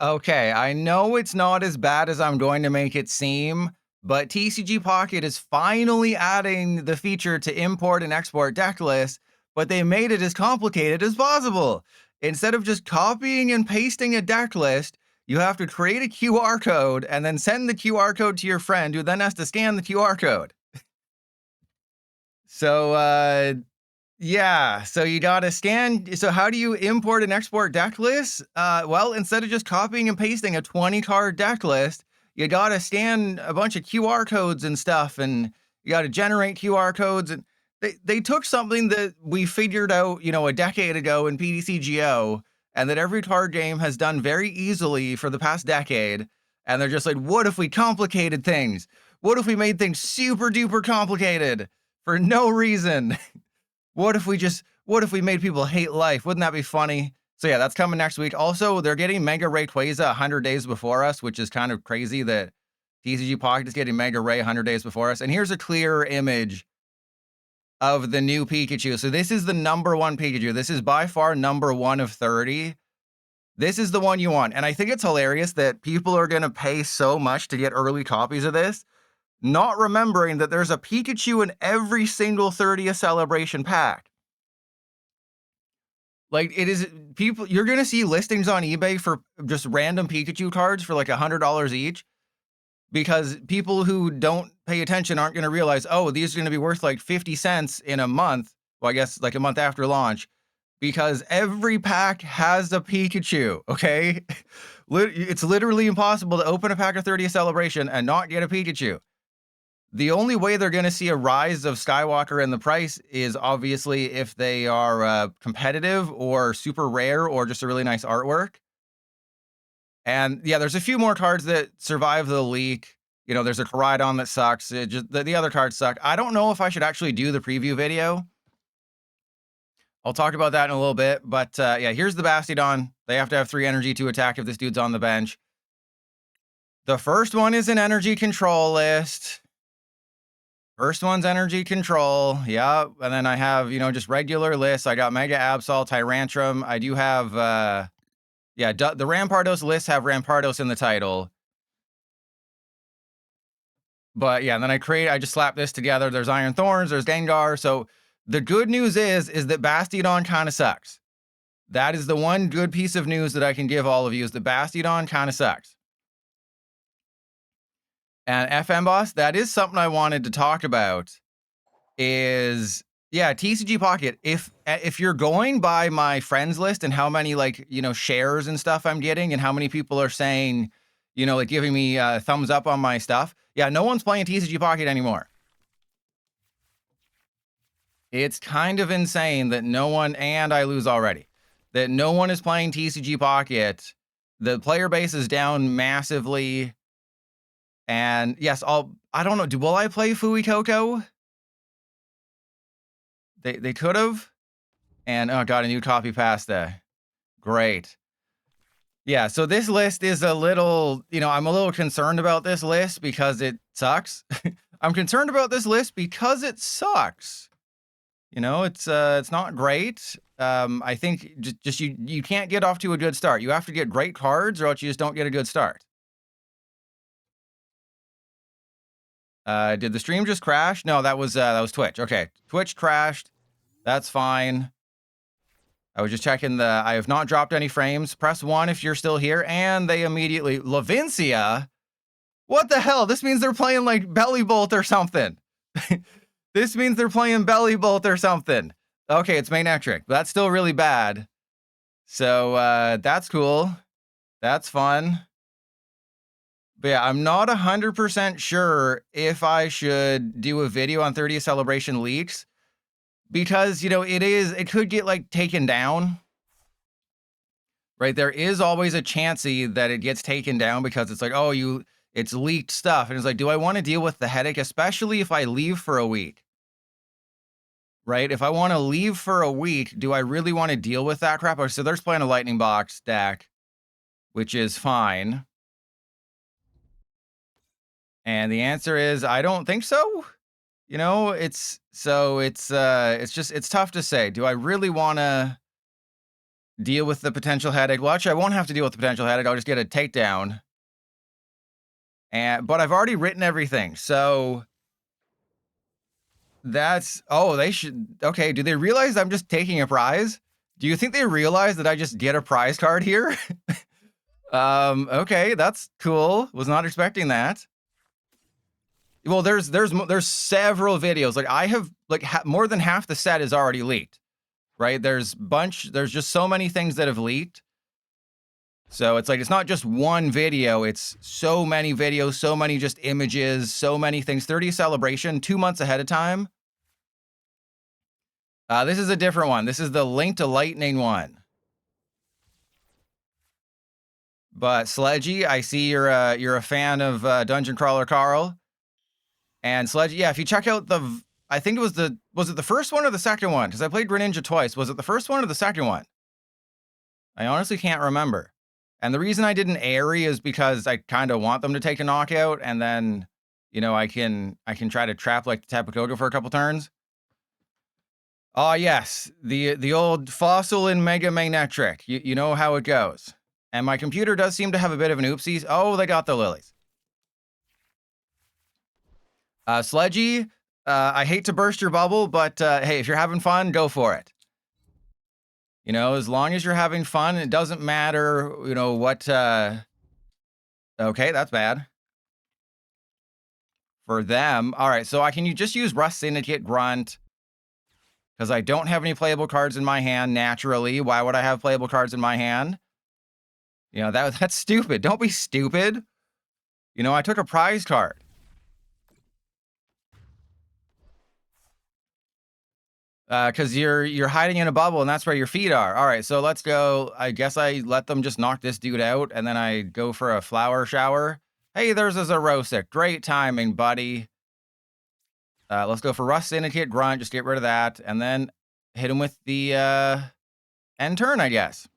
Okay, I know it's not as bad as I'm going to make it seem, but TCG Pocket is finally adding the feature to import and export deck lists, but they made it as complicated as possible. Instead of just copying and pasting a deck list, you have to create a QR code and then send the QR code to your friend who then has to scan the QR code. So, yeah, so you gotta scan. So how do you import and export deck lists? Well, instead of just copying and pasting a 20-card deck list, you gotta scan a bunch of QR codes and stuff, and you gotta generate QR codes. And they took something that we figured out, a decade ago in PTCGO, and that every card game has done very easily for the past decade. And they're just like, what if we complicated things? What if we made things super duper complicated for no reason? What if we made people hate life? Wouldn't that be funny? So yeah, that's coming next week. Also, they're getting Mega Rayquaza 100 days before us, which is kind of crazy that TCG Pocket is getting Mega Ray 100 days before us. And here's a clear image of the new Pikachu. So this is the #1 Pikachu. This is by far #1 of 30. This is the one you want. And I think it's hilarious that people are going to pay so much to get early copies of this, not remembering that there's a Pikachu in every single 30th celebration pack. Like, it is people, you're going to see listings on eBay for just random Pikachu cards for like $100 each, because people who don't pay attention aren't going to realize, oh, these are going to be worth like 50 cents in a month. Well, I guess like a month after launch, because every pack has a Pikachu. Okay. It's literally impossible to open a pack of 30th celebration and not get a Pikachu. The only way they're going to see a rise of Skywalker in the price is obviously if they are competitive or super rare or just a really nice artwork. And yeah, there's a few more cards that survive the leak. There's a Koraidon that sucks. The other cards suck. I don't know if I should actually do the preview video. I'll talk about that in a little bit. But yeah, here's the Bastiodon. They have to have 3 energy to attack if this dude's on the bench. The first one is an energy control list. First one's energy control. Yeah. And then I have, just regular lists. I got Mega Absol, Tyrantrum. I do have, the Rampardos lists have Rampardos in the title. But yeah, and then I just slap this together. There's Iron Thorns, there's Gengar. So the good news is that Bastiodon kind of sucks. That is the one good piece of news that I can give all of you, is that Bastiodon kind of sucks. And FM Boss, that is something I wanted to talk about, is, yeah, TCG Pocket. If you're going by my friends list and how many shares and stuff I'm getting and how many people are saying, giving me thumbs up on my stuff. Yeah, no one's playing TCG Pocket anymore. It's kind of insane that no one, and I lose already, that no one is playing TCG Pocket. The player base is down massively. And yes, I don't know. Will I play Fuecoco? They could have. And got a new copy pasta. Great. Yeah, so this list is a little, I'm a little concerned about this list because it sucks. I'm concerned about this list because it sucks. It's not great. I think just you can't get off to a good start. You have to get great cards or else you just don't get a good start. Did the stream just crash? No, that was Twitch. Okay, Twitch crashed. That's fine. I was just checking I have not dropped any frames. Press 1 if you're still here. And they immediately, Lavincia? What the hell? This means they're playing like Belly Bolt or something. This means they're playing Belly Bolt or something. Okay, it's Manectric. That's still really bad. So that's cool. That's fun. But yeah, I'm not 100% sure if I should do a video on 30th celebration leaks, because it could get taken down. Right? There is always a chancey that it gets taken down because it's like, oh, it's leaked stuff. And it's like, do I want to deal with the headache, especially if I leave for a week? Right? If I want to leave for a week, do I really want to deal with that crap? So there's playing a Lightning Box deck, which is fine. And the answer is, I don't think so. It's tough to say. Do I really want to deal with the potential headache. Well, actually, I won't have to deal with the potential headache. I'll just get a takedown. But I've already written everything, so that's... Oh, they should... Okay, do they realize I'm just taking a prize? Do you think they realize that I just get a prize card here? Okay, that's cool. Was not expecting that. Well, there's several videos. Like, I have, like, more than half the set is already leaked, right? There's just so many things that have leaked. So it's like, it's not just one video, it's so many videos, so many just images, so many things. 30th celebration, 2 months ahead of time. This is a different one. This is the Link to Lightning one. But Sledgy, I see you're a fan of Dungeon Crawler Carl. And Sledgy, yeah, if you check out the, I think it was it the first one or the second one? Because I played Greninja twice. Was it the first one or the second one? I honestly can't remember. And the reason I didn't Eri is because I kind of want them to take a knockout, and then, you know, I can try to trap like the Tapu Koko for a couple turns. Oh yes, the old Fossil and Mega Magnetric. You know how it goes. And my computer does seem to have a bit of an oopsies. Oh, they got the Lilies. Sledgy, I hate to burst your bubble, but hey, if you're having fun, go for it. You know, as long as you're having fun, it doesn't matter, you know, what... Okay, that's bad. For them. All right, so can you just use Rust Syndicate Grunt? Because I don't have any playable cards in my hand, naturally. Why would I have playable cards in my hand? You know, that's stupid. Don't be stupid. You know, I took a prize card. Because you're hiding in a bubble, and that's where your feet are. All right, so let's go. I guess I let them just knock this dude out, and then I go for a flower shower. Hey, there's a Xerosic. Great timing, buddy. Let's go for Rust Syndicate Grunt. Just get rid of that, and then hit him with the end turn, I guess.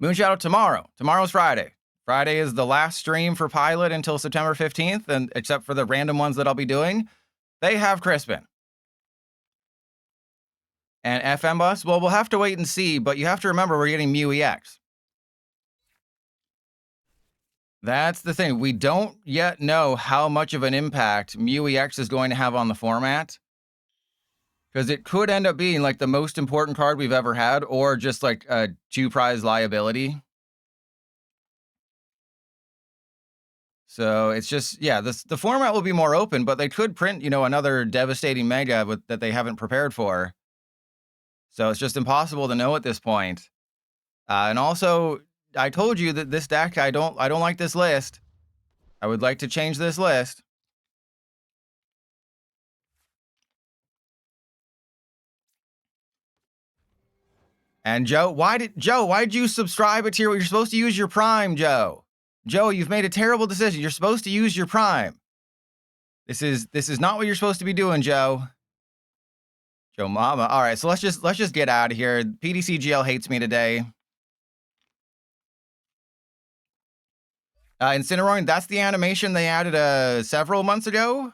Moonshadow tomorrow. Tomorrow's Friday. Friday is the last stream for Pilot until September 15th, and except for the random ones that I'll be doing. They have Crispin. And FM Bus? Well, we'll have to wait and see, but you have to remember we're getting Mew EX. That's the thing. We don't yet know how much of an impact Mew EX is going to have on the format. Because it could end up being like the most important card we've ever had, or just like a 2-prize liability. So it's just, yeah, the format will be more open, but they could print, you know, another devastating Mega that they haven't prepared for. So it's just impossible to know at this point. And also, I told you that this deck, I don't like this list. I would like to change this list. And Joe, why did you subscribe it to your... You're supposed to use your Prime, Joe. Joe, you've made a terrible decision. You're supposed to use your Prime. This is not what you're supposed to be doing, Joe. Joe Mama. All right, so let's just get out of here. PDCGL hates me today. Incineroar, that's the animation they added several months ago.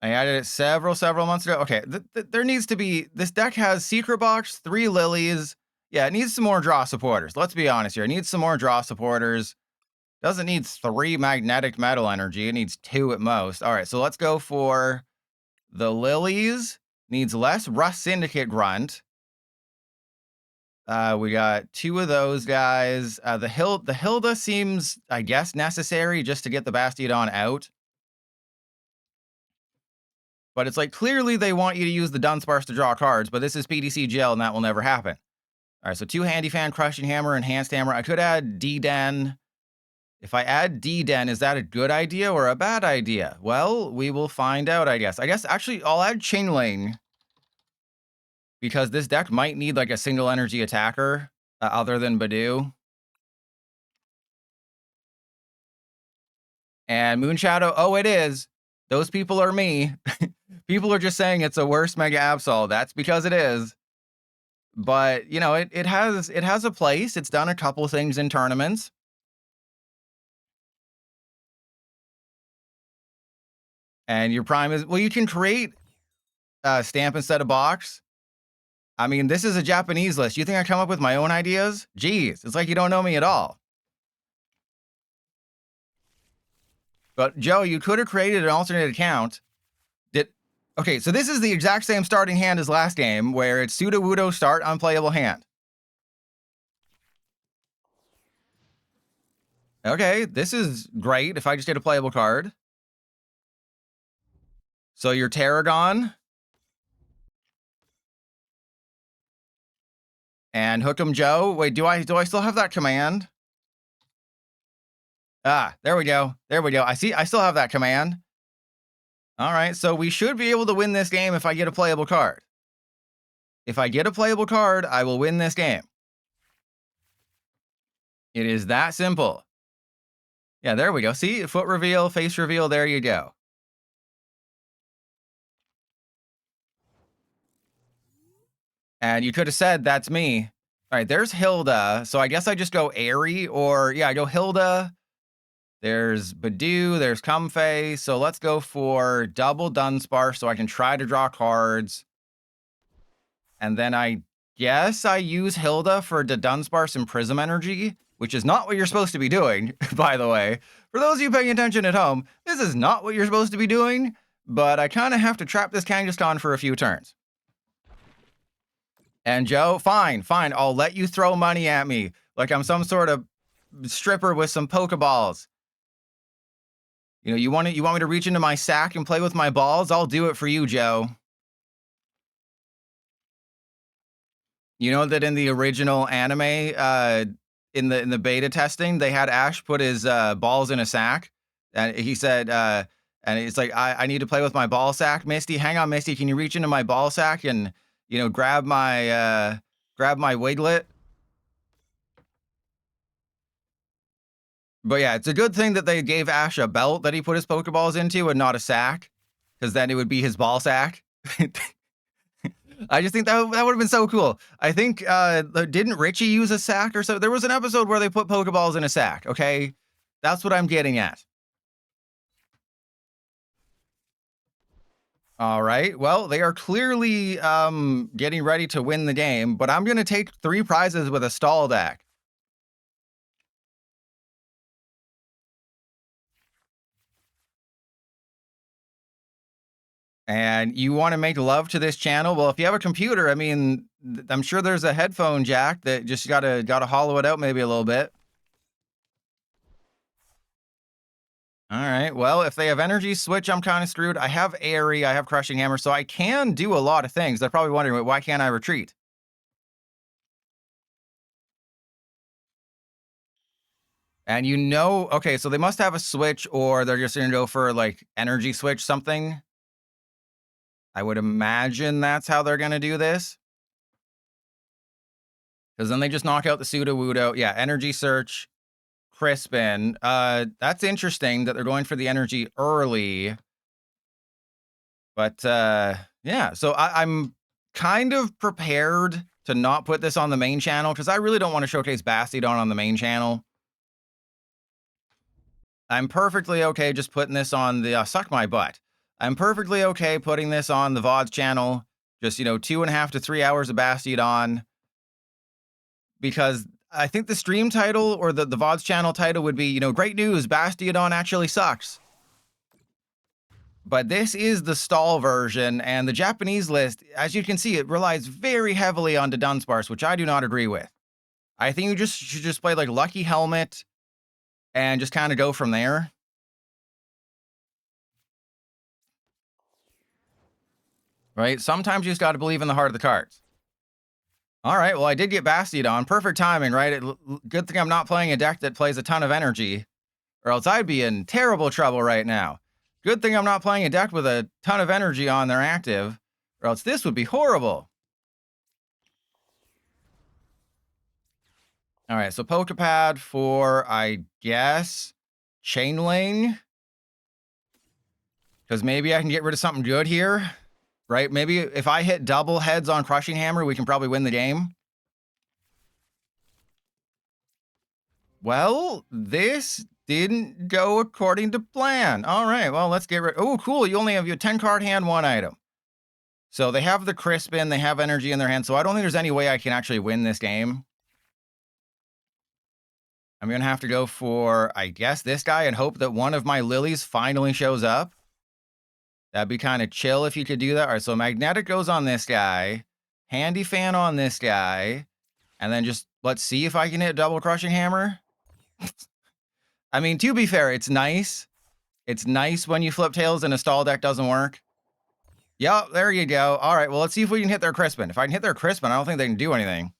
I added it several months ago. Okay, there needs to be... This deck has Secret Box, 3 Lilies. Yeah, it needs some more draw supporters. Let's be honest here. It needs some more draw supporters. Doesn't need 3 magnetic metal energy. It needs 2 at most. All right, so let's go for the Lilies. Needs less Rust Syndicate Grunt. We got 2 of those guys. The Hilda seems, I guess, necessary just to get the Bastiodon out. But it's like, clearly they want you to use the Dunsparce to draw cards, but this is PDCGL and that will never happen. All right, so 2 Handy Fan, Crushing Hammer, Enhanced Hammer. I could add Dedenne. If I add Dedenne, is that a good idea or a bad idea? Well, we will find out, I guess. Actually, I'll add Chingling. Because this deck might need like a single energy attacker other than Budew. And Moonshadow, oh, it is. Those people are me. People are just saying it's a worse Mega Absol. That's because it is. But, you know, it has a place. It's done a couple things in tournaments. And your prime is, well, you can create stamp instead of box. I mean, this is a Japanese list. You think I come up with my own ideas? Jeez, it's like you don't know me at all. But Joe, you could have created an alternate account. Okay, so this is the exact same starting hand as last game, where it's Sudowoodo start unplayable hand. Okay, this is great if I just get a playable card. So your Tarragon. And Hook'em Joe. Wait, do I still have that command? Ah, there we go. There we go. I still have that command. All right, so we should be able to win this game if I get a playable card. If I get a playable card, I will win this game. It is that simple. Yeah, there we go. See, foot reveal, face reveal, there you go. And you could have said, that's me. All right, there's Hilda. So I guess I just go Eri, or yeah, I go Hilda. There's Budew, there's Comfey. So let's go for double Dunsparce so I can try to draw cards. And then I guess I use Hilda for the Dunsparce and Prism Energy, which is not what you're supposed to be doing, by the way. For those of you paying attention at home, this is not what you're supposed to be doing, but I kind of have to trap this Kangaskhan for a few turns. And Joe, fine, I'll let you throw money at me like I'm some sort of stripper with some Pokeballs. You know, you want me to reach into my sack and play with my balls? I'll do it for you, Joe. You know that in the original anime, in the beta testing, they had Ash put his balls in a sack, and he said, and it's like, I need to play with my ball sack, Misty. Hang on, Misty, can you reach into my ball sack and, you know, grab my Wiglet? But yeah, it's a good thing that they gave Ash a belt that he put his Pokeballs into and not a sack, because then it would be his ball sack. I just think that would have been so cool. I think, didn't Richie use a sack or so? There was an episode where they put Pokeballs in a sack, okay? That's what I'm getting at. All right, well, they are clearly getting ready to win the game, but I'm going to take 3 prizes with a stall deck. And you want to make love to this channel? Well, if you have a computer, I mean, I'm sure there's a headphone jack that just gotta hollow it out maybe a little bit. All right, well, if they have energy switch, I'm kind of screwed. I have Eri, I have Crushing Hammer, so I can do a lot of things. They're probably wondering, why can't I retreat? And you know, okay, so they must have a switch, or they're just gonna go for like energy switch something. I would imagine that's how they're gonna do this. Because then they just knock out the Sudowoodo. Yeah, energy search, Crispin. That's interesting that they're going for the energy early. But yeah, so I'm kind of prepared to not put this on the main channel because I really don't want to showcase Bastiodon on the main channel. I'm perfectly okay just putting this on the Suck My Butt. I'm perfectly okay putting this on the VODs channel. Just, you know, 2.5 to 3 hours of Bastiodon. Because I think the stream title or the VODs channel title would be, you know, great news, Bastiodon actually sucks. But this is the stall version, and the Japanese list, as you can see, it relies very heavily on Dudunsparce, which I do not agree with. I think you should just play like Lucky Helmet and just kind of go from there. Right? Sometimes you just got to believe in the heart of the cards. All right, well, I did get Bastiodon. Perfect timing, right? Good thing I'm not playing a deck that plays a ton of energy, or else I'd be in terrible trouble right now. Good thing I'm not playing a deck with a ton of energy on their active, or else this would be horrible. All right, so Poké Pad for, I guess, Chingling. Because maybe I can get rid of something good here, right? Maybe if I hit double heads on Crushing Hammer, we can probably win the game. Well, this Didn't go according to plan. All right, well, let's get rid. Oh, cool. You only have your 10-card hand, 1 item. So they have the Crispin, they have energy in their hand, so I don't think there's any way I can actually win this game. I'm going to have to go for, I guess, this guy and hope that one of my Lillies finally shows up. That'd be kind of chill if you could do that. All right, so Magnetic goes on this guy, Handy Fan on this guy, and then just let's see if I can hit Double Crushing Hammer. I mean, to be fair, it's nice. It's nice when you flip tails and a stall deck doesn't work. Yep, there you go. All right, well, let's see if we can hit their Crispin. If I can hit their Crispin, I don't think they can do anything.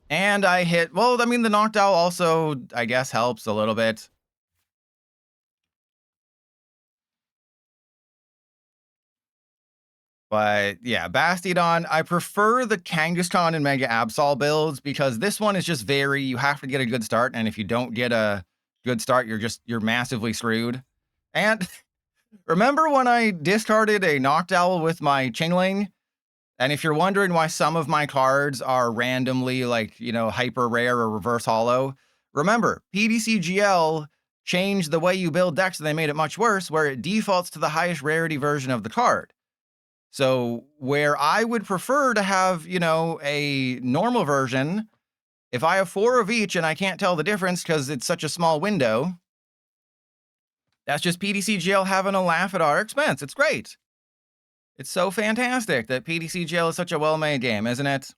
And I hit, well, I mean, the Noctowl also, I guess, helps a little bit. But yeah, Bastiodon, I prefer the Kangaskhan and Mega Absol builds because this one is just you have to get a good start. And if you don't get a good start, you're massively screwed. And remember when I discarded a Noctowl with my Chingling? And if you're wondering why some of my cards are randomly like, hyper rare or reverse holo, remember, PDCGL changed the way you build decks and they made it much worse, where it defaults to the highest rarity version of the card. So where I would prefer to have, a normal version, if I have 4 of each and I can't tell the difference because it's such a small window, that's just PDCGL having a laugh at our expense. It's great. It's so fantastic that PDCGL is such a well-made game, isn't it?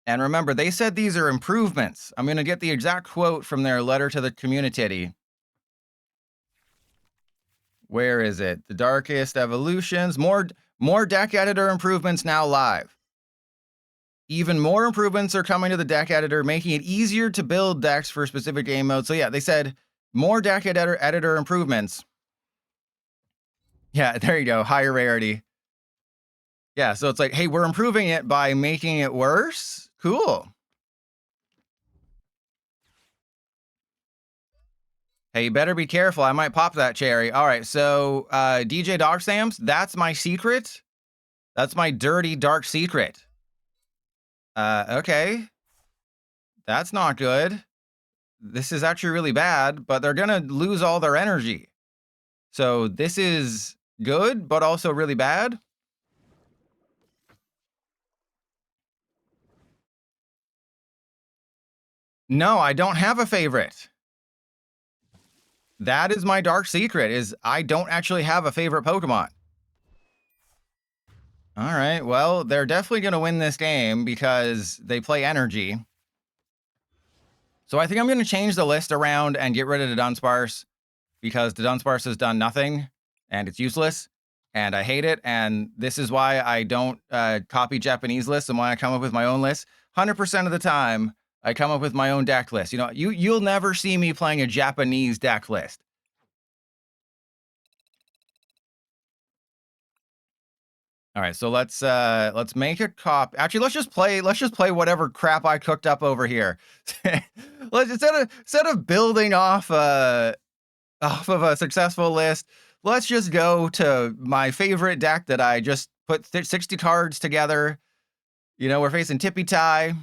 And remember, they said these are improvements. I'm going to get the exact quote from their letter to the community. Where is it? The Darkest Evolutions. More deck editor improvements now live. Even more improvements are coming to the deck editor, making it easier to build decks for specific game modes. So yeah, they said more deck editor improvements. Yeah, there you go. Higher rarity. Yeah, so it's like, hey, we're improving it by making it worse. Cool. Hey, you better be careful. I might pop that cherry. All right, so DJ Dog Stamps, that's my secret. That's my dirty, dark secret. Okay. That's not good. This is actually really bad, but they're going to lose all their energy. So this is good, but also really bad. No, I don't have a favorite. That is my dark secret, is I don't actually have a favorite Pokemon. All right, well, they're definitely going to win this game because they play energy. So I think I'm going to change the list around and get rid of the Dunsparce because the Dunsparce has done nothing and it's useless and I hate it. And this is why I don't copy Japanese lists and why I come up with my own list. 100% of the time, I come up with my own deck list. You'll never see me playing a Japanese deck list. All right, so let's make a copy. Actually, let's just play whatever crap I cooked up over here. Let's instead of building off of a successful list, let's just go to my favorite deck that I just put 60 cards together. We're facing Tippy Tie.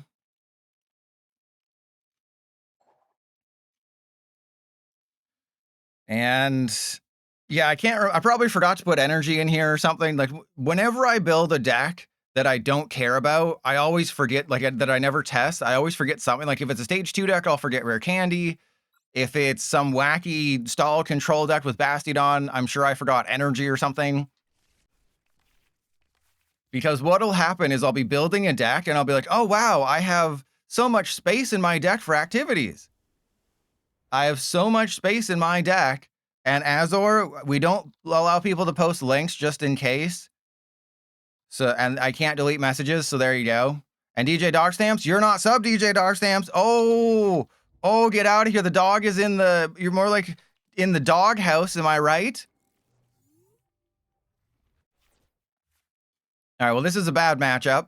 And yeah, I probably forgot to put energy in here or something. Like whenever I build a deck that I don't care about, I always forget that I never test. I always forget something. Like if it's a stage 2 deck, I'll forget Rare Candy. If it's some wacky stall control deck with Bastiodon, I'm sure I forgot energy or something. Because what'll happen is I'll be building a deck and I'll be like, oh wow, I have so much space in my deck for activities. I have so much space in my deck. And Azor, we don't allow people to post links just in case. So, and I can't delete messages, so there you go. And DJ Dog Stamps, you're not sub DJ Dog Stamps. Oh, get out of here. The dog is you're more like in the dog house, am I right? All right, well, this is a bad matchup.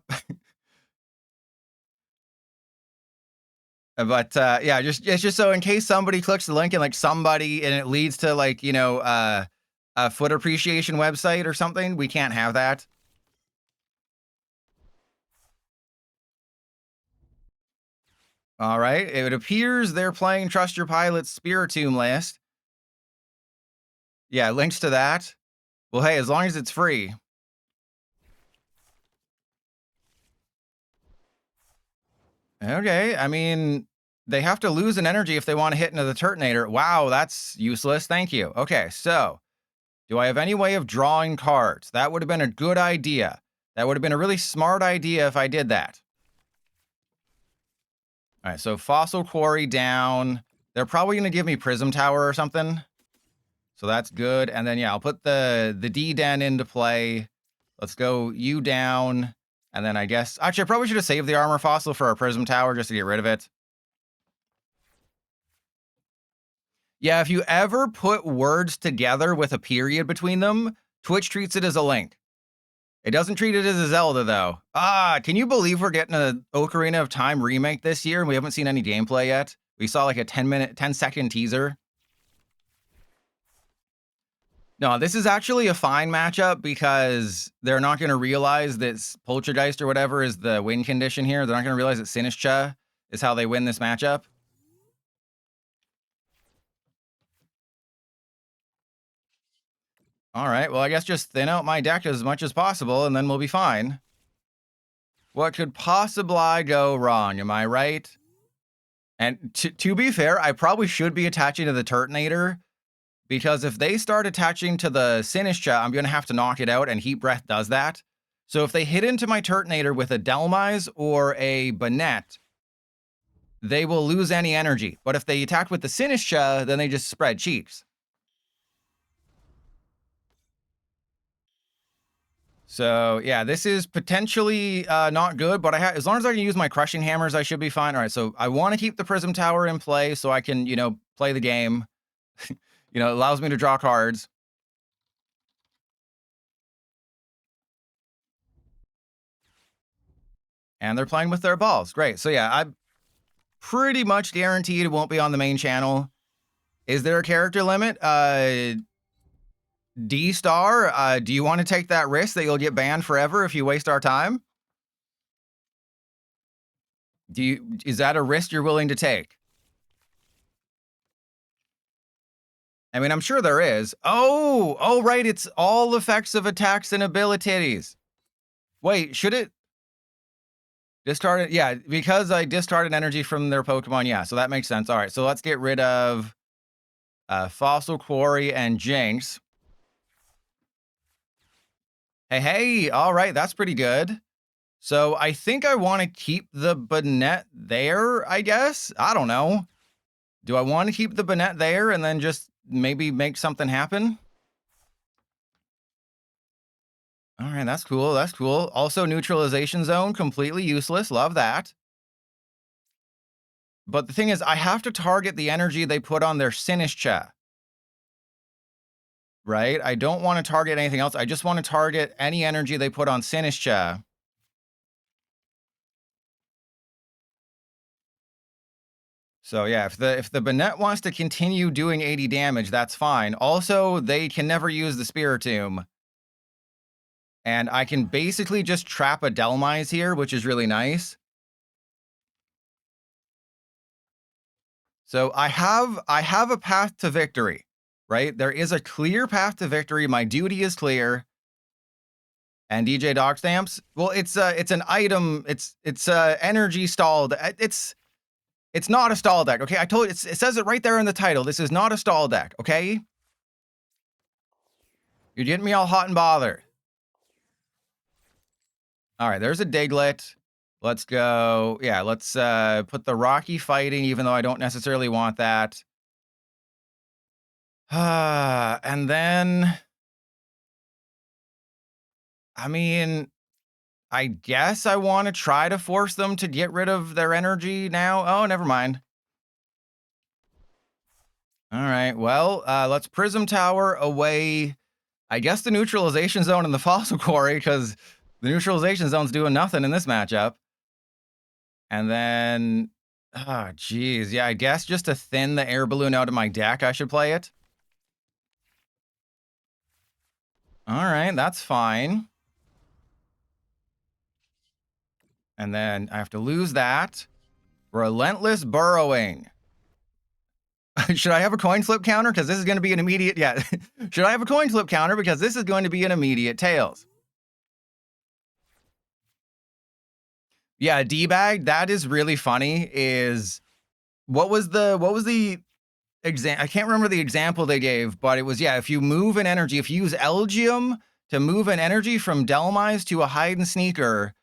But yeah, it's just so in case somebody clicks the link and it leads to a foot appreciation website or something, we can't have that. All right. It appears they're playing Trust Your Pilot's Spiritomb list. Yeah, links to that. Well, hey, as long as it's free. Okay, I mean, they have to lose an energy if they want to hit into the Turtonator. Wow, that's useless. Thank you. Okay, so do I have any way of drawing cards? That would have been a good idea. That would have been a really smart idea if I did that. All right, so Fossil Quarry down. They're probably going to give me Prism Tower or something. So that's good. And then, yeah, I'll put the Dedenne into play. Let's go you down. And then I guess... Actually, I probably should have saved the Armor Fossil for our Prism Tower just to get rid of it. Yeah, if you ever put words together with a period between them, Twitch treats it as a link. It doesn't treat it as a Zelda, though. Can you believe we're getting a Ocarina of Time remake this year and we haven't seen any gameplay yet? We saw like a 10-second teaser. No, this is actually a fine matchup because they're not going to realize that Poltergeist or whatever is the win condition here. They're not going to realize that Sinistcha is how they win this matchup. All right, well, I guess just thin out my deck as much as possible, and then we'll be fine. What could possibly go wrong, am I right? And to be fair, I probably should be attaching to the Turtonator, because if they start attaching to the Sinistcha, I'm going to have to knock it out, and Heat Breath does that. So if they hit into my Turtonator with a Dhelmise or a Banette, they will lose any energy. But if they attack with the Sinistcha, then they just spread cheeks. So, yeah, this is potentially not good, but as long as I can use my Crushing Hammers, I should be fine. All right, so I want to keep the Prism Tower in play so I can, play the game. It allows me to draw cards. And they're playing with their balls. Great. So, yeah, I'm pretty much guaranteed it won't be on the main channel. Is there a character limit? D-Star, do you want to take that risk that you'll get banned forever if you waste our time? Is that a risk you're willing to take? I mean, I'm sure there is. Oh, right. It's all effects of attacks and abilities. Wait, should it? Discarded? Yeah, because I discarded energy from their Pokemon. Yeah, so that makes sense. All right, so let's get rid of Fossil Quarry and Jinx. Hey, all right, that's pretty good. So I think I want to keep the Banette there, I guess. I don't know. Do I want to keep the Banette there and then just maybe make something happen? All right, that's cool. That's cool. Also, Neutralization Zone, completely useless. Love that. But the thing is, I have to target the energy they put on their Sinistcha. Right? I don't want to target anything else. I just want to target any energy they put on Sinistcha. So yeah, if the Banette wants to continue doing 80 damage, that's fine. Also, they can never use the Spiritomb. And I can basically just trap a Dhelmise here, which is really nice. So I have a path to victory, right? There is a clear path to victory. My duty is clear. And DJ Dog Stamps, well, it's an item. It's energy stalled. It's not a stall deck, okay? I told you, it says it right there in the title. This is not a stall deck, okay? You're getting me all hot and bothered. All right, there's a Diglett. Let's go. Yeah, let's put the Rocky Fighting, even though I don't necessarily want that. And then... I mean, I guess I want to try to force them to get rid of their energy now. Oh, never mind. All right, well, let's Prism Tower away, I guess, the Neutralization Zone and the Fossil Quarry, because the Neutralization Zone's doing nothing in this matchup. And then, geez, yeah, I guess just to thin the air balloon out of my deck, I should play it. All right, that's fine. And then I have to lose that. Relentless burrowing. Should I have a coin flip counter? Because this is going to be an immediate... Yeah. Should I have a coin flip counter? Because this is going to be an immediate tails. Yeah, D-bag, that is really funny, is... What was the example? I can't remember the example they gave, but it was, yeah, if you move an energy, if you use Elgyem to move an energy from Delmise to a hide and sneaker,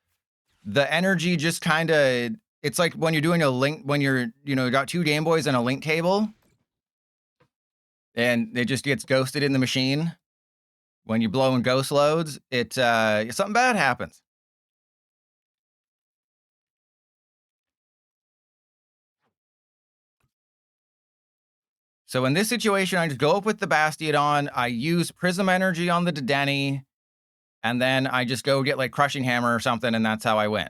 the energy just kind of, it's like when you're doing a link, when you're, you know, got 2 Game Boys and a link cable, and it just gets ghosted in the machine. When you blow in ghost loads, something bad happens. So in this situation, I just go up with the Bastiodon, I use Prism Energy on the Dedenne, and then I just go get like Crushing Hammer or something, and that's how I win.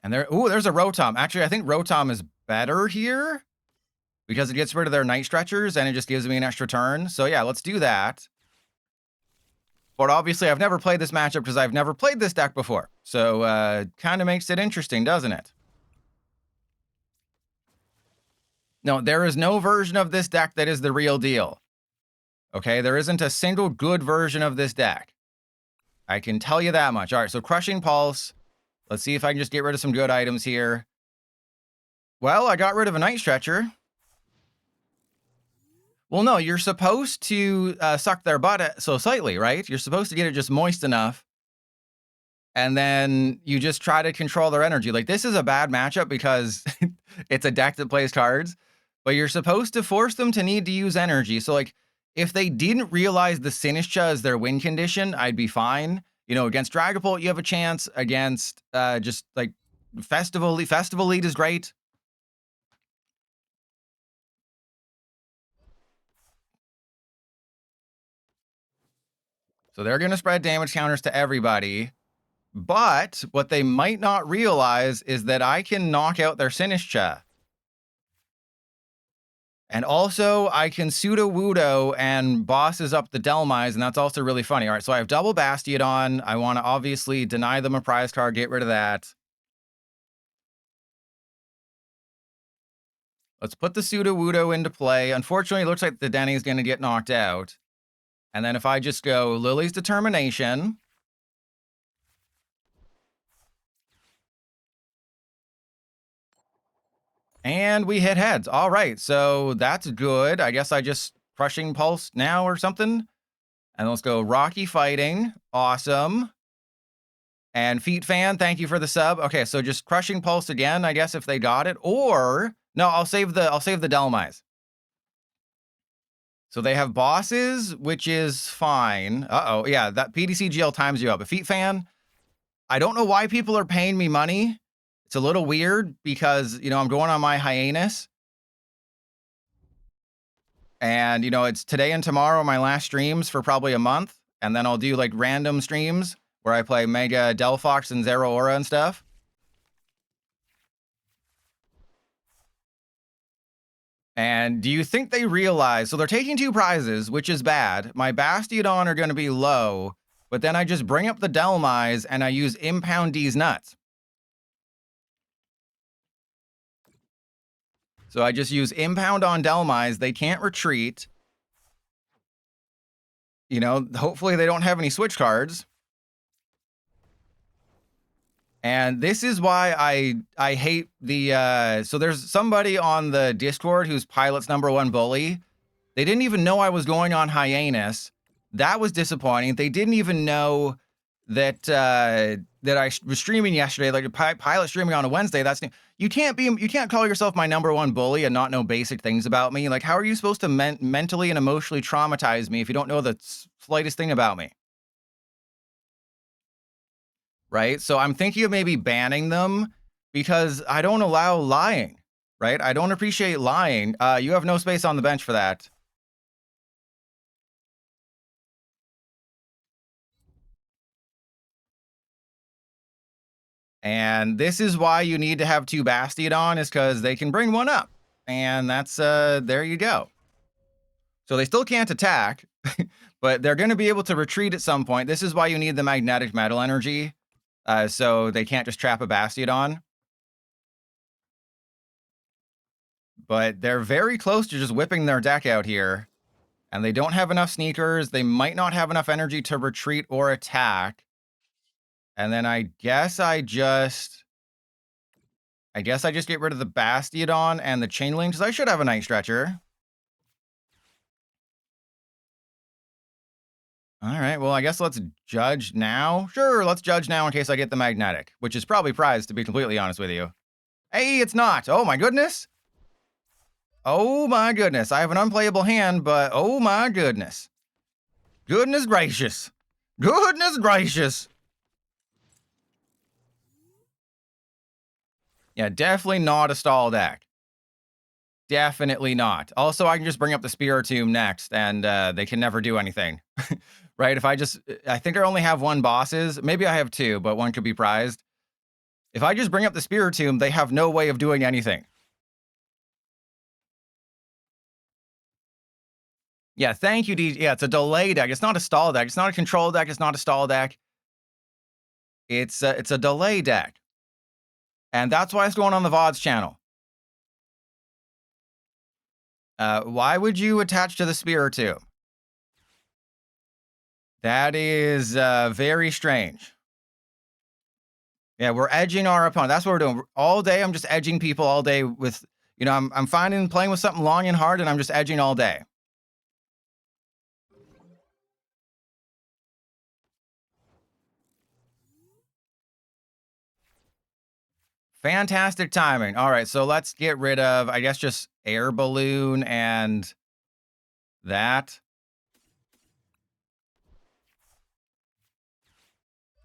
And there's a Rotom. Actually, I think Rotom is better here because it gets rid of their Night Stretchers and it just gives me an extra turn. So yeah, let's do that. But obviously, I've never played this matchup because I've never played this deck before. So kind of makes it interesting, doesn't it? No, there is no version of this deck that is the real deal. Okay, there isn't a single good version of this deck. I can tell you that much. All right, so Crushing Pulse. Let's see if I can just get rid of some good items here. Well, I got rid of a Night Stretcher. Well, no, you're supposed to suck their butt so slightly, right? You're supposed to get it just moist enough. And then you just try to control their energy. Like, this is a bad matchup because it's a deck that plays cards. But you're supposed to force them to need to use energy. So, like, if they didn't realize the Sinistcha is their win condition, I'd be fine. You know, against Dragapult, you have a chance. Against just, like, Festival Lead is great. So they're going to spread damage counters to everybody. But what they might not realize is that I can knock out their Sinistcha. And also, I can Sudowoodo and bosses up the Delmise, and that's also really funny. All right, so I have double Bastiodon. I want to obviously deny them a prize card, get rid of that. Let's put the Sudowoodo into play. Unfortunately, it looks like the Dedenne is going to get knocked out. And then if I just go Lillie's Determination... And we hit heads. All right, so that's good. I guess I just Crushing Pulse now or something. And let's go Rocky Fighting. Awesome. And Feet Fan, thank you for the sub. Okay, so just Crushing Pulse again, I guess, if they got it. Or no, I'll save the Delmise. So they have bosses, which is fine. Uh-oh, yeah, that PDCGL times you up. A Feet Fan, I don't know why people are paying me money. It's a little weird because, you know, I'm going on my hiatus. And, you know, it's today and tomorrow my last streams for probably a month. And then I'll do, like, random streams where I play Mega Delphox and Zeraora and stuff. And do you think they realize... So they're taking 2 prizes, which is bad. My Bastiodon are going to be low. But then I just bring up the Delmise and I use Impound D's Nuts. So I just use Impound on Delmise. They can't retreat. You know, hopefully they don't have any switch cards. And this is why I hate the... So there's somebody on the Discord who's Pilot's #1 bully. They didn't even know I was going on hiatus. That was disappointing. They didn't even know that that I was streaming yesterday, like a Pilot streaming on a Wednesday. That's you can't call yourself my #1 bully and not know basic things about me. Like, how are you supposed to mentally and emotionally traumatize me if you don't know the slightest thing about me? Right? So I'm thinking of maybe banning them because I don't allow lying, right? I don't appreciate lying. You have no space on the bench for that. And this is why you need to have 2 Bastiodon, is because they can bring one up. And that's, there you go. So they still can't attack, but they're going to be able to retreat at some point. This is why you need the Magnetic Metal Energy. so they can't just trap a Bastiodon. But they're very close to just whipping their deck out here. And they don't have enough sneakers. They might not have enough energy to retreat or attack. And then I guess I just get rid of the Bastiodon and the Chingling, because I should have a Night Stretcher. All right, well, I guess let's judge now. Sure, let's judge now in case I get the Magnetic, which is probably prized, to be completely honest with you. Hey, it's not. Oh, my goodness. Oh, my goodness. I have an unplayable hand, but oh, my goodness. Goodness gracious. Goodness gracious. Yeah, definitely not a stall deck. Definitely not. Also, I can just bring up the Spiritomb next, and they can never do anything. Right? If I think I only have one bosses. Maybe I have two, but one could be prized. If I just bring up the Spiritomb, they have no way of doing anything. Yeah, thank you, DJ. Yeah, it's a delay deck. It's not a stall deck. It's not a control deck. It's not a stall deck. It's a delay deck. And that's why it's going on the VODs channel. Why would you attach to the Spiritomb? That is very strange. Yeah, we're edging our opponent. That's what we're doing. All day, I'm just edging people all day with, you know, I'm finding playing with something long and hard, and I'm just edging all day. Fantastic timing. All right, so let's get rid of, I guess, just Air Balloon and that.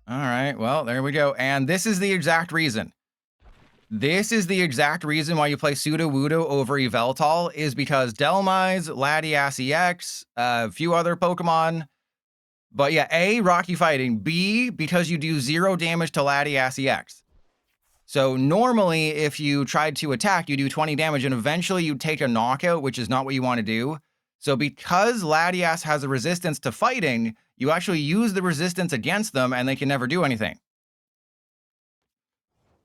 All right, well, there we go. And this is the exact reason. This is the exact reason why you play Sudowoodo over Yveltal, is because Dhelmise, Latias EX, a few other Pokemon. But yeah, A, Rocky Fighting. B, because you do 0 damage to Latias EX. So normally, if you tried to attack, you do 20 damage, and eventually you take a knockout, which is not what you want to do. So because Latias has a resistance to fighting, you actually use the resistance against them, and they can never do anything.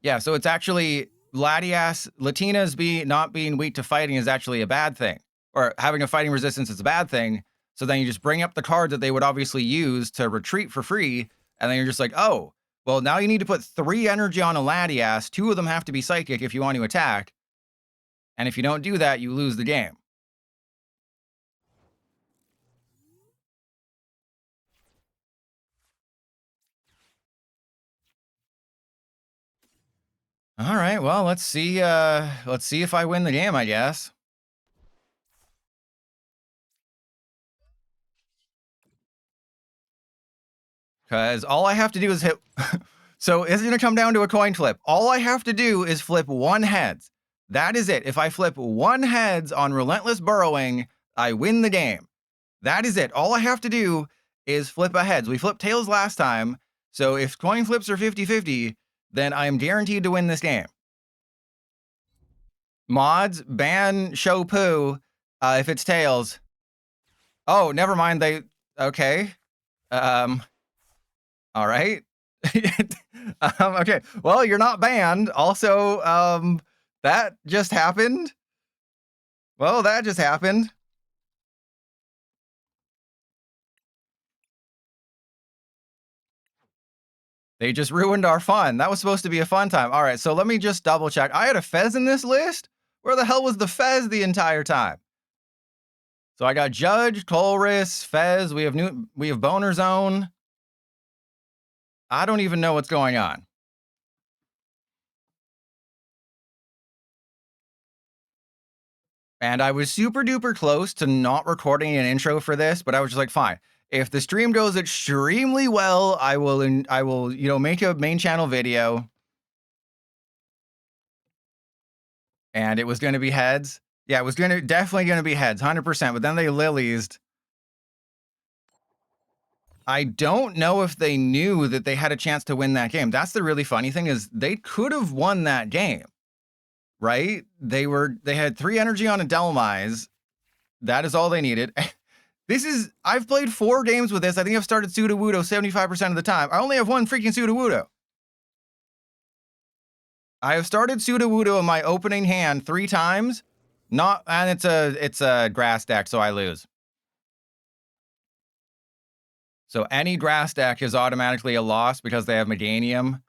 Yeah, so it's actually Latina's not being weak to fighting is actually a bad thing. Or having a fighting resistance is a bad thing. So then you just bring up the card that they would obviously use to retreat for free, and then you're just like, oh, well, now you need to put 3 energy on a Latias. 2 of them have to be psychic if you want to attack. And if you don't do that, you lose the game. All right, well, let's see if I win the game, I guess. Because all I have to do is hit... So it's going to come down to a coin flip. All I have to do is flip 1 heads. That is it. If I flip 1 heads on Relentless Burrowing, I win the game. That is it. All I have to do is flip a heads. We flipped tails last time, so if coin flips are 50-50, then I am guaranteed to win this game. Mods, ban show poo if it's tails. Oh, never mind. Okay. All right. Okay. Well, you're not banned. Also, that just happened. Well, that just happened. They just ruined our fun. That was supposed to be a fun time. All right, so let me just double check. I had a Fez in this list? Where the hell was the Fez the entire time? So I got Judge, Colress, Fez. We have Boner Zone. I don't even know what's going on. And I was super duper close to not recording an intro for this, but I was just like, fine. If the stream goes extremely well, I will, you know, make a main channel video. And it was going to be heads. Yeah, it was definitely going to be heads, 100%. But then they Lillies'd. I don't know if they knew that they had a chance to win that game. That's the really funny thing, is they could have won that game, right? They had 3 energy on a Dhelmise. That is all they needed. I've played 4 games with this. I think I've started Sudowoodo 75% of the time. I only have 1 freaking Sudowoodo. I have started Sudowoodo in my opening hand 3 times. And it's a grass deck, so I lose. So any grass deck is automatically a loss because they have Meganium.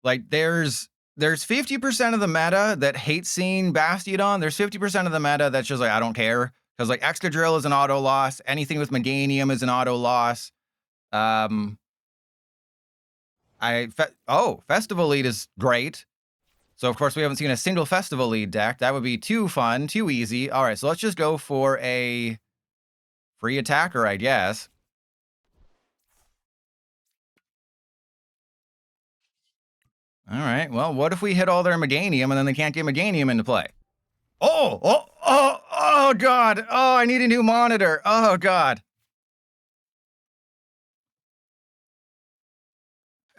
Like there's 50% of the meta that hates seeing Bastiodon. There's 50% of the meta that's just like, I don't care. Because like Excadrill is an auto loss. Anything with Meganium is an auto loss. Festival Lead is great. So of course we haven't seen a single Festival Lead deck. That would be too fun, too easy. All right, so let's just go for a free attacker, I guess. All right, well, what if we hit all their Meganium and then they can't get Meganium into play? Oh, God. Oh, I need a new monitor. Oh, God.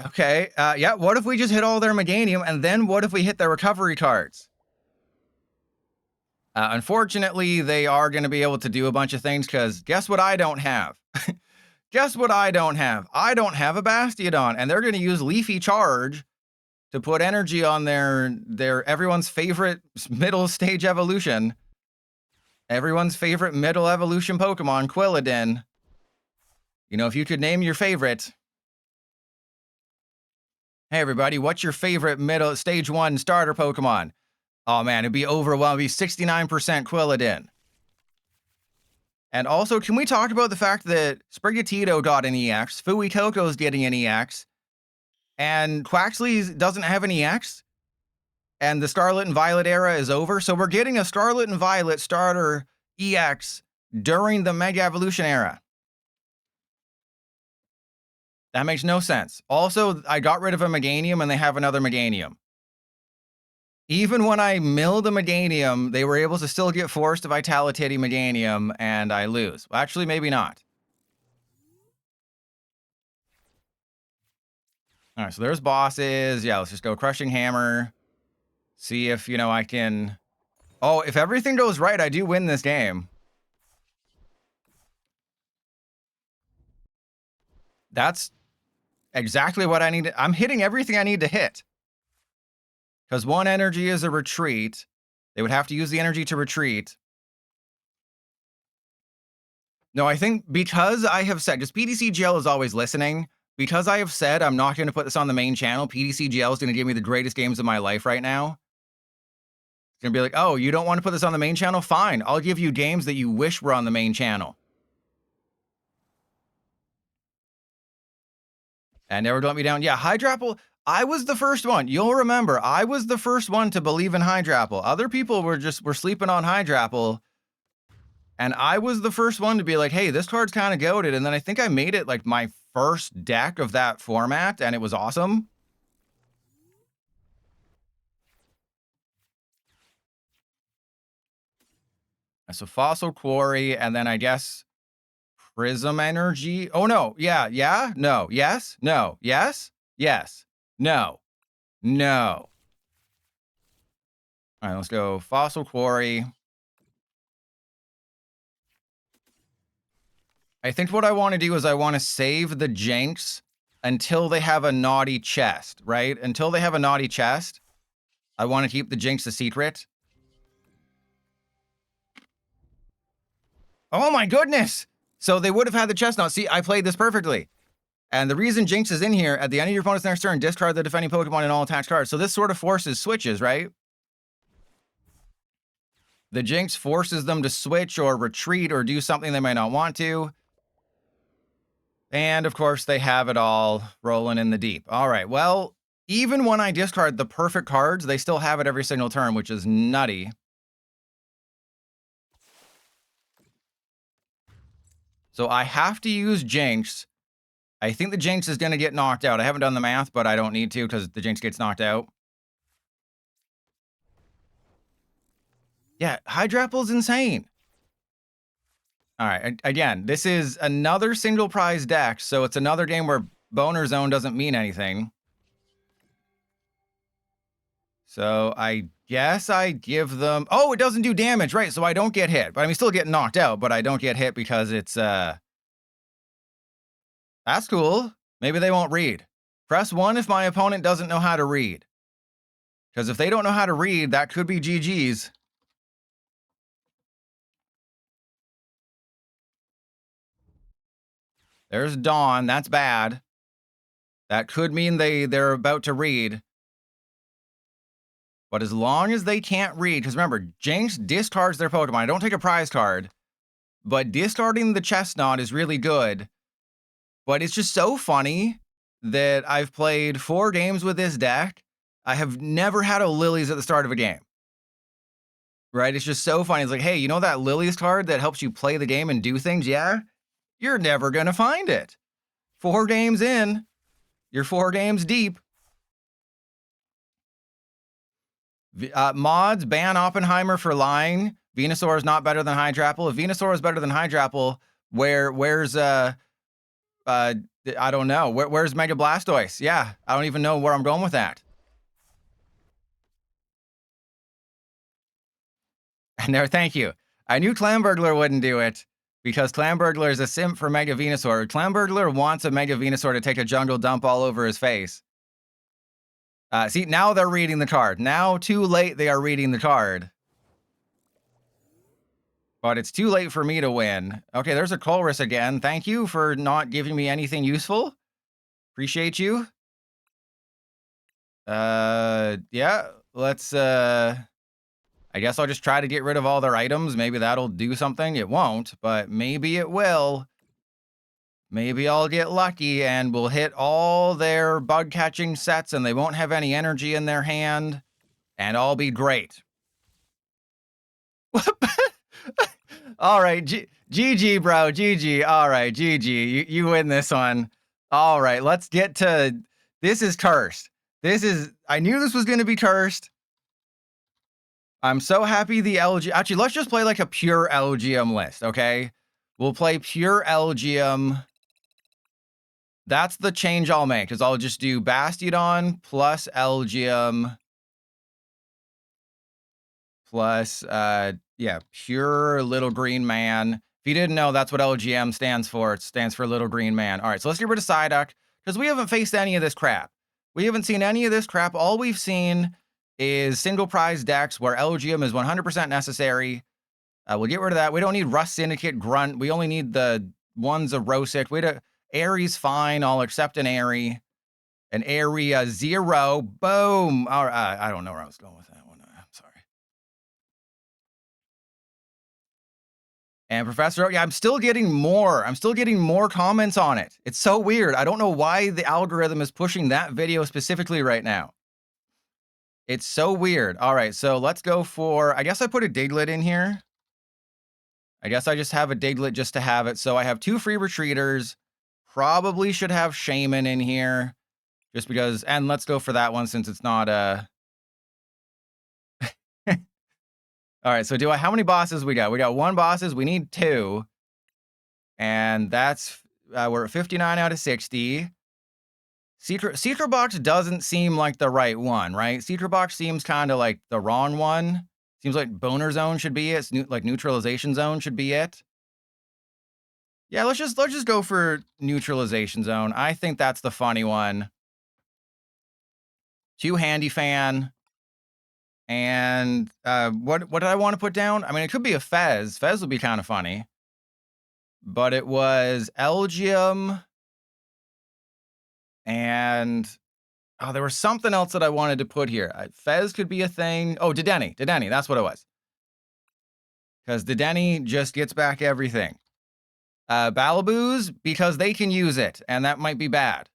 Okay, yeah, what if we just hit all their Meganium, and then what if we hit their recovery cards? Unfortunately, they are going to be able to do a bunch of things, because guess what I don't have? Guess what I don't have? I don't have a Bastiodon, and they're going to use Leafy Charge to put energy on their everyone's favorite middle stage evolution. Everyone's favorite middle evolution Pokemon, Quilladin. You know, if you could name your favorite. Hey everybody, what's your favorite middle stage 1 starter Pokemon? Oh man, it'd be overwhelming. It'd be 69% Quilladin. And also, can we talk about the fact that Sprigatito got an EX, Fuecoco's getting an EX, and Quaxley doesn't have an EX, and the Scarlet and Violet era is over, so we're getting a Scarlet and Violet starter EX during the Mega Evolution era. That makes no sense. Also, I got rid of a Meganium, and they have another Meganium. Even when I milled a Meganium, they were able to still get forced to Vitality Meganium, and I lose. Well, actually, maybe not. All right, so there's bosses. Yeah, let's just go Crushing Hammer. See if, you know, I can... Oh, if everything goes right, I do win this game. That's exactly what I need. I'm hitting everything I need to hit. Because 1 energy is a retreat. They would have to use the energy to retreat. No, I think because I have said, because PDCGL is always listening, because I have said I'm not going to put this on the main channel, PDCGL is going to give me the greatest games of my life right now. It's going to be like, oh, you don't want to put this on the main channel? Fine. I'll give you games that you wish were on the main channel. And never let me down. Yeah, Hydrapple, I was the first one. You'll remember, I was the first one to believe in Hydrapple. Other people were sleeping on Hydrapple. And I was the first one to be like, hey, this card's kind of goated. And then I think I made it like my first deck of that format, and it was awesome. So Fossil Quarry, and then I guess Prism Energy. Oh, no. Yeah. No. Yes. No. Yes. Yes. No. No. All right, let's go Fossil Quarry. I think what I want to do is I want to save the Jinx until they have a naughty chest, right? Until they have a naughty chest, I want to keep the Jinx a secret. Oh my goodness! So they would have had the chest now. See, I played this perfectly. And the reason Jinx is in here, at the end of your opponent's next turn, discard the defending Pokemon and all attached cards. So this sort of forces switches, right? The Jinx forces them to switch or retreat or do something they might not want to. And, of course, they have it all rolling in the deep. All right, well, even when I discard the perfect cards, they still have it every single turn, which is nutty. So I have to use Jinx. I think the Jinx is going to get knocked out. I haven't done the math, but I don't need to because the Jinx gets knocked out. Yeah, Hydrapple's insane. All right, again, this is another single prize deck, so it's another game where Boner Zone doesn't mean anything. So I guess I give them... Oh, it doesn't do damage, right? So I don't get hit. But I mean, still get knocked out, but I don't get hit because it's... That's cool. Maybe they won't read. Press 1 if my opponent doesn't know how to read. Because if they don't know how to read, that could be GG's. There's Dawn. That's bad. That could mean they're about to read. But as long as they can't read, because remember, Jinx discards their Pokemon. I don't take a prize card, but discarding the Chestnut is really good. But it's just so funny that I've played 4 games with this deck. I have never had a Lillies at the start of a game. Right? It's just so funny. It's like, hey, you know that Lillies card that helps you play the game and do things? Yeah? You're never going to find it. 4 games in, you're 4 games deep. Mods, ban Oppenheimer for lying. Venusaur is not better than Hydrapple. If Venusaur is better than Hydrapple, where's I don't know. Where's Mega Blastoise? Yeah, I don't even know where I'm going with that. And there, thank you. I knew Clamburglar wouldn't do it because Clamburglar is a simp for Mega Venusaur. Clamburglar wants a Mega Venusaur to take a jungle dump all over his face. See, now they're reading the card. Now, too late, they are reading the card. But it's too late for me to win. Okay, there's a Colress again. Thank you for not giving me anything useful. Appreciate you. Yeah, let's, I guess I'll just try to get rid of all their items. Maybe that'll do something. It won't, but maybe it will. Maybe I'll get lucky and we'll hit all their bug catching sets and they won't have any energy in their hand and I'll be great. All right, GG, bro, GG. All right, GG, you win this one. All right, let's get to, this is cursed. I knew this was going to be cursed. I'm so happy the Elgyem, actually, let's just play like a pure Elgyem list, okay? We'll play pure Elgyem. That's the change I'll make, is I'll just do Bastiodon plus Elgyem plus, yeah, pure Little Green Man. If you didn't know, that's what Elgyem stands for. It stands for Little Green Man. All right, so let's get rid of Psyduck, because we haven't faced any of this crap. We haven't seen any of this crap. All we've seen is single prize decks where Elgyem is 100% necessary. We'll get rid of that. We don't need Rust Syndicate, Grunt. We only need the ones of Xerosic. Eri's fine. I'll accept an Eri. An Eri 0. Boom. All right. I don't know where I was going with that one. I'm sorry. And Professor, yeah, I'm still getting more comments on it. It's so weird. I don't know why the algorithm is pushing that video specifically right now. It's so weird. All right, so let's go for, I guess I put a Diglett in here. I guess I just have a Diglett just to have it. So I have 2 free retreaters. Probably should have Shaymin in here. Just because, and let's go for that one since it's not All right, so how many bosses we got? We got 1 bosses, we need 2. And that's, we're at 59 out of 60. Secret Box doesn't seem like the right one, right? Secret Box seems kind of like the wrong one. Seems like Boner Zone should be it. Like Neutralization Zone should be it. Yeah, let's just go for Neutralization Zone. I think that's the funny one. 2 Handy Fan. And what did I want to put down? I mean, it could be a Fez. Fez would be kind of funny. But it was Elgyem. And oh, there was something else that I wanted to put here. Fez could be a thing. Oh, Dedenne. That's what it was. Because Dedenne just gets back everything. Balaboos, because they can use it, and that might be bad.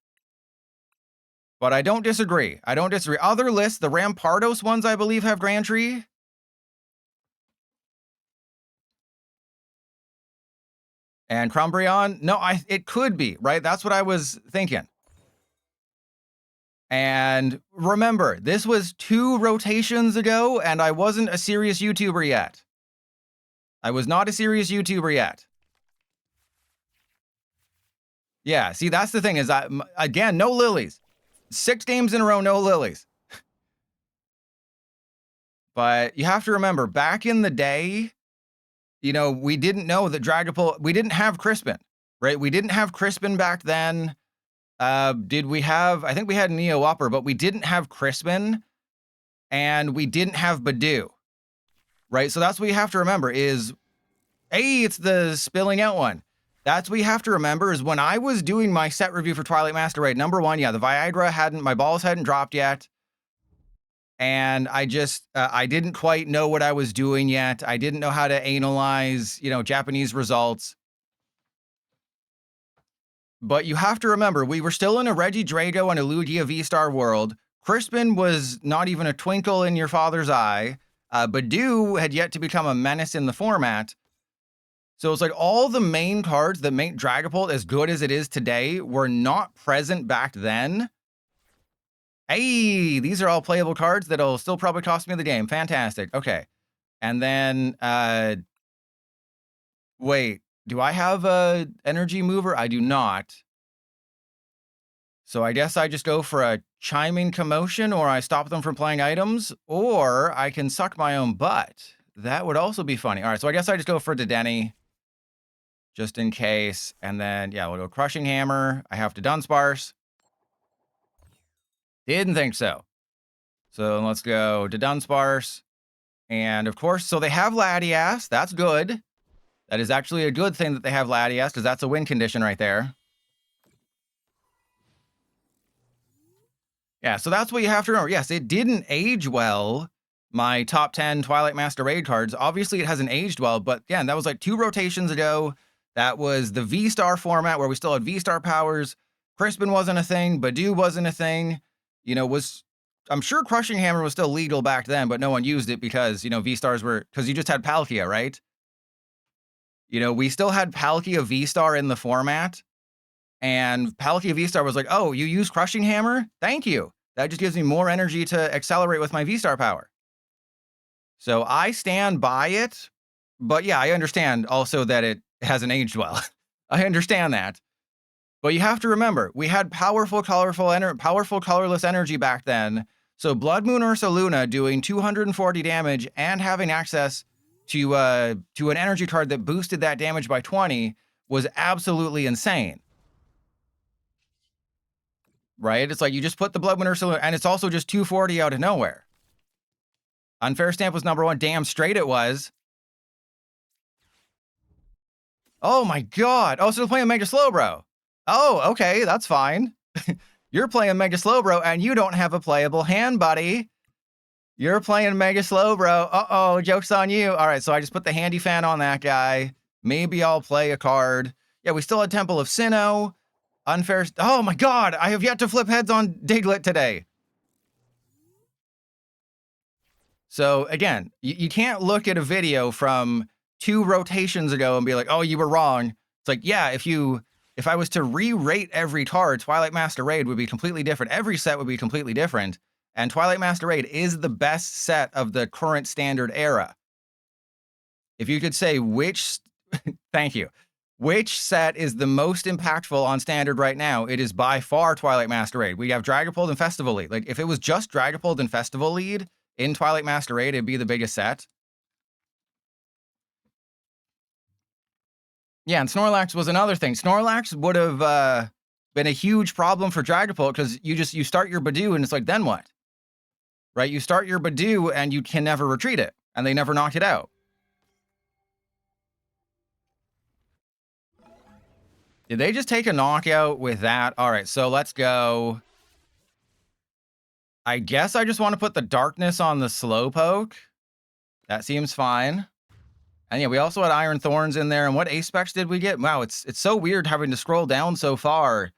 But I don't disagree. Other lists, the Rampardos ones, I believe, have Grandtree. And Crumbreon, no, it could be, right? That's what I was thinking. And remember, this was 2 rotations ago, and I wasn't a serious YouTuber yet. I was not a serious YouTuber yet. Yeah, see, that's the thing is, again, no Lillies. 6 games in a row, no Lillies. But you have to remember, back in the day, you know, we didn't know that Dragapult, we didn't have Crispin, right? We didn't have Crispin back then. Did we have, I think we had Neo Upper, but we didn't have Crispin. and we didn't have Budew, right? So that's what you have to remember is, hey, it's the spilling out one. That's what you have to remember is when I was doing my set review for Twilight Master Raid, number one, yeah, the Viagra my balls hadn't dropped yet. And I just, I didn't quite know what I was doing yet. I didn't know how to analyze, Japanese results. But you have to remember, we were still in a Regidrago and a Lugia V-Star world. Crispin was not even a twinkle in your father's eye. Budew had yet to become a menace in the format. So it's like all the main cards that make Dragapult as good as it is today were not present back then. Hey, these are all playable cards that'll still probably cost me the game. Fantastic. Okay. And then, wait, do I have a energy mover? I do not. So I guess I just go for a chiming commotion, or I stop them from playing items, or I can suck my own butt. That would also be funny. All right, so I guess I just go for Dedenne, just in case. And then, yeah, we'll go Crushing Hammer. I have to Dunsparce. Didn't think so. So let's go to Dunsparce. And of course, so they have Latias. That's good. That is actually a good thing that they have Latias, because that's a win condition right there. Yeah, so that's what you have to remember. Yes, it didn't age well, my top 10 Twilight Master Raid cards. Obviously, it hasn't aged well, but yeah, that was like 2 rotations ago. That was the V-Star format where we still had V-Star powers. Crispin wasn't a thing. Budew wasn't a thing. I'm sure Crushing Hammer was still legal back then, but no one used it because, V-Stars were, because you just had Palkia, right? We still had Palkia V-Star in the format, and Palkia V-Star was like, oh, you use Crushing Hammer? Thank you. That just gives me more energy to accelerate with my V-Star power. So I stand by it, but yeah, I understand also that it hasn't aged well. I understand that. But you have to remember, we had powerful, colorless energy back then. So Blood Moon Ursaluna doing 240 damage and having access to an energy card that boosted that damage by 20 was absolutely insane. Right? It's like you just put the Blood Moon Ursaluna, and it's also just 240 out of nowhere. Unfair Stamp was number 1. Damn straight it was. Oh my god. Oh, so they're playing Mega Slowbro. Oh, okay, that's fine. You're playing Mega Slowbro, and you don't have a playable hand, buddy. You're playing Mega Slowbro. Uh-oh, joke's on you. All right, so I just put the Handy Fan on that guy. Maybe I'll play a card. Yeah, we still had Temple of Sinnoh. Unfair... Oh my god, I have yet to flip heads on Diglett today. So, again, you can't look at a video from 2 rotations ago and be like, oh, you were wrong. It's like, yeah, if I was to re-rate every card, Twilight Master Raid would be completely different. Every set would be completely different. And Twilight Master Raid is the best set of the current standard era. If you could say which... Thank you. Which set is the most impactful on standard right now, it is by far Twilight Master Raid. We have Dragapult and Festival Lead. Like, if it was just Dragapult and Festival Lead in Twilight Master Raid, it'd be the biggest set. Yeah, and Snorlax was another thing. Snorlax would have been a huge problem for Dragapult because you start your Budew and it's like, then what? Right? You start your Budew and you can never retreat it, and they never knock it out. Did they just take a knockout with that? All right, so let's go. I guess I just want to put the Darkness on the Slowpoke. That seems fine. And yeah, we also had Iron Thorns in there. And what ace specs did we get? Wow, it's so weird having to scroll down so far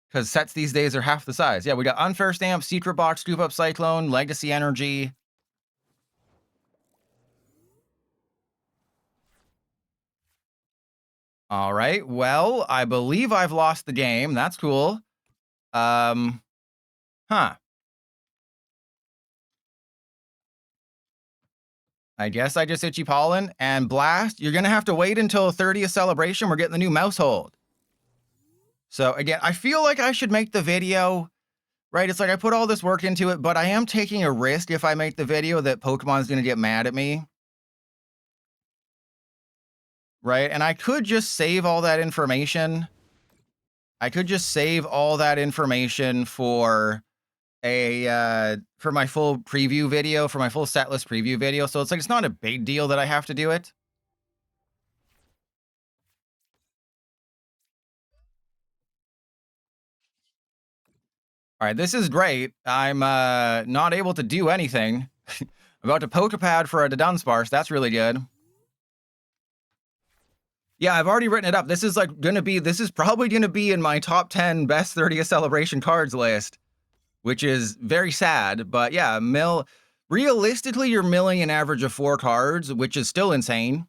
because sets these days are half the size. Yeah, we got Unfair Stamp, Secret Box, Scoop Up Cyclone, Legacy Energy. All right, well, I believe I've lost the game. That's cool. Huh. I guess I just Itchy Pollen and Blast. You're going to have to wait until 30th Celebration. We're getting the new mouse hold. So again, I feel like I should make the video, right? It's like I put all this work into it, but I am taking a risk if I make the video that Pokemon's going to get mad at me. Right? And I could just save all that information. I could just save all that information for for my full preview video, for my full set list preview video. So it's like, it's not a big deal that I have to do it. All right, this is great. I'm not able to do anything. I'm about to Poké Pad for a Dudunsparce. That's really good. Yeah, I've already written it up. This is like this is probably gonna be in my top 10 best 30th celebration cards list, which is very sad. But yeah, realistically, you're milling an average of 4 cards, which is still insane.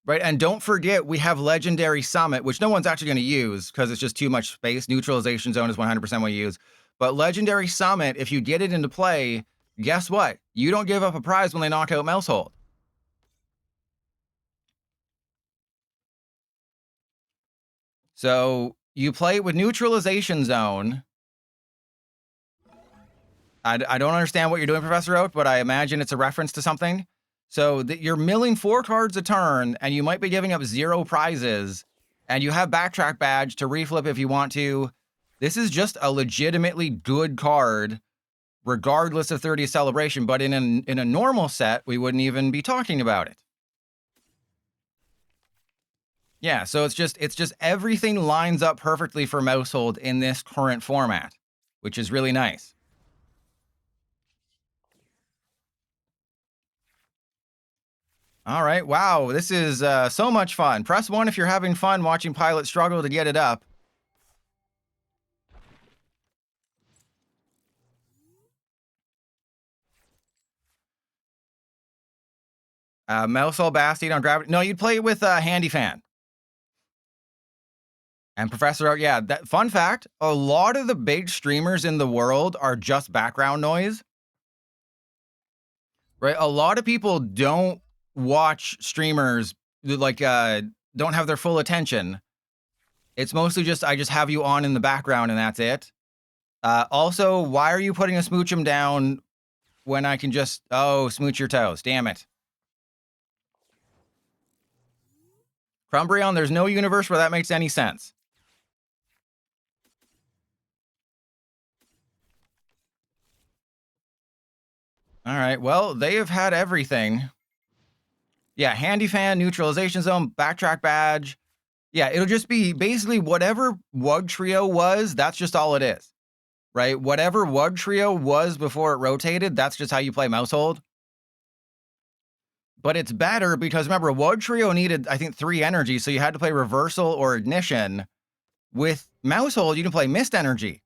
Right, and don't forget, we have Legendary Summit, which no one's actually going to use because it's just too much space. Neutralization Zone is 100% what you use. But Legendary Summit, if you get it into play, guess what? You don't give up a prize when they knock out Mousehold. So you play it with Neutralization Zone. I don't understand what you're doing, Professor Oak, but I imagine it's a reference to something. So you're milling 4 cards a turn, and you might be giving up 0 prizes, and you have Backtrack Badge to reflip if you want to. This is just a legitimately good card, regardless of 30th celebration. But in a normal set, we wouldn't even be talking about it. Yeah, so it's just everything lines up perfectly for Mousehold in this current format, which is really nice. All right, wow, this is so much fun. Press 1 if you're having fun watching Pilot struggle to get it up. Mousehold, Bastiodon, Gravity. No, you'd play it with Handy Fan. And Professor Oak, yeah, fun fact, a lot of the big streamers in the world are just background noise. Right? A lot of people don't watch streamers, like, don't have their full attention. It's mostly just, I just have you on in the background and that's it. Also, why are you putting a Smoochum down when I can just, smooch your toes? Damn it. Crumbreon, there's no universe where that makes any sense. All right, well, they have had everything. Yeah, Handy Fan, Neutralization Zone, Backtrack Badge. Yeah, it'll just be basically whatever Wug Trio was, that's just all it is. Right? Whatever Wug Trio was before it rotated, that's just how you play Mousehold. But it's better because remember, Wug Trio needed, I think, 3 energy, so you had to play Reversal or Ignition. With Mousehold, you can play Mist Energy.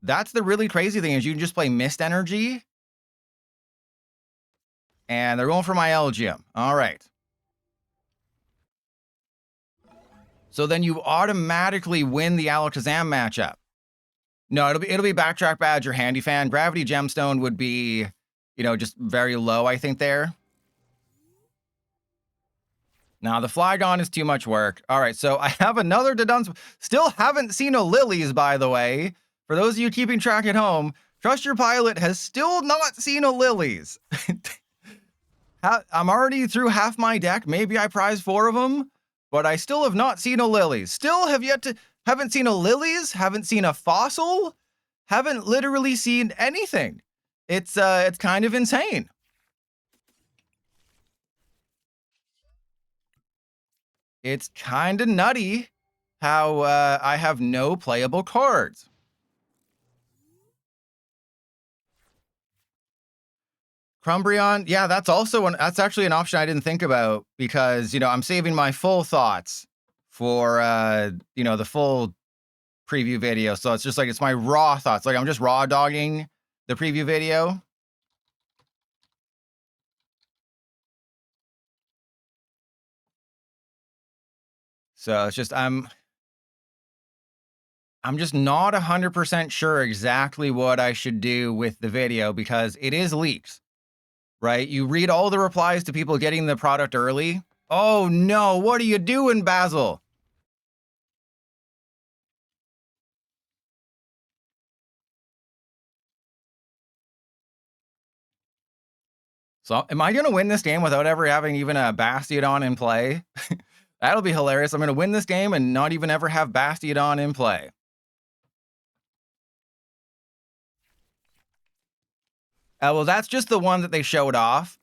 That's the really crazy thing, is you can just play Mist Energy. And they're going for my Elgyem. All right. So then you automatically win the Alakazam matchup. No, it'll be Backtrack Badge or Handy Fan. Gravity Gemstone would be, just very low, I think, there. Now, the Flygon is too much work. All right, so I have another Dudunsparce. Still haven't seen a Lillies, by the way. For those of you keeping track at home, Trust Your Pilot has still not seen a Lillies. I'm already through half my deck. Maybe I prize 4 of them, but I still have not seen a Lillies. Still haven't seen a Lillies, haven't seen a Fossil, haven't literally seen anything. It's kind of insane. It's kind of nutty how I have no playable cards. Crumbreon, yeah, that's actually an option I didn't think about because, I'm saving my full thoughts for, the full preview video. So it's just like, it's my raw thoughts. Like I'm just raw dogging the preview video. So it's just, I'm just not 100% sure exactly what I should do with the video because it is leaked, right? You read all the replies to people getting the product early. Oh no, what are you doing, Basil? So am I going to win this game without ever having even a Bastiodon in play? That'll be hilarious. I'm going to win this game and not even ever have Bastiodon in play. Well, that's just the one that they showed off.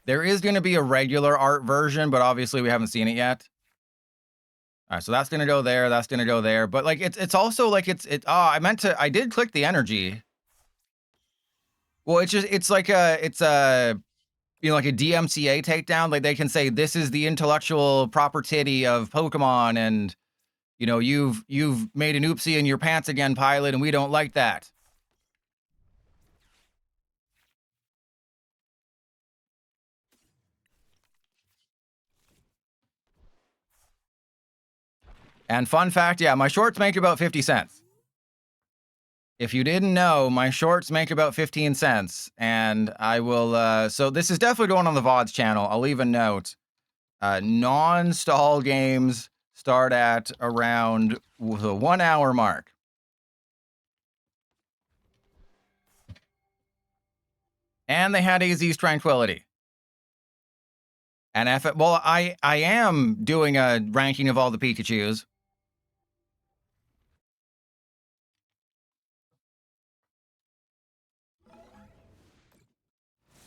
There is going to be a regular art version, but obviously we haven't seen it yet. All right, so that's going to go there. That's going to go there. But like, it's also like I did click the energy. Well, it's like a like a DMCA takedown. Like they can say, this is the intellectual property of Pokemon. And, you've made an oopsie in your pants again, pilot. And we don't like that. And fun fact, yeah, my shorts make about 50 cents. If you didn't know, my shorts make about 15 cents. And I will, so this is definitely going on the VODs channel. I'll leave a note. Non-stall games start at around the 1 hour mark. And they had AZ's Tranquility. And I am doing a ranking of all the Pikachus.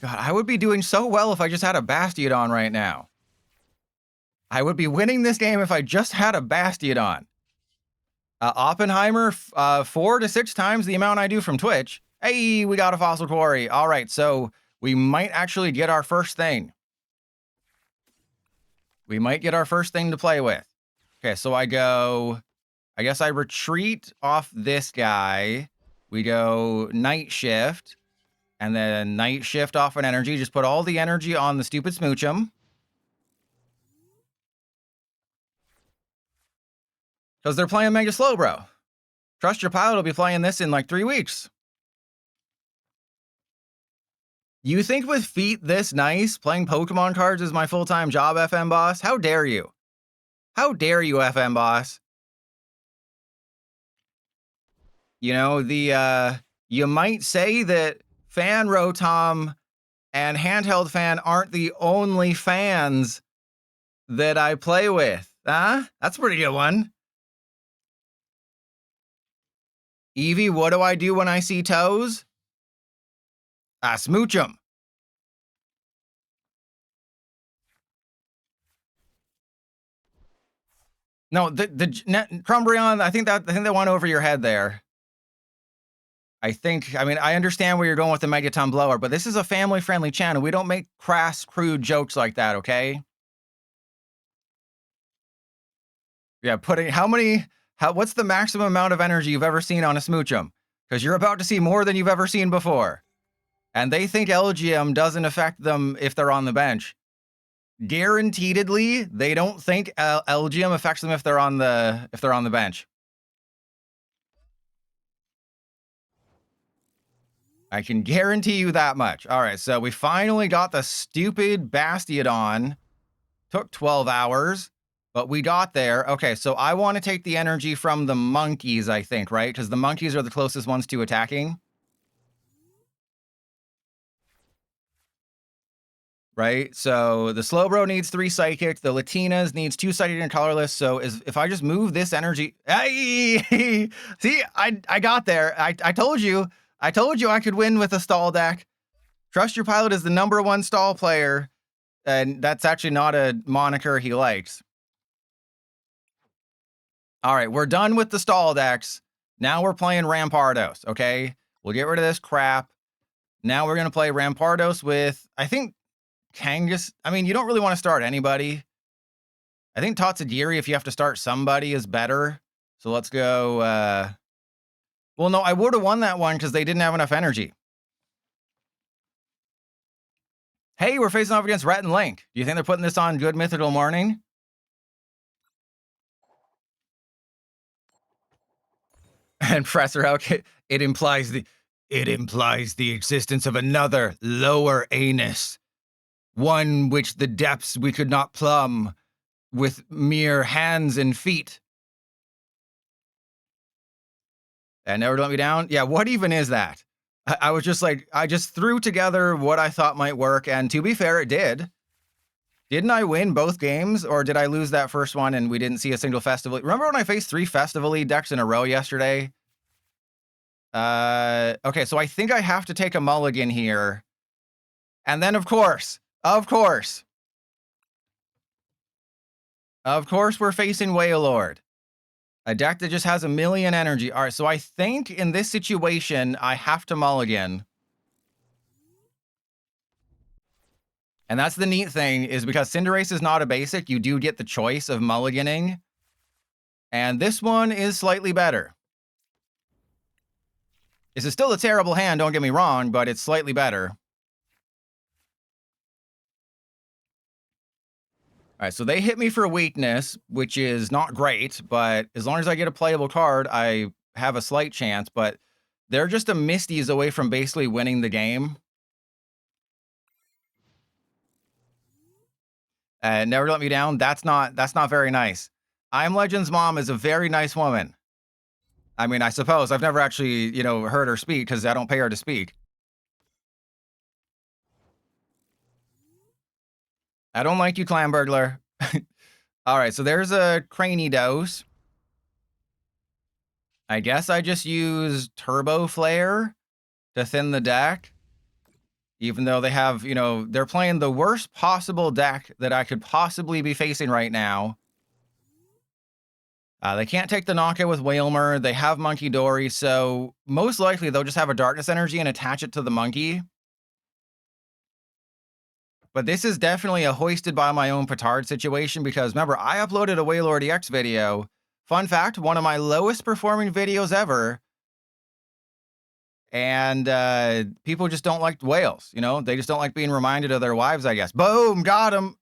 God, I would be doing so well if I just had a Bastiodon right now. I would be winning this game if I just had a Bastiodon. Oppenheimer, 4 to 6 times the amount I do from Twitch. Hey, we got a Fossil Quarry. All right, so we might actually get our first thing. We might get our first thing to play with. Okay, so I guess I retreat off this guy. We go Night Shift. And then Night Shift off an energy. Just put all the energy on the stupid Smoochum. Because they're playing Mega Slowbro. Trust your pilot will be playing this in like 3 weeks. You think with feet this nice, playing Pokemon cards is my full-time job, FM Boss? How dare you? How dare you, FM Boss? You might say that Fan Rotom and Handheld Fan aren't the only fans that I play with. Huh? That's a pretty good one. Eevee, what do I do when I see toes? I smooch them. No, the Crumbreon, I think they went over your head there. I understand where you're going with the Megaton Blower, but this is a family-friendly channel. We don't make crass, crude jokes like that, okay? Yeah, what's the maximum amount of energy you've ever seen on a Smoochum? Because you're about to see more than you've ever seen before. And they think Elgyem doesn't affect them if they're on the bench. Guaranteedly, they don't think Elgyem affects them if they're on the bench. I can guarantee you that much. All right, so we finally got the stupid Bastiodon. Took 12 hours, but we got there. Okay, so I want to take the energy from the monkeys, I think, right? Because the monkeys are the closest ones to attacking. Right, so the Slowbro needs 3 Psychic. The Latinas needs 2 Psychic and Colorless. So if I just move this energy... Hey! See, I got there. I told you. I told you I could win with a stall deck. Trust Your Pilot is the #1 stall player, and that's actually not a moniker he likes. All right, we're done with the stall decks. Now we're playing Rampardos, okay? We'll get rid of this crap. Now we're going to play Rampardos with, I think, Kangaskhan. I mean, you don't really want to start anybody. I think Tatsugiri, if you have to start somebody, is better. So let's go... Well, no, I would have won that one because they didn't have enough energy. Hey, we're facing off against Rhett and Link. Do you think they're putting this on Good Mythical Morning? And Professor Elk, it implies the existence of another lower anus, one which the depths we could not plumb with mere hands and feet. And never let me down. Yeah, what even is that? I was just like, I just threw together what I thought might work, and to be fair, it did. Didn't I win both games, or did I lose that first one and we didn't see a single Festival? Remember when I faced 3 Festival decks in a row yesterday? Okay, so I think I have to take a mulligan here. And then, of course, we're facing Wailord. A deck that just has a million energy. All right, so I think in this situation, I have to mulligan. And that's the neat thing, is because Cinderace is not a basic, you do get the choice of mulliganing. And this one is slightly better. This is still a terrible hand, don't get me wrong, but it's slightly better. All right, so they hit me for weakness, which is not great, but as long as I get a playable card, I have a slight chance, but they're just a Misty's away from basically winning the game. Never let me down. That's not very nice. I'm Legend's mom is a very nice woman. I mean, I suppose. I've never actually, heard her speak because I don't pay her to speak. I don't like you, Clam Burglar. All right, so there's a Craney Dose. I guess I just use Turbo Flare to thin the deck. Even though they have, they're playing the worst possible deck that I could possibly be facing right now. They can't take the knockout with Wailmer. They have Monkey Dory, so most likely they'll just have a Darkness Energy and attach it to the Monkey. But this is definitely a hoisted by my own petard situation because remember, I uploaded a Wailord EX video. Fun fact, one of my lowest performing videos ever. And people just don't like whales, They just don't like being reminded of their wives, I guess. Boom, got them.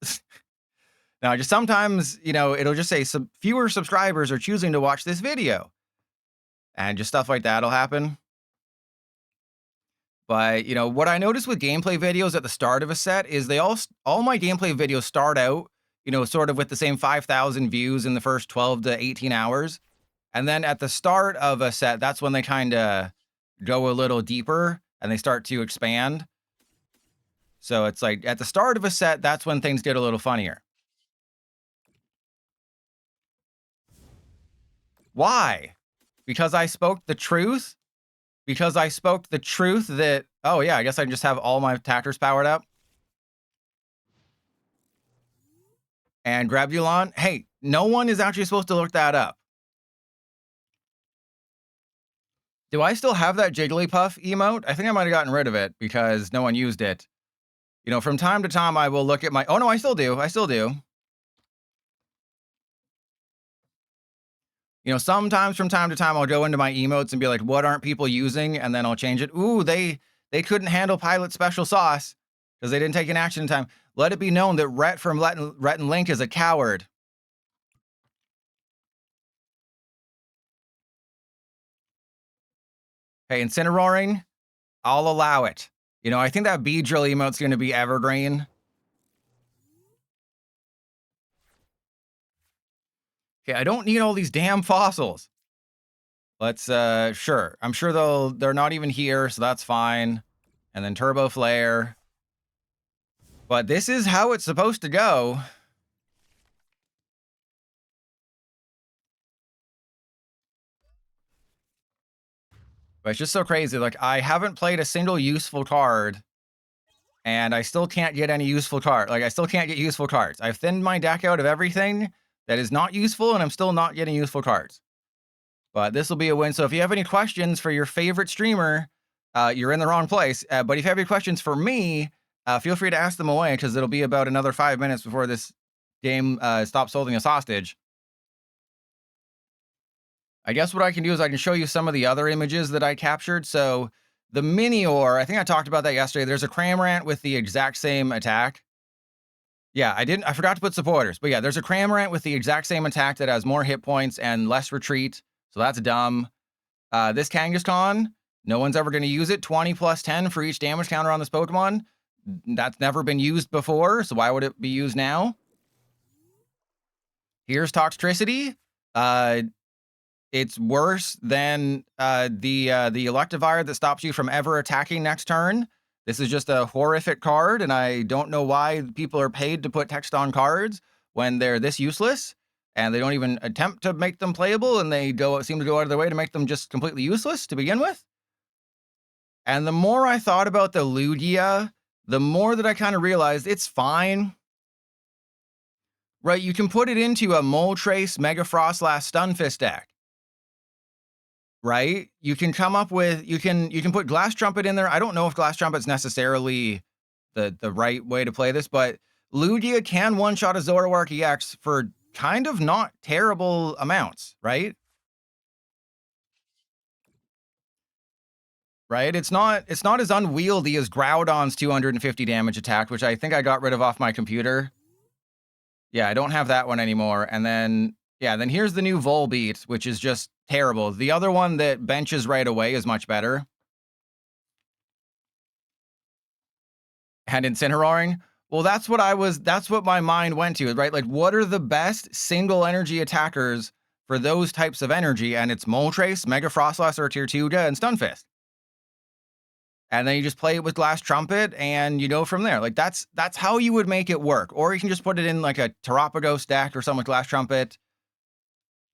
Now, just sometimes, it'll just say fewer subscribers are choosing to watch this video. And just stuff like that'll happen. But, what I noticed with gameplay videos at the start of a set is all my gameplay videos start out, sort of with the same 5,000 views in the first 12 to 18 hours. And then at the start of a set, that's when they kind of go a little deeper and they start to expand. So it's like at the start of a set, that's when things get a little funnier. Why? Because I spoke the truth? Because I spoke the truth that, oh yeah, I guess I just have all my attackers powered up. And Grabulon, hey, no one is actually supposed to look that up. Do I still have that Jigglypuff emote? I think I might have gotten rid of it because no one used it. From time to time, I will look at my... Oh, no, I still do. Sometimes from time to time, I'll go into my emotes and be like, what aren't people using? And then I'll change it. Ooh, they couldn't handle Pilot Special Sauce because they didn't take an action in time. Let it be known that Rhett from Rhett and Link is a coward. Hey, Incineroaring, I'll allow it. I think that Beedrill emote's going to be evergreen. Okay, I don't need all these damn fossils. Let's, sure. I'm sure they're not even here, so that's fine. And then Turbo Flare. But this is how it's supposed to go. But it's just so crazy. Like, I haven't played a single useful card. And I still can't get any useful card. Like, I still can't get useful cards. I've thinned my deck out of everything that is not useful, and I'm still not getting useful cards. But this will be a win. So if you have any questions for your favorite streamer, you're in the wrong place. But if you have any questions for me, feel free to ask them away, because it'll be about another 5 minutes before this game stops holding us hostage. I guess what I can do is I can show you some of the other images that I captured. So the Minior, I think I talked about that yesterday. There's a Cramorant with the exact same attack. Yeah, I forgot to put supporters. But yeah, there's a Cramorant with the exact same attack that has more hit points and less retreat. So that's dumb. This Kangaskhan, no one's ever going to use it. 20 plus 10 for each damage counter on this Pokemon. That's never been used before, so why would it be used now? Here's Toxtricity. It's worse than the Electivire that stops you from ever attacking next turn. This is just a horrific card, and I don't know why people are paid to put text on cards when they're this useless, and they don't even attempt to make them playable, and they seem to go out of their way to make them just completely useless to begin with. And the more I thought about the Lugia, the more that I kind of realized it's fine. Right, you can put it into a Moltres Mega Frostlass Stunfisk deck. Right? You can come up with you can put Glass Trumpet in there. I don't know if Glass Trumpet's necessarily the right way to play this, but Lugia can one-shot a Zoroark EX for kind of not terrible amounts, right? Right? It's not as unwieldy as Groudon's 250 damage attack, which I think I got rid of off my computer. Yeah, I don't have that one anymore. And then, yeah, then here's the new Volbeat, which is just terrible. The other one that benches right away is much better. And Incineroaring. Well, that's what my mind went to, right? Like, what are the best single energy attackers for those types of energy? And it's Moltres, Mega Frostlass, or Tirtouga, and Stunfisk. And then you just play it with Glass Trumpet, and you go from there. Like, that's how you would make it work. Or you can just put it in like a Terapagos deck or something with Glass Trumpet.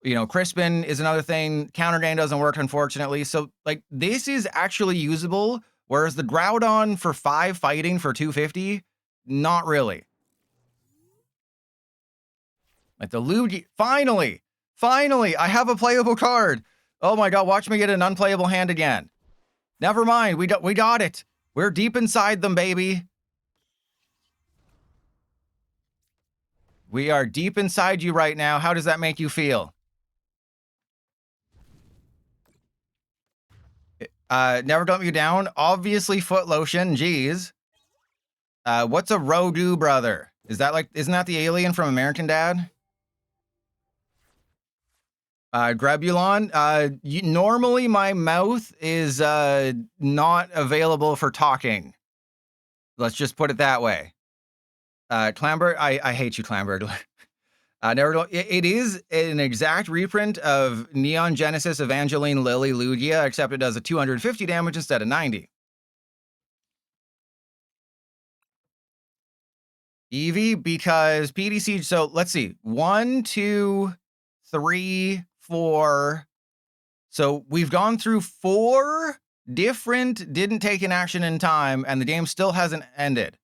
You know, Crispin is another thing. Counter Gain doesn't work, unfortunately. So, like, this is actually usable, whereas the Groudon for 5 fighting for 250, not really. Like the Lugia, finally, I have a playable card. Oh my god, watch me get an unplayable hand again. Never mind, we got it. We're deep inside them, baby. We are deep inside you right now. How does that make you feel? Never Dump You Down. Obviously Foot Lotion, jeez. What's a Rogu brother? Is that like, isn't that the alien from American Dad? Grebulon. Normally my mouth is not available for talking. Let's just put it that way. Clambert, I hate you, Clambert. It is an exact reprint of Neon Genesis Evangeline Lillie Lugia, except it does a 250 damage instead of 90. Eevee, because PDC, so let's see. 1, 2, 3, 4. So we've gone through 4 different didn't take an action in time, and the game still hasn't ended.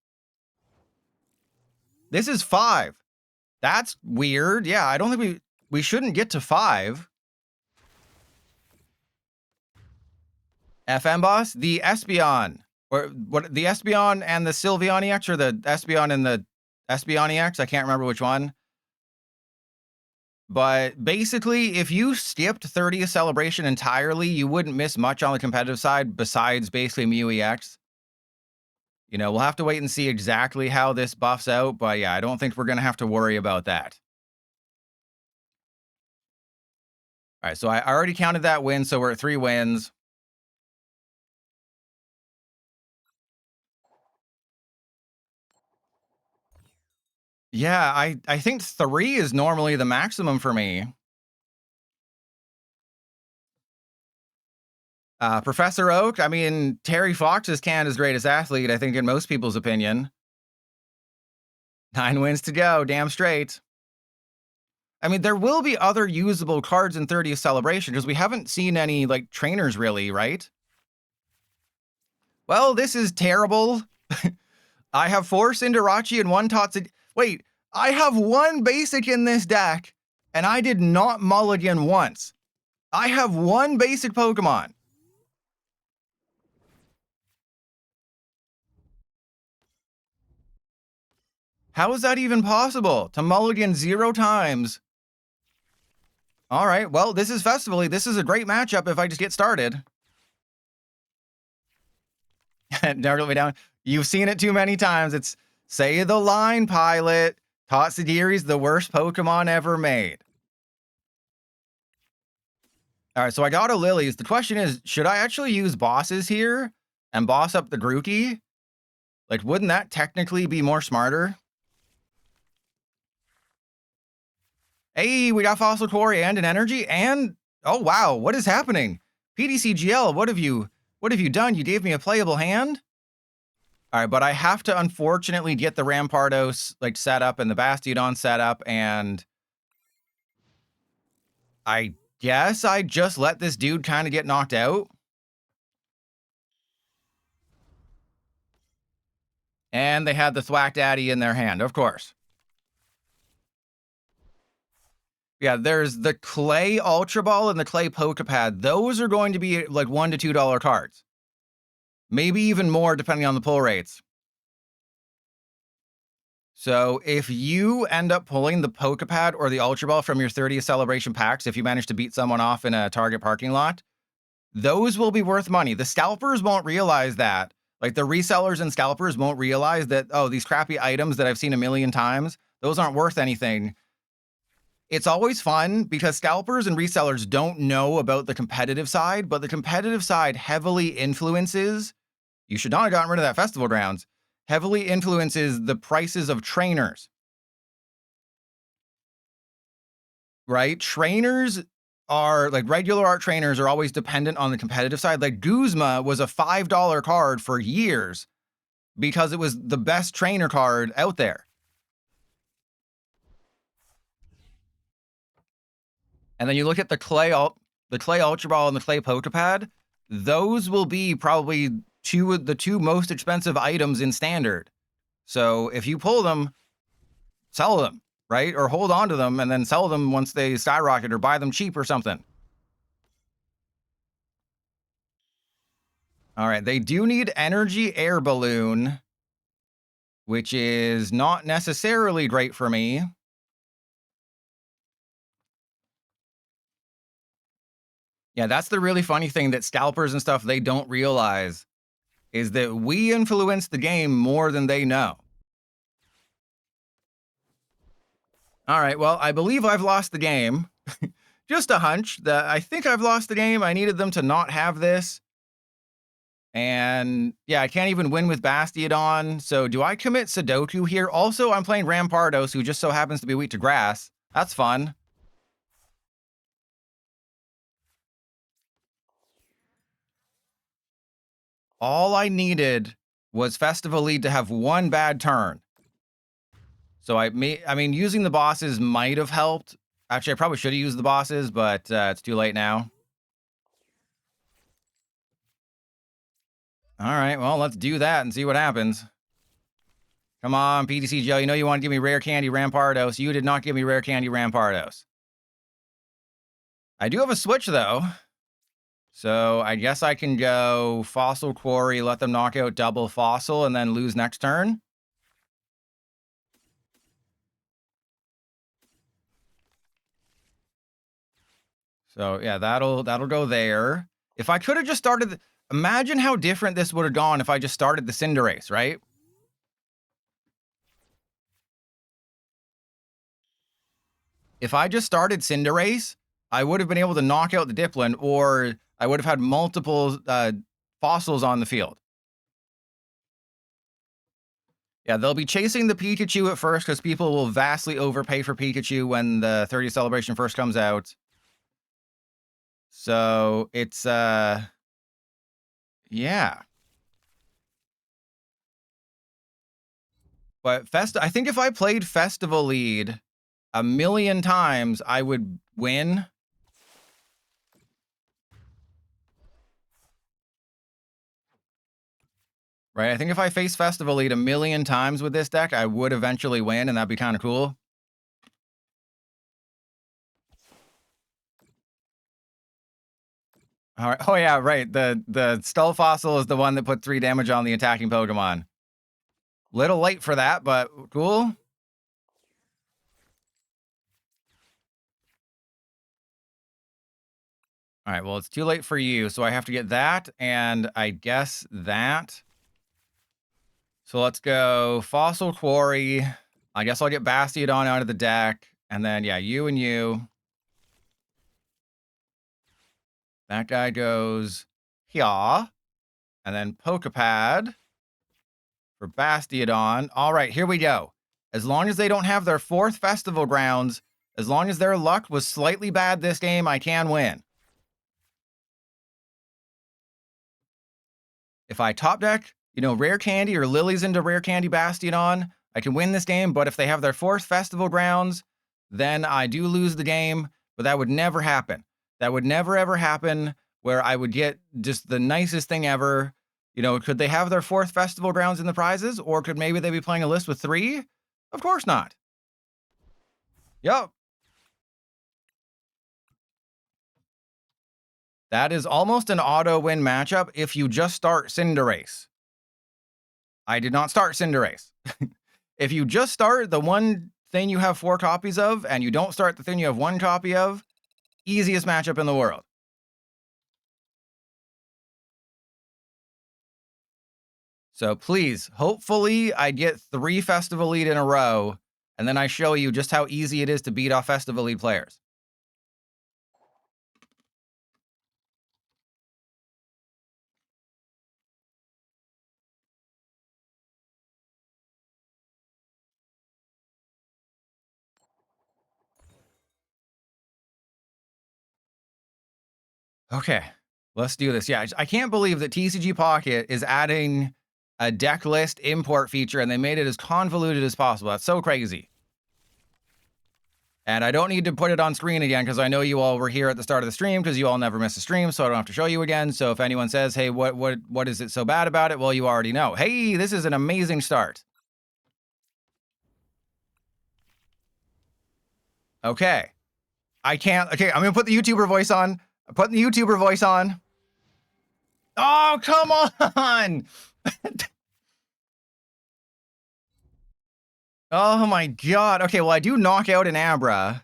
This is 5. That's weird. Yeah, I don't think we shouldn't get to 5. FM boss, the Espeon. Or what, the Espeon and the Sylveon EX, or the Espeon and the Espeon EX? I can't remember which one. But basically, if you skipped 30th Celebration entirely, you wouldn't miss much on the competitive side besides basically Mew EX. You know, we'll have to wait and see exactly how this buffs out, but yeah, I don't think we're going to have to worry about that. All right, so I already counted that win, so we're at 3 wins. Yeah, I think 3 is normally the maximum for me. Professor Oak, I mean, Terry Fox is Canada's greatest athlete, I think, in most people's opinion. 9 wins to go, damn straight. I mean, there will be other usable cards in 30th Celebration, because we haven't seen any, like, trainers really, right? Well, this is terrible. I have 4 Cinderace and 1 Totsu. Wait, I have 1 basic in this deck, and I did not mulligan once. I have 1 basic Pokemon. How is that even possible? To mulligan 0 times? All right, well, this is Festivally. This is a great matchup if I just get started. Never let me down. You've seen it too many times. It's say the line, pilot. Totsudeiri's the worst Pokemon ever made. All right, so I got a Lillies. The question is, should I actually use bosses here and boss up the Grookey? Like, wouldn't that technically be more smarter? Hey, we got Fossil Quarry and an energy, and oh wow, what is happening? PDCGL, what have you done? You gave me a playable hand? All right, but I have to unfortunately get the Rampardos like set up and the Bastiodon set up, and I guess I just let this dude kind of get knocked out. And they had the Thwack Daddy in their hand, of course. Yeah, there's the Clay Ultra Ball and the Clay Poké Pad. Those are going to be like $1 to $2 cards. Maybe even more depending on the pull rates. So if you end up pulling the Poké Pad or the Ultra Ball from your 30th celebration packs, if you manage to beat someone off in a Target parking lot, those will be worth money. The scalpers won't realize that. Like the resellers and scalpers won't realize that, oh, these crappy items that I've seen a million times, those aren't worth anything. It's always fun because scalpers and resellers don't know about the competitive side, but the competitive side heavily influences, you should not have gotten rid of that festival grounds, heavily influences the prices of trainers. Right? Trainers are like regular art trainers are always dependent on the competitive side. Like Guzma was a $5 card for years because it was the best trainer card out there. And then you look at the Clay Ultra Ball and the Clay Poké Pad, those will be probably the two most expensive items in Standard. So if you pull them, sell them, right? Or hold on to them and then sell them once they skyrocket or buy them cheap or something. All right, they do need Energy Air Balloon, which is not necessarily great for me. Yeah, that's the really funny thing that scalpers and stuff, they don't realize is that we influence the game more than they know. All right, well, I believe I've lost the game. Just a hunch that I think I've lost the game. I needed them to not have this. And yeah, I can't even win with Bastiodon. So do I commit Sudoku here? Also, I'm playing Rampardos, who just so happens to be weak to grass. That's fun. All I needed was Festival Lead to have one bad turn. So I mean, using the bosses might have helped. Actually, I probably should have used the bosses, but it's too late now. All right, well, let's do that and see what happens. Come on, PTC Joe, you know you want to give me Rare Candy Rampardos. You did not give me Rare Candy Rampardos. I do have a Switch, though. So I guess I can go Fossil Quarry, let them knock out double Fossil, and then lose next turn. So yeah, that'll go there. If I could have just started, imagine how different this would have gone if I just started the Cinderace, right? If I just started Cinderace, I would have been able to knock out the Dipplin, or I would have had multiple fossils on the field. Yeah, they'll be chasing the Pikachu at first because people will vastly overpay for Pikachu when the 30th celebration first comes out. So it's yeah. But I think if I played Festival Lead a million times, I would win. Right? I think if I face Festival Lead a million times with this deck, I would eventually win, and that'd be kind of cool. All right. Oh yeah, right. The Skull Fossil is the one that put 3 damage on the attacking Pokemon. Little late for that, but cool. All right, well, it's too late for you, so I have to get that, and I guess that. So let's go Fossil Quarry. I guess I'll get Bastiodon out of the deck, and then, yeah, you and you. That guy goes here, and then Poké Pad for Bastiodon. All right, here we go. As long as they don't have their 4th Festival Grounds, as long as their luck was slightly bad this game, I can win. If I top deck, you know, Rare Candy or Lillie's into Rare Candy Bastiodon, I can win this game, but if they have their 4th Festival Grounds, then I do lose the game, but that would never happen. That would never, ever happen where I would get just the nicest thing ever You know, could they have their 4th Festival Grounds in the prizes? Or could maybe they be playing a list with 3? Of course not. Yep. That is almost an auto-win matchup if you just start Cinderace. I did not start Cinderace. If you just start the one thing you have 4 copies of, and you don't start the thing you have 1 copy of, easiest matchup in the world. So please, hopefully I get 3 Festival Lead in a row, and then I show you just how easy it is to beat off Festival Lead players. Okay, let's do this. Yeah, I can't believe that TCG Pocket is adding a deck list import feature, and they made it as convoluted as possible. That's so crazy. And I don't need to put it on screen again because I know you all were here at the start of the stream because you all never miss a stream, so I don't have to show you again. So if anyone says, hey, what is it so bad about it? Well, you already know. Hey, this is an amazing start. Okay. I can't. Okay, I'm going to put the YouTuber voice on. I'm putting the YouTuber voice on. Oh, come on. Oh my god. Okay, well, I do knock out an Abra.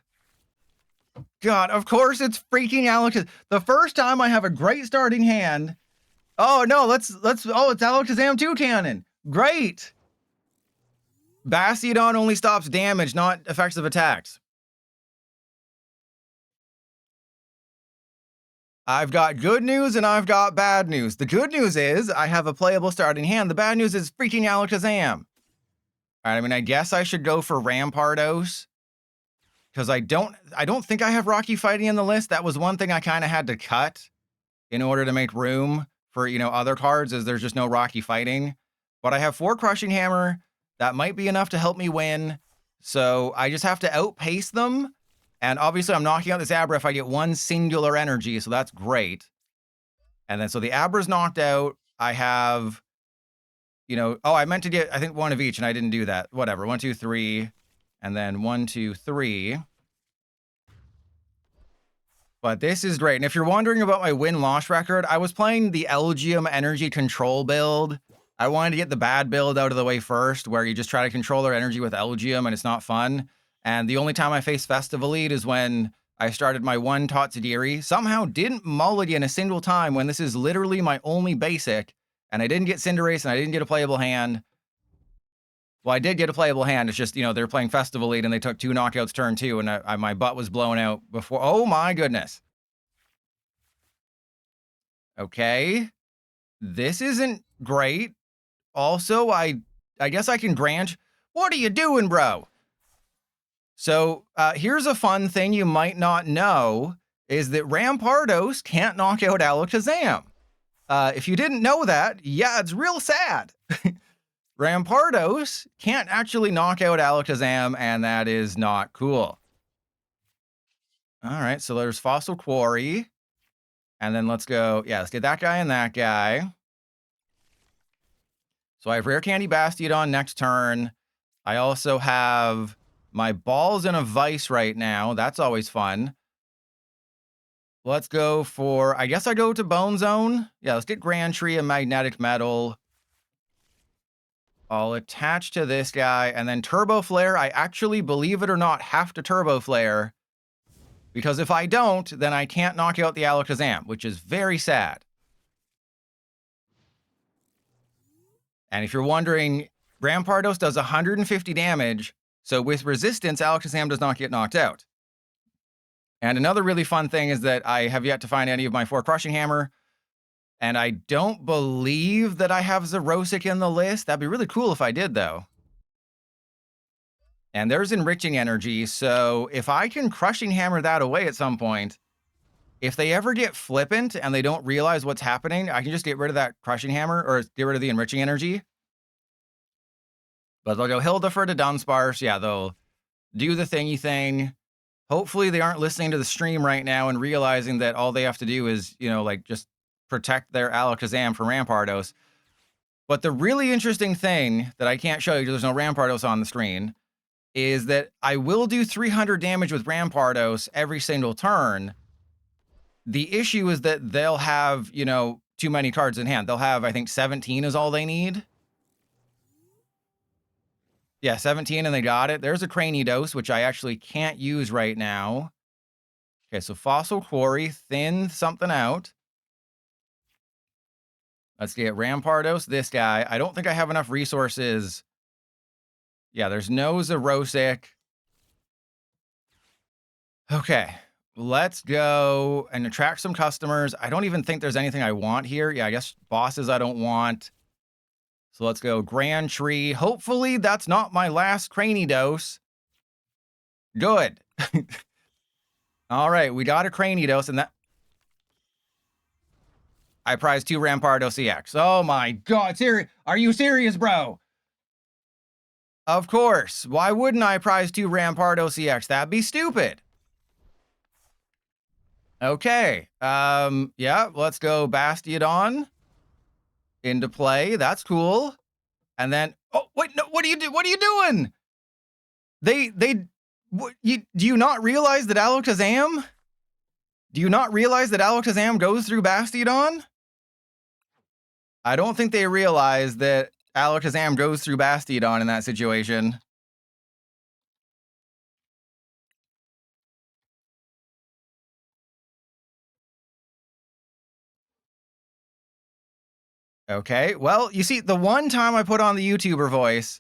God, of course it's freaking Alakazam. The first time I have a great starting hand. Oh no, oh, it's Alakazam 2 cannon. Great. Bastiodon only stops damage, not effects of attacks. I've got good news and I've got bad news. The good news is I have a playable starting hand. The bad news is freaking Alakazam. All right, I mean, I guess I should go for Rampardos because I don't think I have Rocky Fighting in the list. That was one thing I kind of had to cut in order to make room for, you know, other cards, as there's just no Rocky Fighting. But I have 4 Crushing Hammer. That might be enough to help me win. So I just have to outpace them. And obviously I'm knocking out this Abra if I get 1 singular energy, so that's great. And then so the Abra's knocked out. I have, you know, oh, I meant to get, I think 1 of each, and I didn't do that. Whatever, 1, 2, 3, and then 1, 2, 3. But this is great. And if you're wondering about my win-loss record, I was playing the Elgyem Energy Control build. I wanted to get the bad build out of the way first, where you just try to control their energy with Elgyem, and it's not fun. And the only time I faced Festival Lead is when I started my 1 Tatsugiri. Somehow didn't mulligan a single time when this is literally my only basic. And I didn't get Cinderace and I didn't get a playable hand. Well, I did get a playable hand. It's just, you know, they're playing Festival Lead and they took 2 knockouts turn 2 and my butt was blown out before. Oh my goodness. Okay. This isn't great. Also, I guess I can grant. What are you doing, bro? So here's a fun thing you might not know is that Rampardos can't knock out Alakazam. If you didn't know that, yeah, it's real sad. Rampardos can't actually knock out Alakazam, and that is not cool. All right, so there's Fossil Quarry. And then let's go, yeah, let's get that guy and that guy. So I have Rare Candy Bastiodon next turn. I also have my Balls in a Vice right now. That's always fun. Let's go for, I guess I go to Bone Zone. Yeah, let's get Grand Tree and Magnetic Metal. I'll attach to this guy, and then Turbo Flare. I actually, believe it or not, have to Turbo Flare. Because if I don't, then I can't knock out the Alakazam, which is very sad. And if you're wondering, Rampardos does 150 damage, so with resistance, Alakazam does not get knocked out. And another really fun thing is that I have yet to find any of my 4 Crushing Hammer, and I don't believe that I have Xerosic in the list. That'd be really cool if I did, though. And there's Enriching Energy, so if I can Crushing Hammer that away at some point, if they ever get flippant and they don't realize what's happening, I can just get rid of that Crushing Hammer, or get rid of the Enriching Energy. But they'll go Hilda for the Dunsparce. Yeah, they'll do the thingy thing. Hopefully they aren't listening to the stream right now and realizing that all they have to do is, you know, like, just protect their Alakazam from Rampardos. But the really interesting thing that I can't show you because there's no Rampardos on the screen is that I will do 300 damage with Rampardos every single turn. The issue is that they'll have, you know, too many cards in hand. They'll have, I think, 17 is all they need. Yeah, 17, and they got it. There's a Cranidos, which I actually can't use right now. Okay, so Fossil Quarry, thin something out. Let's get Rampardos, this guy. I don't think I have enough resources. Yeah, there's no Xerosic. Okay, let's go and attract some customers. I don't even think there's anything I want here. Yeah, I guess bosses I don't want. So let's go Grand Tree. Hopefully that's not my last Cranidos. Good. All right, we got a Cranidos, and that... I prized 2 Rampardos EX. Oh my god, are you serious, bro? Of course. Why wouldn't I prize 2 Rampardos EX? That'd be stupid. Okay. Yeah, let's go Bastiodon into play. That's cool. And then, oh, wait, no, what are you doing? Do you not realize that Alakazam? Do you not realize that Alakazam goes through Bastiodon? I don't think they realize that Alakazam goes through Bastiodon in that situation. Okay, well, you see, the one time I put on the YouTuber voice,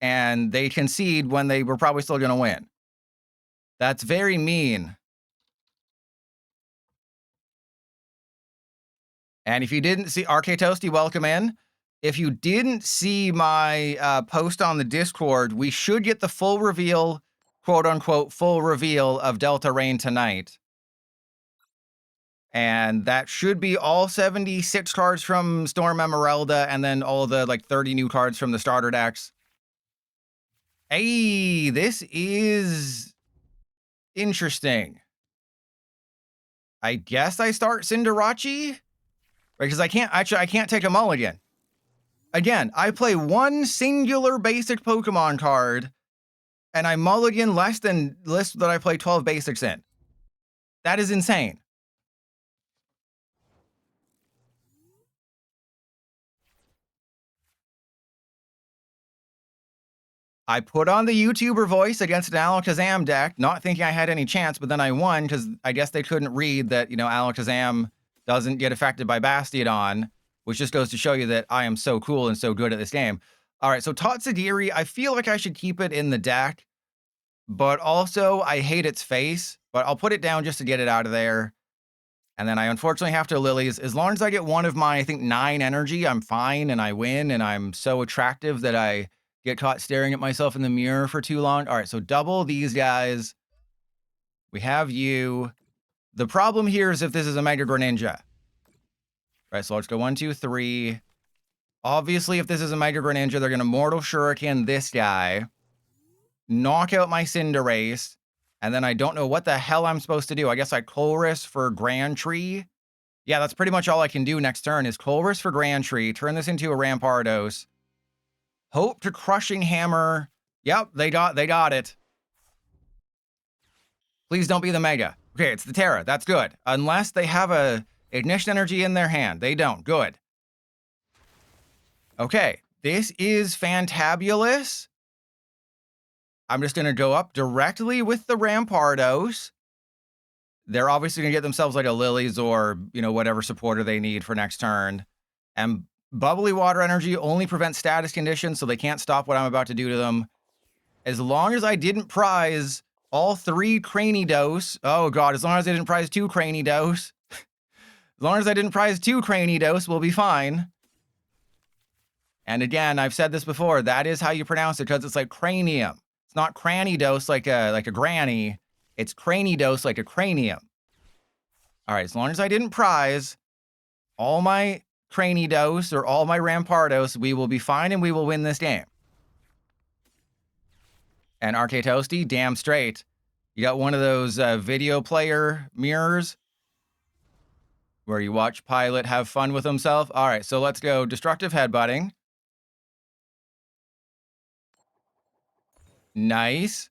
and they concede when they were probably still going to win. That's very mean. And if you didn't see, RK Toasty, welcome in. If you didn't see my post on the Discord, we should get the full reveal, quote unquote, full reveal of Delta Rain tonight. And that should be all 76 cards from Storm Emeralda, and then all the like 30 new cards from the starter decks. Hey, this is interesting. I guess I start Cinderace? Because I can't take a mulligan. Again, I play one singular basic Pokemon card, and I mulligan less than list that I play 12 basics in. That is insane. I put on the YouTuber voice against an Alakazam deck, not thinking I had any chance, but then I won because I guess they couldn't read that, you know, Alakazam doesn't get affected by Bastiodon, which just goes to show you that I am so cool and so good at this game. All right, so Totsadiri, I feel like I should keep it in the deck, but also I hate its face, but I'll put it down just to get it out of there. And then I unfortunately have to Lilies. As long as I get one of my, I think, 9 energy, I'm fine and I win, and I'm so attractive that I get caught staring at myself in the mirror for too long. All right, so double these guys. We have you. The problem here is if this is a Mega Greninja. All right, so let's go 1, 2, 3. Obviously, if this is a Mega Greninja, they're going to Mortal Shuriken this guy, knock out my Cinderace, and then I don't know what the hell I'm supposed to do. I guess I Colress for Grand Tree. Yeah, that's pretty much all I can do next turn is Colress for Grand Tree, turn this into a Rampardos, hope to Crushing Hammer. Yep, they got it. Please don't be the Mega. Okay, it's the Terra. That's good. Unless they have a Ignition Energy in their hand. They don't. Good. Okay, this is fantabulous. I'm just going to go up directly with the Rampardos. They're obviously going to get themselves like a Lilies or, you know, whatever supporter they need for next turn. And Bubbly Water Energy only prevents status conditions, so they can't stop what I'm about to do to them. As long as I didn't prize all 3 Cranidos. Oh, God, as long as I didn't prize 2 Cranidos. As long as I didn't prize 2 Cranidos, we'll be fine. And again, I've said this before, that is how you pronounce it, because it's like cranium. It's not Cranidos like a granny. It's Cranidos like a cranium. All right, as long as I didn't prize all my Cranidos or all my Rampardos, we will be fine and we will win this game. And RK Toasty, damn straight. You got one of those video player mirrors where you watch Pilot have fun with himself. All right, so let's go Destructive Headbutting. Nice.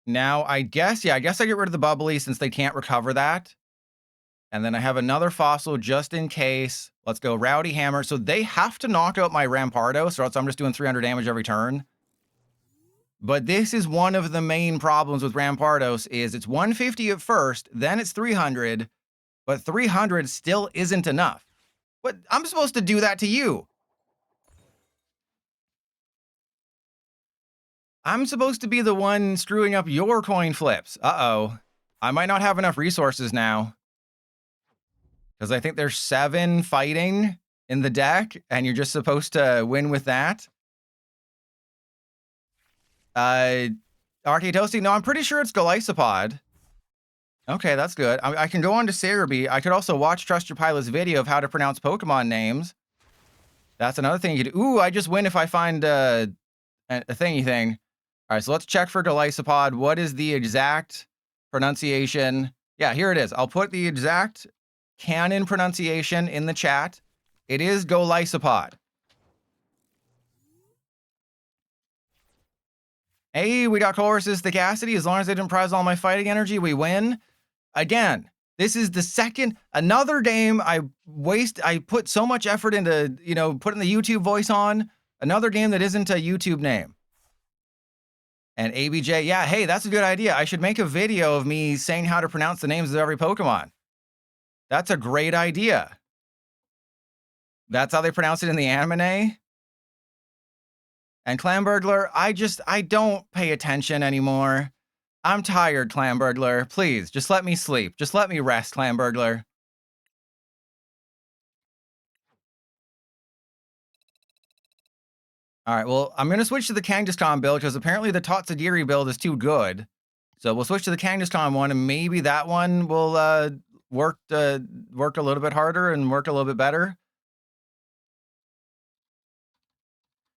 Now, I guess I get rid of the Bubbly since they can't recover that. And then I have another Fossil just in case. Let's go Rowdy Hammer. So they have to knock out my Rampardos, or else I'm just doing 300 damage every turn. But this is one of the main problems with Rampardos is it's 150 at first, then it's 300, but 300 still isn't enough. What? I'm supposed to do that to you. I'm supposed to be the one screwing up your coin flips. Uh-oh. I might not have enough resources now. Because I think there's 7 fighting in the deck, and you're just supposed to win with that. Arcade Toasty, no, I'm pretty sure it's Golisopod. Okay, that's good. I can go on to Cerebi. I could also watch Trust Your Pilot's video of how to pronounce Pokemon names. That's another thing you could do. Ooh, I just win if I find a thingy thing. All right, so let's check for Golisopod. What is the exact pronunciation? Yeah, here it is. I'll put the exact canon pronunciation in the chat. It is Golisopod. Hey, we got Chorus's Thicacity. As long as I didn't prize all my fighting energy, we win. Again, this is the second, another game I put so much effort into, putting the YouTube voice on. Another game that isn't a YouTube name. And ABJ, yeah, hey, that's a good idea. I should make a video of me saying how to pronounce the names of every Pokemon. That's a great idea. That's how they pronounce it in the anime. And Clamburglar, I don't pay attention anymore. I'm tired, Clamburglar. Please, just let me sleep. Just let me rest, Clamburglar. All right, well, I'm going to switch to the Kangaskhan build because apparently the Totsadiri build is too good. So we'll switch to the Kangaskhan one, and maybe that one will work a little bit harder and work a little bit better.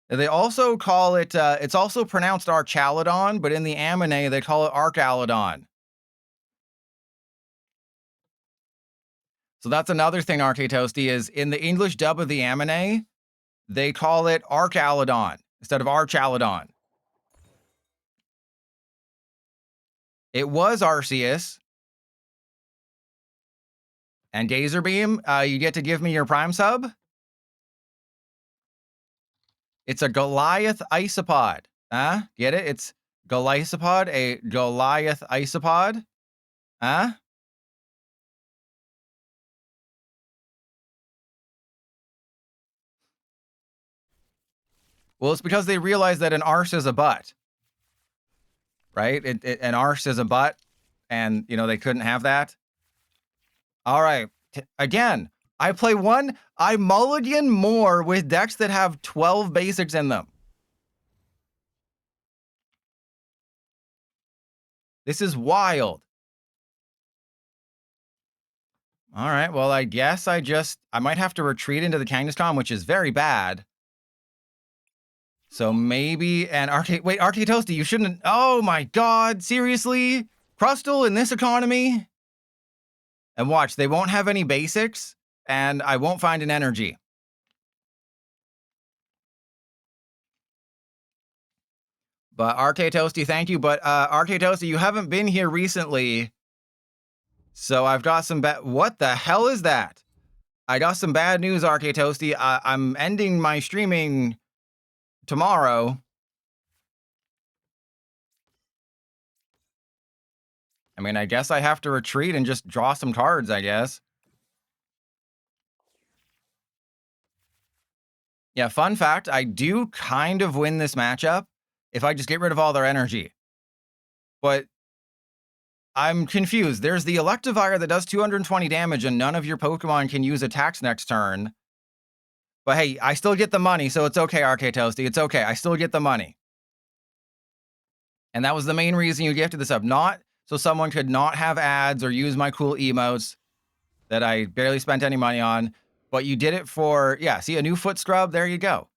They also call it, it's also pronounced Archaludon, but in the anime, they call it Archaludon. So that's another thing, Arcade Toasty, is in the English dub of the anime, they call it Archaludon instead of Archaludon. It was Arceus. And Gazer Beam, you get to give me your Prime sub? It's a Goliath Isopod. Huh? Get it? It's Golisopod, a Goliath Isopod. Huh? Well, it's because they realized that an arse is a butt. Right? An arse is a butt. And, they couldn't have that. All right. Again, I mulligan more with decks that have 12 basics in them. This is wild. All right, well, I guess I might have to retreat into the Kangaskhan, which is very bad. So maybe Arcade Toasty, you shouldn't. Oh my God, seriously? Crustle in this economy? And watch, they won't have any basics, and I won't find an energy. But Arcade Toasty, thank you. But Arcade Toasty, you haven't been here recently. So I've got some bad. What the hell is that? I got some bad news, Arcade Toasty. I'm ending my streaming tomorrow. I mean, I guess I have to retreat and just draw some cards, I guess. Yeah, fun fact, I do kind of win this matchup if I just get rid of all their energy. But I'm confused. There's the Electivire that does 220 damage and none of your Pokemon can use attacks next turn. But hey, I still get the money, so it's okay, Arcade Toasty. It's okay. I still get the money. And that was the main reason you gifted this up. Not so someone could not have ads or use my cool emotes that I barely spent any money on. But you did it for, yeah, see, a new foot scrub? There you go.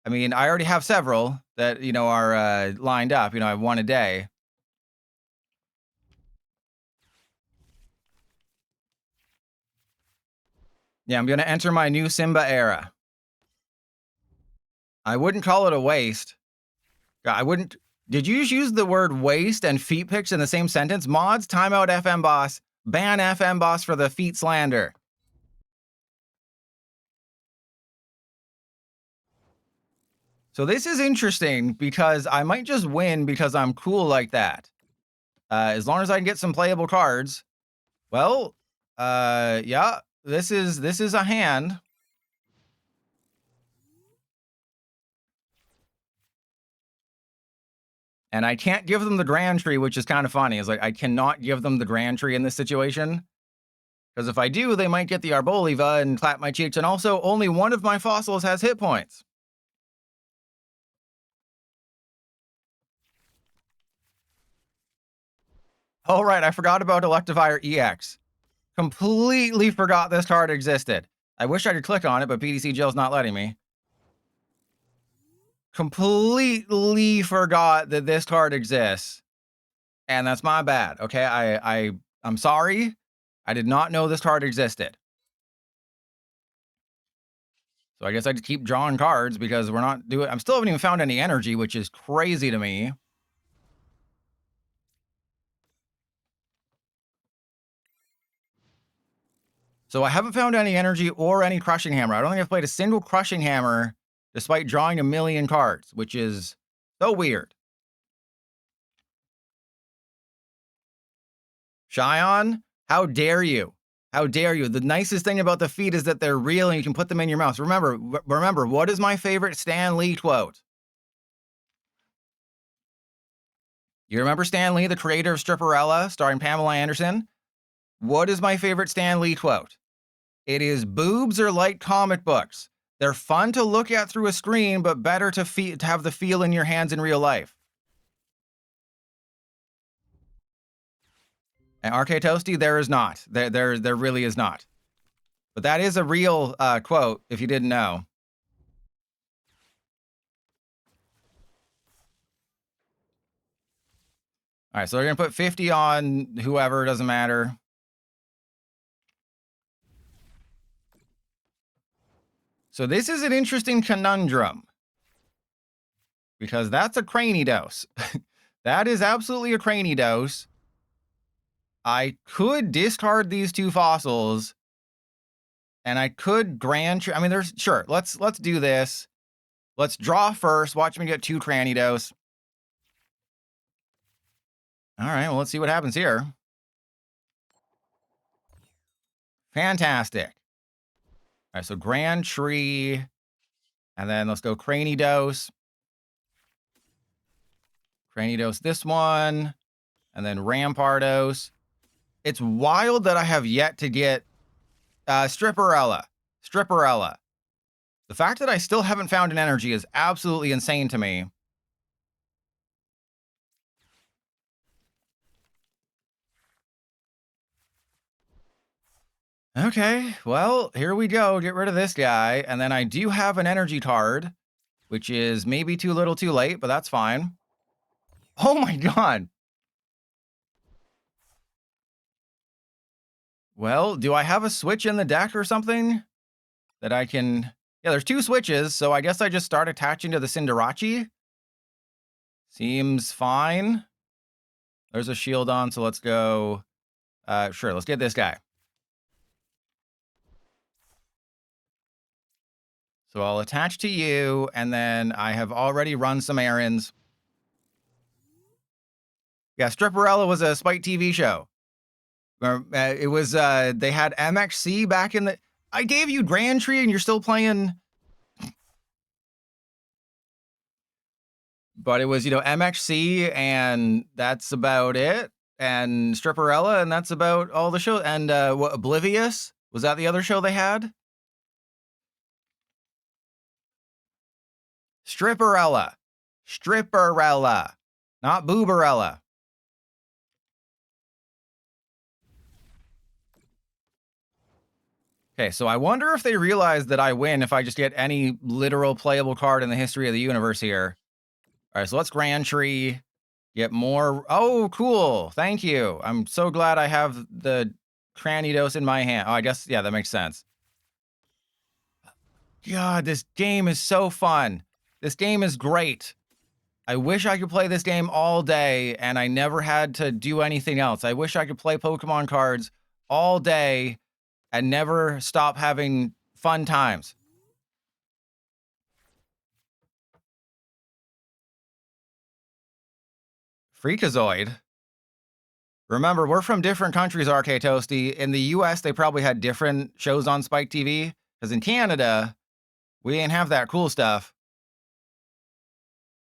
I mean, I already have several that, are lined up. I have one a day. Yeah, I'm gonna enter my new Simba era. I wouldn't call it a waste. I wouldn't. Did you just use the word waste and feet pics in the same sentence? Mods, timeout FM boss, ban FM boss for the feet slander. So this is interesting because I might just win because I'm cool like that. As long as I can get some playable cards. Well, yeah, this is a hand. And I can't give them the Grand Tree, which is kind of funny. It's like, I cannot give them the Grand Tree in this situation. Because if I do, they might get the Arboliva and clap my cheeks. And also, only one of my fossils has hit points. Oh, right, I forgot about Electivire EX. Completely forgot this card existed. I wish I could click on it, but PDC Jill's not letting me. Completely forgot that this card exists. And that's my bad, okay? I'm sorry. I did not know this card existed. So I guess I just keep drawing cards because we're not doing... I still haven't even found any energy, which is crazy to me. So I haven't found any energy or any Crushing Hammer. I don't think I've played a single Crushing Hammer despite drawing a million cards, which is so weird. Cheyenne, how dare you? How dare you? The nicest thing about the feet is that they're real and you can put them in your mouth. Remember, what is my favorite Stan Lee quote? You remember Stan Lee, the creator of Stripperella, starring Pamela Anderson? What is my favorite Stan Lee quote? It is, boobs are like comic books. They're fun to look at through a screen, but better to have the feel in your hands in real life. And RK Toasty, there is not. There really is not. But that is a real quote, if you didn't know. All right, so we're going to put 50 on whoever, doesn't matter. So this is an interesting conundrum. Because that's a Cranidos. That is absolutely a Cranidos. I could discard these two fossils. And I could I mean, there's... Sure, let's do this. Let's draw first. Watch me get 2 Cranidos. All right, well, let's see what happens here. Fantastic. All right, so Grand Tree. And then let's go Cranidos. Cranidos this one. And then Rampardos. It's wild that I have yet to get Stripperella. Stripperella. The fact that I still haven't found an energy is absolutely insane to me. Okay, well, here we go. Get rid of this guy. And then I do have an energy card, which is maybe too little too late, but that's fine. Oh my god. Well, do I have a switch in the deck or something that I can... Yeah, there's 2 switches, so I guess I just start attaching to the Cinderace. Seems fine. There's a Shieldon, so let's go... sure, let's get this guy. So I'll attach to you, and then I have already run some errands. Yeah, Stripperella was a Spike TV show. It was, they had MXC back in the... I gave you Grand Tree, and you're still playing... But it was, you know, MXC, and that's about it. And Stripperella, and that's about all the shows. And what, Oblivious? Was that the other show they had? Stripperella. Stripperella. Not Booberella. Okay, so I wonder if they realize that I win if I just get any literal playable card in the history of the universe here. All right, so let's Grand Tree. Get more... Oh, cool. Thank you. I'm so glad I have the Cranidos in my hand. Oh, I guess, yeah, that makes sense. God, this game is so fun. This game is great. I wish I could play this game all day and I never had to do anything else. I wish I could play Pokemon cards all day and never stop having fun times. Freakazoid. Remember, we're from different countries, RK Toasty. In the US, they probably had different shows on Spike TV. Because in Canada, we didn't have that cool stuff.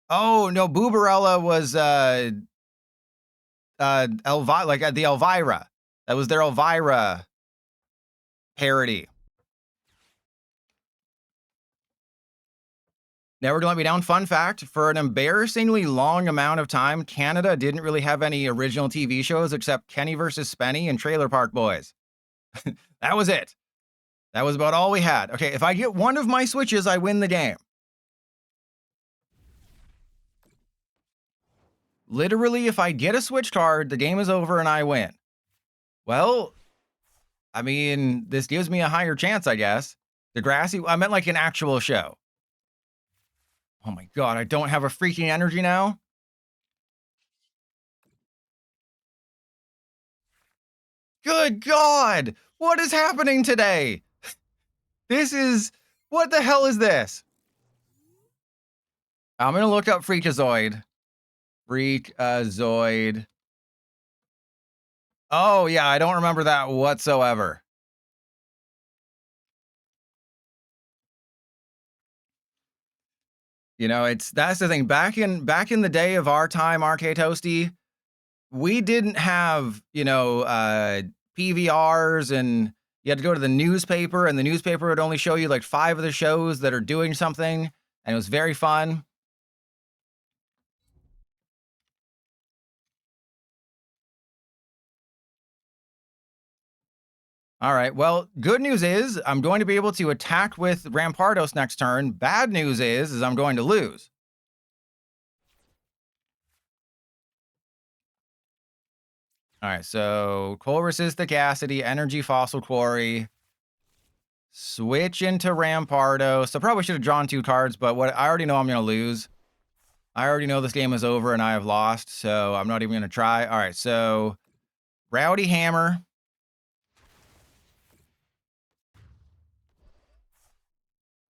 Oh, no, Booberella was the Elvira. That was their Elvira parody. Never Gonna Let Me Down. Fun fact, for an embarrassingly long amount of time, Canada didn't really have any original TV shows except Kenny vs. Spenny and Trailer Park Boys. That was it. That was about all we had. Okay, if I get one of my switches, I win the game. Literally, if I get a Switch card, the game is over and I win. Well, I mean, this gives me a higher chance, I guess. Degrassi, I meant like an actual show. Oh my god, I don't have a freaking energy now? Good god! What is happening today? This is... What the hell is this? I'm gonna look up Freakazoid. Freakazoid. Oh, yeah, I don't remember that whatsoever. You know, that's the thing. Back in the day of our time, RK Toasty, we didn't have, you know, PVRs, and you had to go to the newspaper, and the newspaper would only show you like 5 of the shows that are doing something, and it was very fun. All right, well, good news is I'm going to be able to attack with Rampardos next turn. Bad news is I'm going to lose. All right, so Coal Resist Acacity, Energy Fossil Quarry, switch into Rampardos. I probably should have drawn 2 cards, but what I already know I'm going to lose. I already know this game is over and I have lost, so I'm not even going to try. All right, so Rowdy Hammer.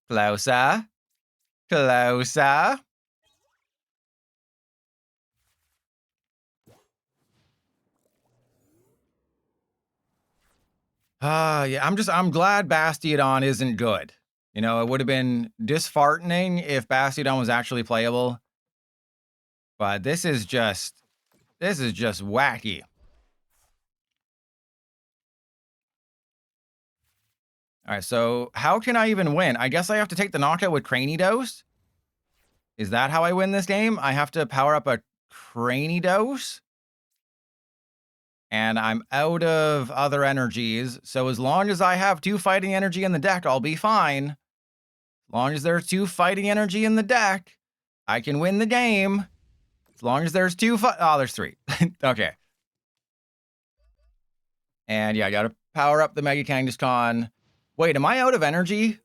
Closer. Closer. Yeah, I'm glad Bastiodon isn't good. You know, it would have been disheartening if Bastiodon was actually playable. But this is just wacky. All right, so how can I even win? I guess I have to take the knockout with Cranidos? Is that how I win this game? I have to power up a Cranidos? And I'm out of other energies. So as long as I have 2 fighting energy in the deck, I'll be fine. As long as there's 2 fighting energy in the deck, I can win the game. As long as there's 2 oh, there's 3. Okay. And yeah, I gotta power up the Mega Kangaskhan. Wait, am I out of energy?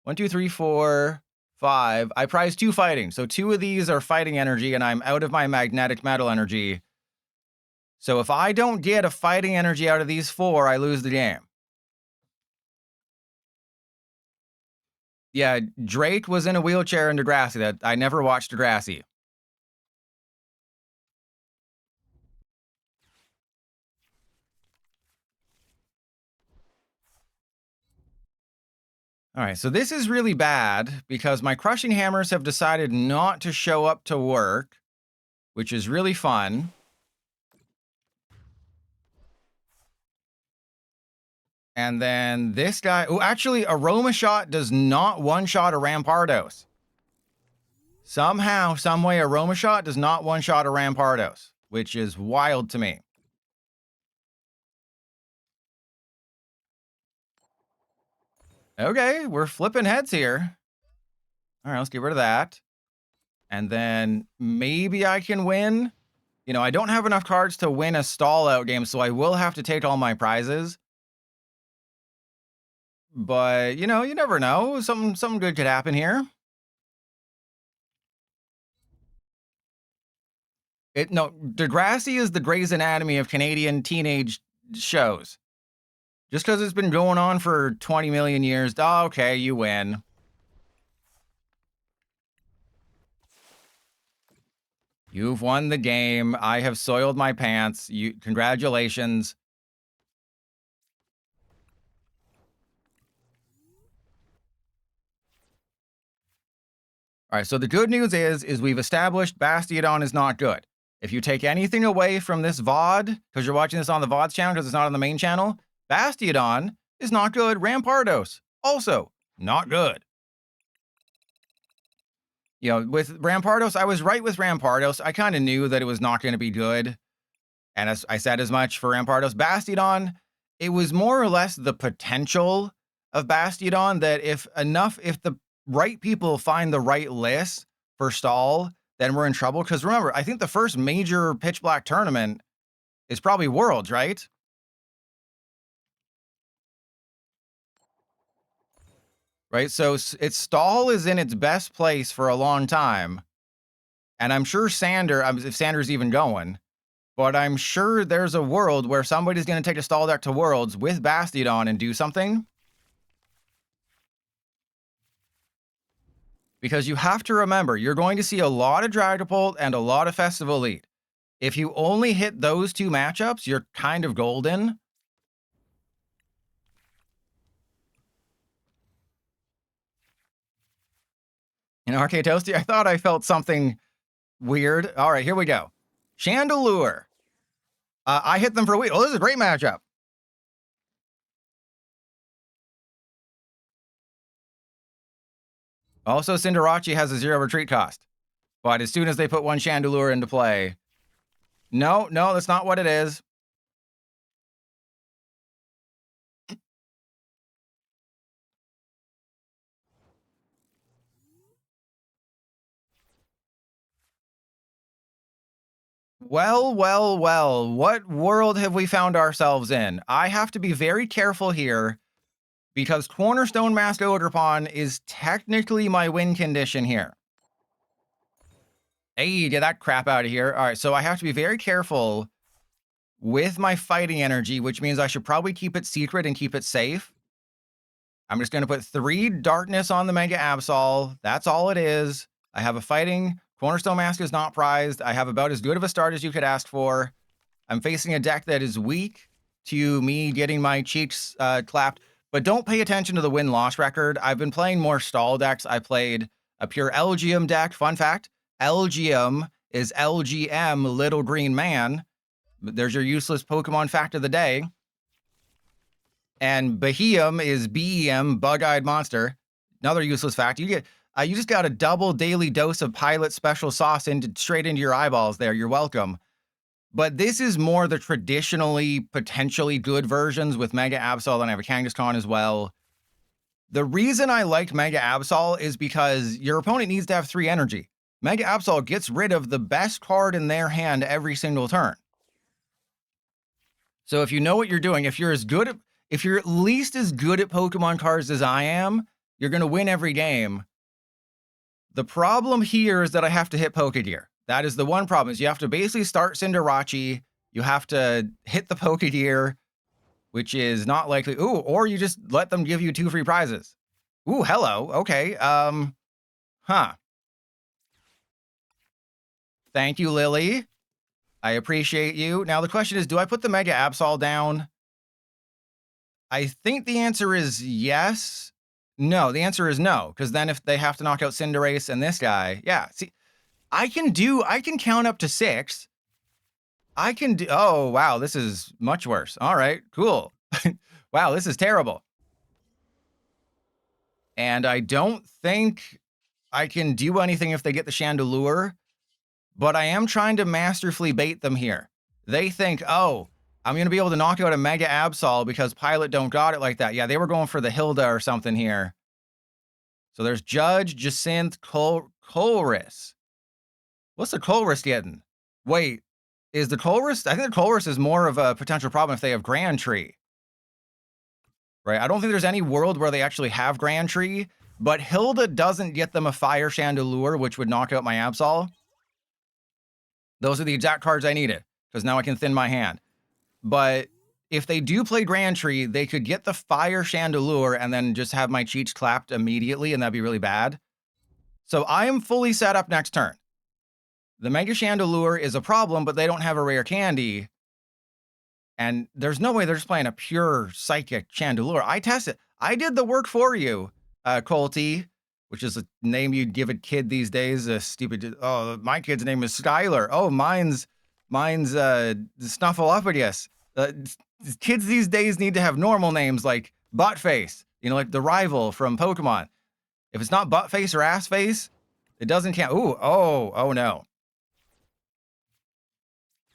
1, 2, 3, 4, 5. I prize 2 fighting. So 2 of these are fighting energy, and I'm out of my magnetic metal energy. So if I don't get a fighting energy out of these 4, I lose the game. Yeah, Drake was in a wheelchair in Degrassi. That I never watched Degrassi. All right, so this is really bad because my crushing hammers have decided not to show up to work, which is really fun. And then this guy, oh, actually, Aroma Shot does not one-shot a Rampardos. Somehow, someway, Aroma Shot does not one-shot a Rampardos, which is wild to me. Okay, we're flipping heads here. All right, let's get rid of that. And then maybe I can win. You know, I don't have enough cards to win a stall out game, so I will have to take all my prizes. but you know, you never know. Something good could happen here. No, Degrassi is the Grey's Anatomy of Canadian teenage shows. Just because it's been going on for 20 million years, okay, you win. You've won the game. I have soiled my pants. Congratulations. All right, so the good news is we've established Bastiodon is not good. If you take anything away from this VOD, because you're watching this on the VODs channel because it's not on the main channel, Bastiodon is not good. Rampardos, also not good. You know, with Rampardos, I was right with Rampardos. I kind of knew that it was not going to be good. And as I said as much for Rampardos. Bastiodon, it was more or less the potential of Bastiodon that if the right people find the right list for stall, then we're in trouble. Because remember, I think the first major Pitch Black tournament is probably Worlds, right? Right, so its stall is in its best place for a long time. And I'm sure Sander, if Sander's even going, but I'm sure there's a world where somebody's going to take a stall deck to Worlds with Bastiodon and do something. Because you have to remember, you're going to see a lot of Dragapult and a lot of Festival Elite. If you only hit those two matchups, you're kind of golden. In Arcade Toasty, I thought I felt something weird. All right, here we go. Chandelure. I hit them for a week. Oh, this is a great matchup. Also, Cinderace has a 0 retreat cost. But as soon as they put one Chandelure into play... No, that's not what it is. Well, what world have we found ourselves in? I have to be very careful here because Cornerstone Mask Ogerpon is technically my win condition here. Hey, get that crap out of here. All right, so I have to be very careful with my fighting energy, which means I should probably keep it secret and keep it safe. I'm just going to put 3 Darkness on the Mega Absol. That's all it is. I have a fighting. Cornerstone Mask is not prized. I have about as good of a start as you could ask for. I'm facing a deck that is weak to me getting my cheeks clapped. But don't pay attention to the win-loss record. I've been playing more stall decks. I played a pure Elgyem deck. Fun fact, Elgyem is LGM, Little Green Man. There's your useless Pokemon fact of the day. And Beheeyem is BEM, Bug-Eyed Monster. Another useless fact. You just got a double daily dose of Pilot Special Sauce straight into your eyeballs there. You're welcome. But this is more the traditionally, potentially good versions with Mega Absol, and I have a Kangaskhan as well. The reason I liked Mega Absol is because your opponent needs to have 3 energy. Mega Absol gets rid of the best card in their hand every single turn. So if you know what you're doing, if you're at least as good at Pokemon cards as I am, you're going to win every game. The problem here is that I have to hit Pokégear. That is the one problem, is you have to basically start Cinderace, you have to hit the Pokégear, which is not likely. Ooh, or you just let them give you 2 free prizes. Ooh, hello. Okay. Huh. Thank you, Lillie. I appreciate you. Now the question is, do I put the Mega Absol down? I think the answer is yes. No, the answer is no, because then if they have to knock out Cinderace and this guy, yeah, see, I can count up to 6. I can do, oh, wow, this is much worse. All right, cool. Wow, this is terrible. And I don't think I can do anything if they get the Chandelure, but I am trying to masterfully bait them here. They think, oh, I'm going to be able to knock out a Mega Absol because Pilot don't got it like that. Yeah, they were going for the Hilda or something here. So there's Judge, Jacynth, Colress. What's the Colress getting? Wait, is the Colress? I think the Colress is more of a potential problem if they have Grand Tree. right? I don't think there's any world where they actually have Grand Tree, but Hilda doesn't get them a Fire Chandelure, which would knock out my Absol. Those are the exact cards I needed, because now I can thin my hand. But if they do play Grand Tree, they could get the Fire Chandelure and then just have my cheats clapped immediately, and that'd be really bad. So I am fully set up next turn. The Mega Chandelure is a problem, but they don't have a rare candy. And there's no way they're just playing a pure Psychic Chandelure. I tested. I did the work for you, Colty, which is a name you'd give a kid these days. A stupid, oh, my kid's name is Skylar. Oh, mine's Snuffleupagus. Kids these days need to have normal names like Buttface, you know, like the rival from Pokemon. If it's not Buttface or Assface, it doesn't count. Ooh, oh no.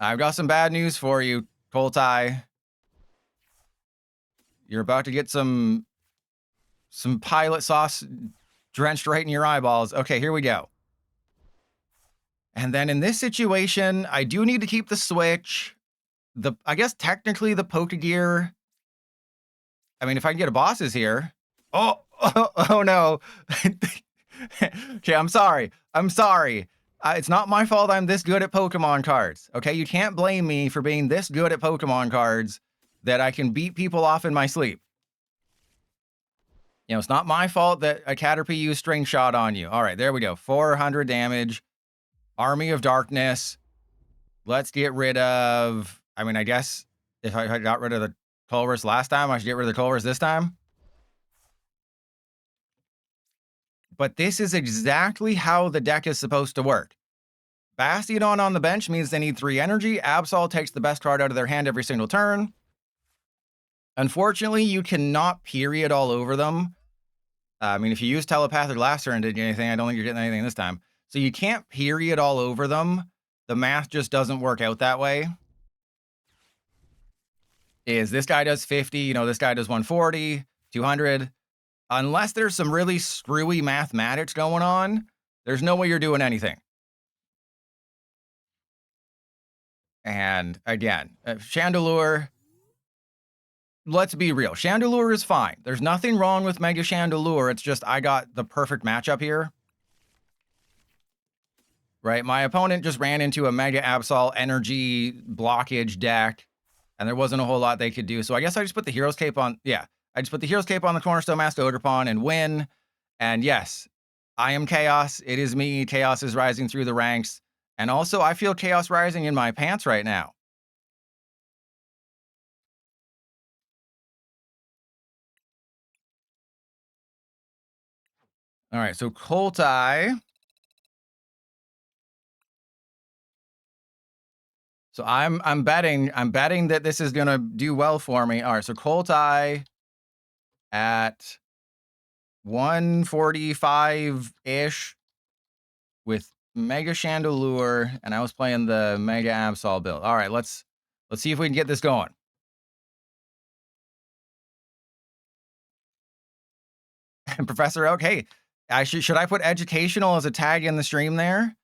I've got some bad news for you, Colty. You're about to get some pilot sauce drenched right in your eyeballs. Okay, here we go. And then in this situation, I do need to keep the Switch. I guess technically the Pokegear. I mean, if I can get a bosses here. Oh no. Okay, I'm sorry. It's not my fault I'm this good at Pokemon cards. Okay, you can't blame me for being this good at Pokemon cards that I can beat people off in my sleep. You know, it's not my fault that a Caterpie used String Shot on you. All right, there we go. 400 damage. Army of Darkness. Let's get rid of... I mean, I guess if I got rid of the Colress last time, I should get rid of the Colress this time. But this is exactly how the deck is supposed to work. Bastiodon on the bench means they need 3 energy. Absol takes the best card out of their hand every single turn. Unfortunately, you cannot period all over them. I mean, if you use Telepathic last turn and didn't get anything, I don't think you're getting anything this time. So you can't period all over them. The math just doesn't work out that way. Is this guy does 50, you know, this guy does 140, 200. Unless there's some really screwy mathematics going on, there's no way you're doing anything. And again, Chandelure, let's be real. Chandelure is fine. There's nothing wrong with Mega Chandelure. It's just I got the perfect matchup here. Right? My opponent just ran into a Mega Absol energy blockage deck, and there wasn't a whole lot they could do. So I guess I just put the Hero's Cape on. Yeah, I just put the Hero's Cape on the Cornerstone Masked Ogerpon and win. And yes, I am Chaos. It is me. Chaos is rising through the ranks. And also, I feel Chaos rising in my pants right now. All right, so Colty. So I'm betting that this is gonna do well for me. All right, so Colty at 145-ish with Mega Chandelure, and I was playing the Mega Absol build. All right, let's see if we can get this going. And Professor Oak, hey, should I put educational as a tag in the stream there?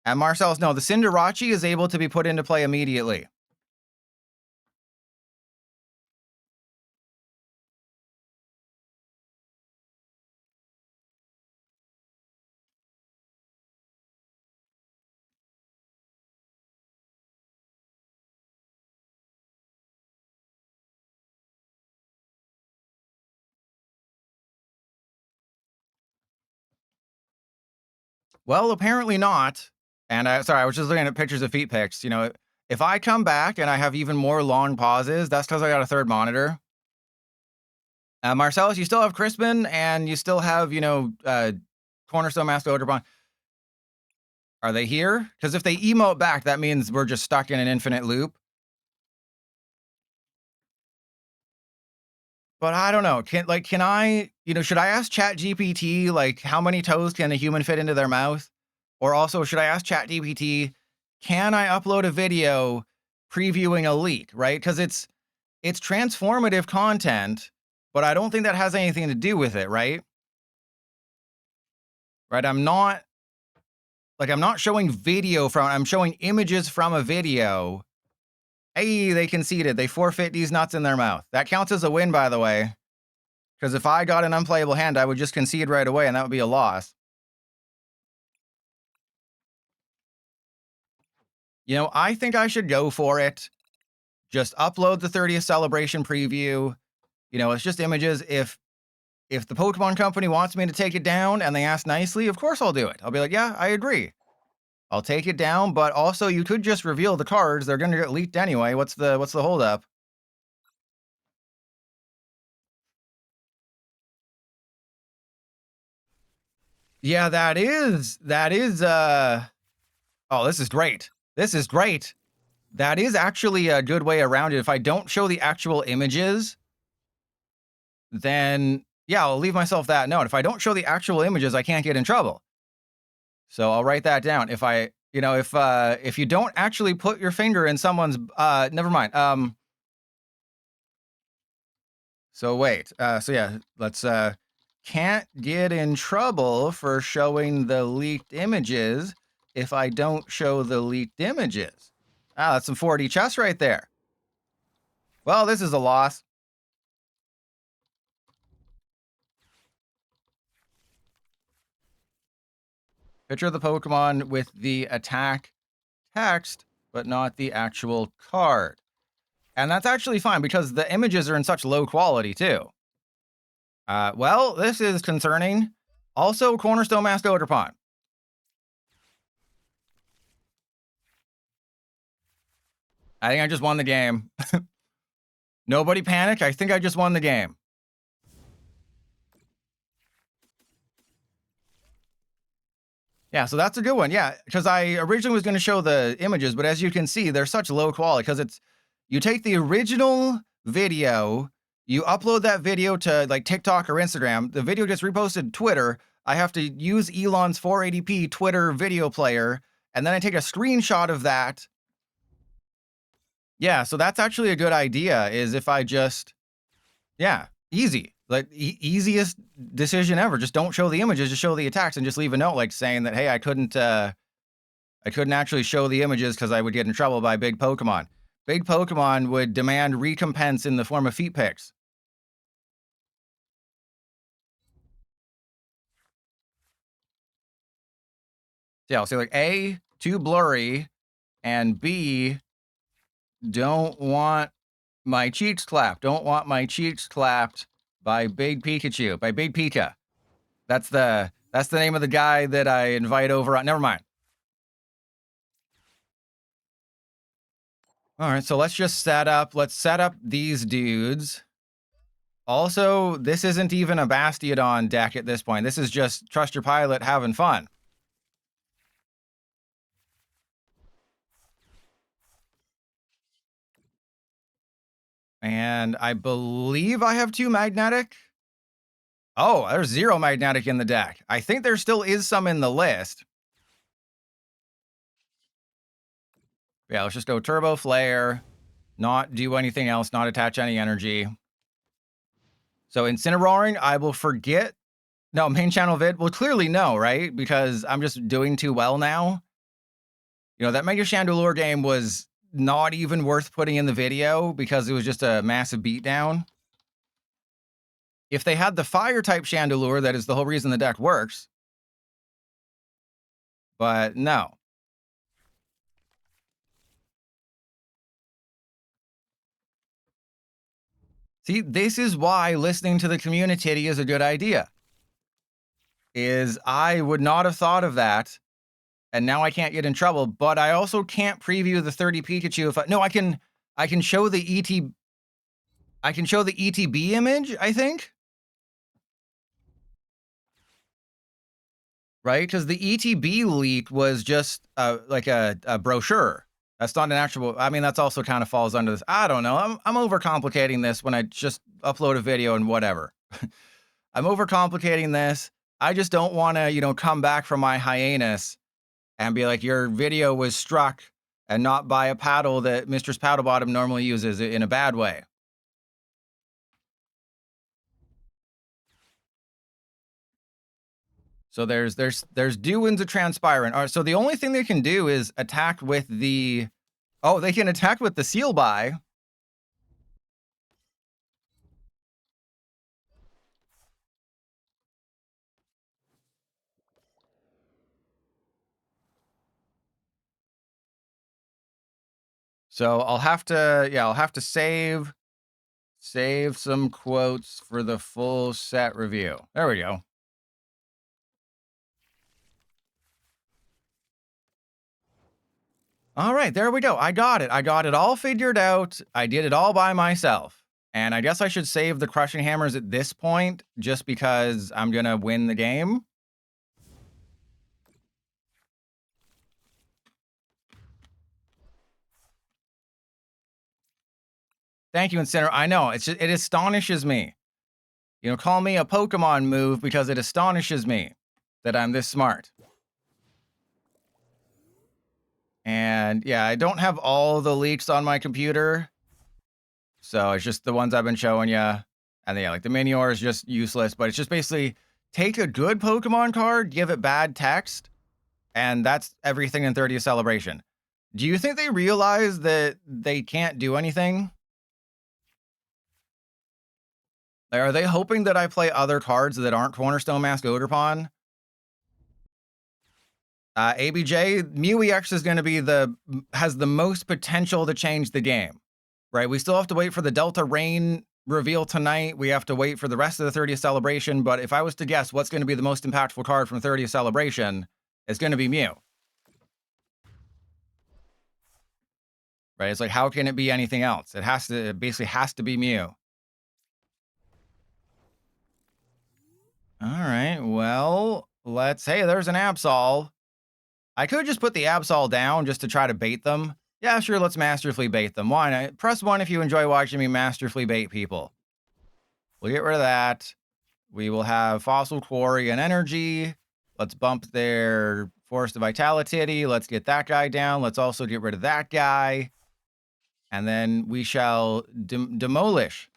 And Marcel's, no, the Cinderace is able to be put into play immediately. Well, apparently not. And sorry, I was just looking at pictures of feet pics. You know, if I come back and I have even more long pauses, that's because I got a third monitor. Marcellus, you still have Crispin, and you still have, you know, Cornerstone Masked Ogerpon. Are they here? Because if they emote back, that means we're just stuck in an infinite loop. But I don't know. Can I, you know, should I ask ChatGPT, like, how many toes can a human fit into their mouth? Or also, should I ask ChatGPT, can I upload a video previewing a leak, right? Because it's transformative content, but I don't think that has anything to do with it, right? Right, I'm not showing video from, I'm showing images from a video. Hey, they conceded. They forfeit these nuts in their mouth. That counts as a win, by the way. Because if I got an unplayable hand, I would just concede right away, and that would be a loss. You know, I think I should go for it. Just upload the 30th celebration preview. You know, it's just images. If the Pokemon Company wants me to take it down and they ask nicely, of course I'll do it. I'll be like, yeah, I agree. I'll take it down, but also you could just reveal the cards. They're going to get leaked anyway. What's the holdup? Yeah, that is, oh, this is great. This is great. That is actually a good way around it. If I don't show the actual images, then yeah, I'll leave myself that note. If I don't show the actual images, I can't get in trouble. So I'll write that down. If I, you know, if you don't actually put your finger in someone's, never mind. So wait, so yeah, let's, can't get in trouble for showing the leaked images if I don't show the leaked images. Ah, that's some 4D chess right there. Well, this is a loss. Picture the Pokemon with the attack text, but not the actual card. And that's actually fine because the images are in such low quality too. Well, this is concerning. Also, Cornerstone Mask Ogerpon. I think I just won the game. Nobody panic. I think I just won the game. Yeah, so that's a good one. Yeah, because I originally was going to show the images, but as you can see, they're such low quality because it's, you take the original video, you upload that video to like TikTok or Instagram, the video gets reposted to Twitter. I have to use Elon's 480p Twitter video player, and then I take a screenshot of that. Yeah, so that's actually a good idea, is if I just, yeah, easy. Like, easiest decision ever. Just don't show the images, just show the attacks, and just leave a note like saying that, hey, I couldn't actually show the images because I would get in trouble by big Pokemon. Big Pokemon would demand recompense in the form of feet pics. Yeah, I'll say like A, too blurry, and B, don't want my cheeks clapped. Don't want my cheeks clapped by Big Pikachu, by Big Pika. That's the name of the guy that I invite over on. Never mind. All right, so let's just let's set up these dudes. Also, this isn't even a Bastiodon deck at this point. This is just trust your pilot having fun. And I believe I have 2 magnetic. Oh, there's 0 magnetic in the deck. I think there still is some in the list. Yeah, let's just go Turbo Flare, not do anything else, not attach any energy. So Incineroaring, I will forget. No, main channel vid. Well, clearly no, right? Because I'm just doing too well now. You know, that Mega Chandelure game was not even worth putting in the video because it was just a massive beatdown. If they had the fire type Chandelure, that is the whole reason the deck works. But no. See, this is why listening to the community is a good idea. Is I would not have thought of that, and now I can't get in trouble. But I also can't preview the 30 Pikachu if I can show the ET. I can show the ETB image, I think. Right? Because the ETB leak was just like a brochure. That's not an actual, I mean, that's also kind of falls under this. I don't know. I'm overcomplicating this when I just upload a video and whatever. I'm overcomplicating this. I just don't want to, you know, come back from my hiatus and be like, your video was struck and not by a paddle that Mistress Paddlebottom normally uses in a bad way. So there's Dewins of Transpirant. All right, so the only thing they can do is attack with the, oh, they can attack with the Seal By. So I'll have to save some quotes for the full set review. There we go. All right, there we go. I got it. I got it all figured out. I did it all by myself. And I guess I should save the crushing hammers at this point just because I'm going to win the game. Thank you, Incinerator. I know, it astonishes me. You know, call me a Pokemon move because it astonishes me that I'm this smart. And yeah, I don't have all the leaks on my computer. So it's just the ones I've been showing you. And then, yeah, like the Minior is just useless, but it's just basically take a good Pokemon card, give it bad text, and that's everything in 30th Celebration. Do you think they realize that they can't do anything? Like, are they hoping that I play other cards that aren't Cornerstone Mask Ogerpon? ABJ, Mew EX is going to be has the most potential to change the game, right? We still have to wait for the Delta Rain reveal tonight. We have to wait for the rest of the 30th Celebration. But if I was to guess what's going to be the most impactful card from 30th Celebration, it's going to be Mew. Right? It's like, how can it be anything else? It basically has to be Mew. All right, well, hey, there's an Absol. I could just put the Absol down just to try to bait them. Yeah, sure, let's masterfully bait them. Why not? Press 1 if you enjoy watching me masterfully bait people. We'll get rid of that. We will have Fossil Quarry and Energy. Let's bump their Force of Vitality. Let's get that guy down. Let's also get rid of that guy. And then we shall demolish.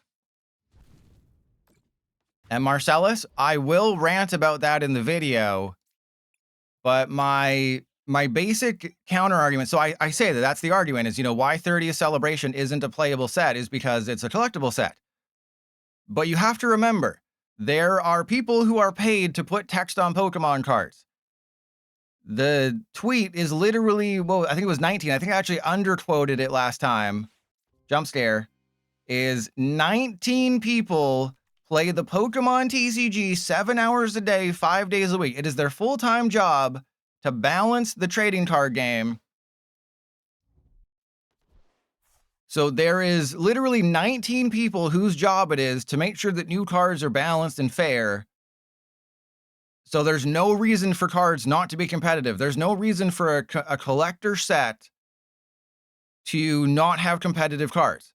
And Marcellus, I will rant about that in the video, but my basic counter argument, so I say that's the argument is, you know, why 30th Celebration isn't a playable set is because it's a collectible set. But you have to remember, there are people who are paid to put text on Pokemon cards. The tweet is literally, well, I think it was 19. I think I actually underquoted it last time. Jump scare. Is 19 people play the Pokemon TCG 7 hours a day, 5 days a week. It is their full-time job to balance the trading card game. So there is literally 19 people whose job it is to make sure that new cards are balanced and fair. So there's no reason for cards not to be competitive. There's no reason for a collector set to not have competitive cards.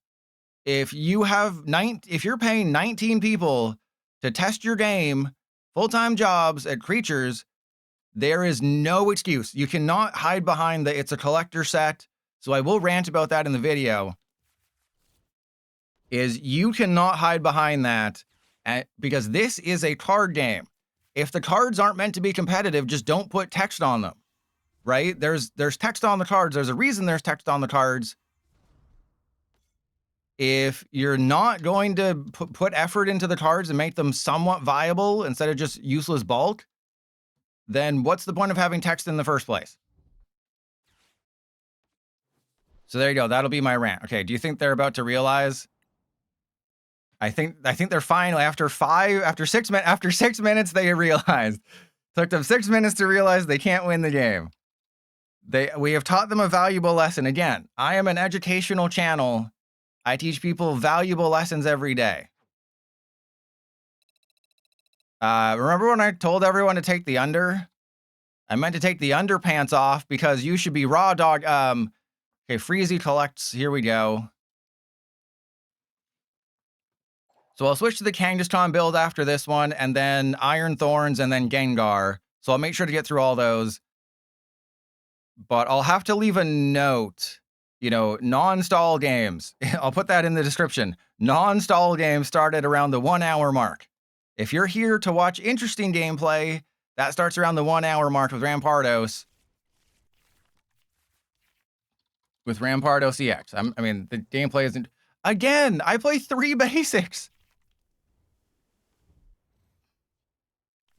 If you're paying 19 people to test your game, full-time jobs at creatures, there is no excuse. You cannot hide behind it's a collector set. So I will rant about that in the video. Is you cannot hide behind that because this is a card game. If the cards aren't meant to be competitive, just don't put text on them, right? There's text on the cards. There's a reason there's text on the cards. If you're not going to put effort into the cards and make them somewhat viable instead of just useless bulk, then what's the point of having text in the first place? So there you go. That'll be my rant. Okay, do you think they're about to realize? I think they're finally after 6 minutes they realized. Took them 6 minutes to realize they can't win the game. We have taught them a valuable lesson. Again, I am an educational channel. I teach people valuable lessons every day. Remember when I told everyone to take the under? I meant to take the underpants off because you should be raw dog. Okay, Freezy collects. Here we go. So I'll switch to the Kangaskhan build after this one, and then Iron Thorns, and then Gengar. So I'll make sure to get through all those. But I'll have to leave a note. You know, non-stall games. I'll put that in the description. Non-stall games start at around the 1 hour mark. If you're here to watch interesting gameplay, that starts around the 1 hour mark with Rampardos. With Rampardos EX. I mean, the gameplay isn't... Again, I play 3 basics.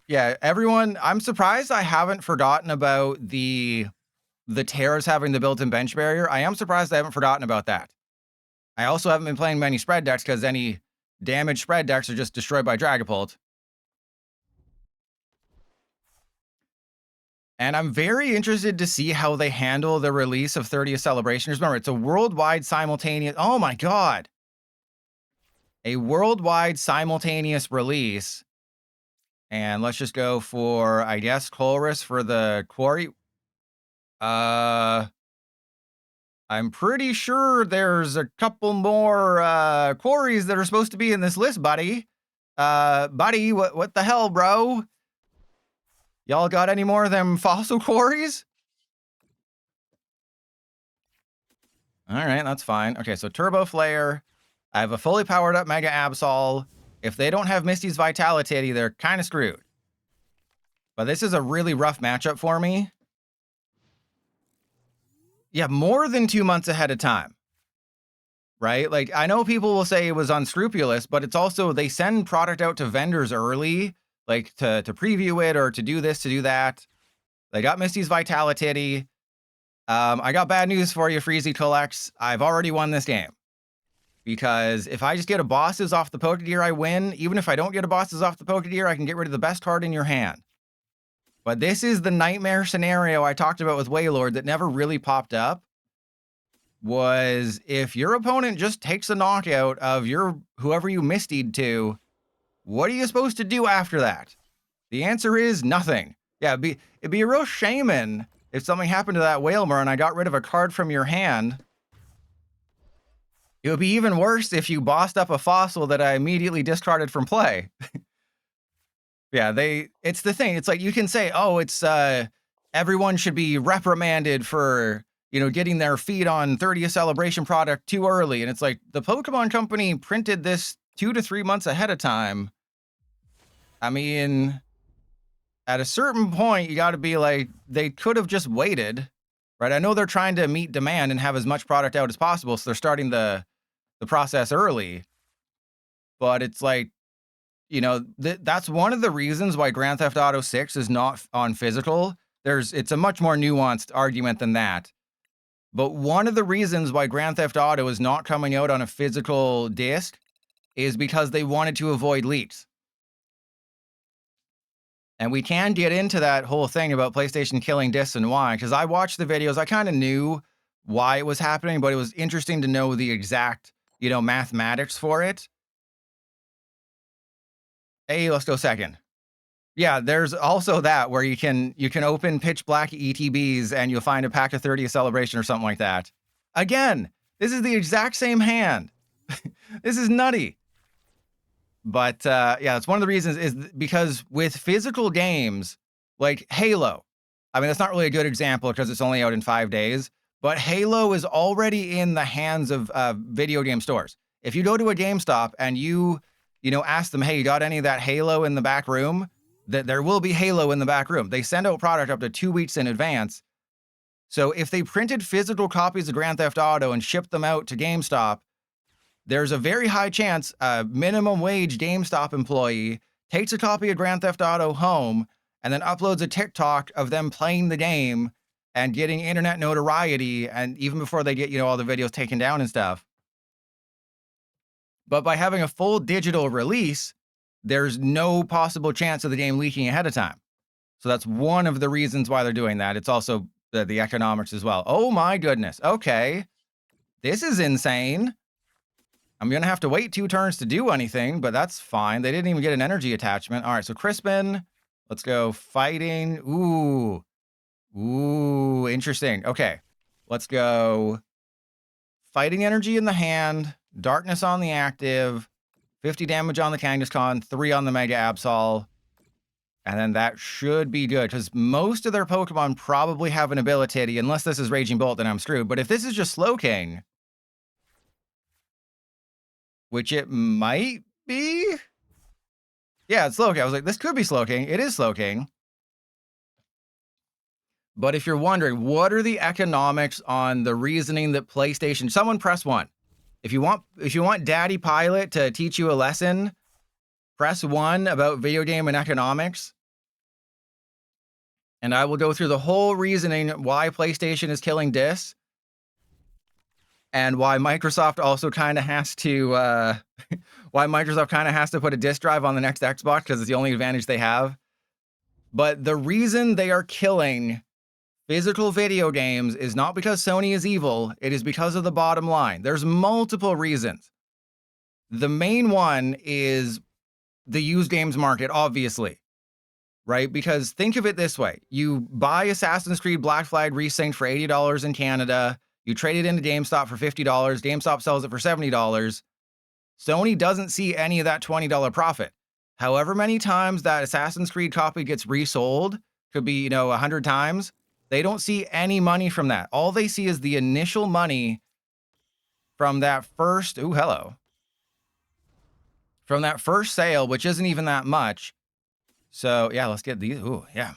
Yeah, everyone, I'm surprised I haven't forgotten about the the Terras having the built-in bench barrier, I am surprised I haven't forgotten about that. I also haven't been playing many spread decks because any damaged spread decks are just destroyed by Dragapult. And I'm very interested to see how they handle the release of 30th Celebration. Remember, it's a worldwide simultaneous... Oh my god! A worldwide simultaneous release. And let's just go for, I guess, Colress for the Quarry. I'm pretty sure there's a couple more quarries that are supposed to be in this list, buddy. Buddy, what the hell, bro? Y'all got any more of them fossil quarries? All right, that's fine. Okay, so Turbo Flare. I have a fully powered up Mega Absol. If they don't have Misty's Vitality, they're kind of screwed. But this is a really rough matchup for me. Yeah, more than 2 months ahead of time. Right? Like, I know people will say it was unscrupulous, but it's also, they send product out to vendors early, like to preview it or to do this, to do that. They got Misty's Vitality. I got bad news for you, Freezy Collects. I've already won this game. Because if I just get a bosses off the Pokégear, I win. Even if I don't get a bosses off the Pokégear, I can get rid of the best card in your hand. But this is the nightmare scenario I talked about with Wailord that never really popped up. Was if your opponent just takes a knockout of your whoever you mistied to, what are you supposed to do after that? The answer is nothing. Yeah, it'd be a real shaman if something happened to that Wailmer and I got rid of a card from your hand. It would be even worse if you bossed up a fossil that I immediately discarded from play. Yeah, it's the thing. It's like you can say, oh, it's everyone should be reprimanded for, you know, getting their feet on 30th Celebration product too early. And it's like the Pokemon Company printed this 2 to 3 months ahead of time. I mean, at a certain point, you got to be like, they could have just waited, right? I know they're trying to meet demand and have as much product out as possible, so they're starting the process early. But it's like, you know, that's one of the reasons why Grand Theft Auto 6 is not on physical. It's a much more nuanced argument than that. But one of the reasons why Grand Theft Auto is not coming out on a physical disc is because they wanted to avoid leaks. And we can get into that whole thing about PlayStation killing discs and why, because I watched the videos. I kind of knew why it was happening, but it was interesting to know the exact, you know, mathematics for it. Hey, let's go second. Yeah, there's also that where you can open pitch black ETBs and you'll find a pack of 30th Celebration or something like that. Again, this is the exact same hand. This is nutty. But yeah, that's one of the reasons is because with physical games like Halo, I mean, that's not really a good example because it's only out in 5 days, but Halo is already in the hands of video game stores. If you go to a GameStop and you ask them, hey, you got any of that Halo in the back room? That there will be Halo in the back room. They send out product up to 2 weeks in advance. So if they printed physical copies of Grand Theft Auto and shipped them out to GameStop, there's a very high chance a minimum wage GameStop employee takes a copy of Grand Theft Auto home and then uploads a TikTok of them playing the game and getting internet notoriety, and even before they get, all the videos taken down and stuff. But by having a full digital release, there's no possible chance of the game leaking ahead of time. So that's one of the reasons why they're doing that. It's also the economics as well. Oh my goodness. Okay. This is insane. I'm going to have to wait 2 turns to do anything, but that's fine. They didn't even get an energy attachment. All right, so Crispin. Let's go fighting. Ooh, interesting. Okay, let's go fighting energy in the hand, darkness on the active, 50 damage on the Kangaskhan, 3 on the Mega Absol. And then that should be good, because most of their Pokemon probably have an ability, unless this is Raging Bolt, then I'm screwed. But if this is just Slowking, which it might be. Yeah, it's Slowking. I was like, this could be Slowking. It is Slowking. But if you're wondering, what are the economics on the reasoning that PlayStation... Someone press 1. If you want Daddy Pilot to teach you a lesson, press 1 about video game and economics. And I will go through the whole reasoning why PlayStation is killing discs and why Microsoft also kind of has to put a disc drive on the next Xbox because it's the only advantage they have. But the reason they are killing physical video games is not because Sony is evil. It is because of the bottom line. There's multiple reasons. The main one is the used games market, obviously, right? Because think of it this way. You buy Assassin's Creed Black Flag Resynced for $80 in Canada. You trade it into GameStop for $50. GameStop sells it for $70. Sony doesn't see any of that $20 profit. However many times that Assassin's Creed copy gets resold, could be, 100 times, they don't see any money from that. All they see is the initial money from that first, from that first sale, which isn't even that much. So yeah, let's get these. Ooh, yeah.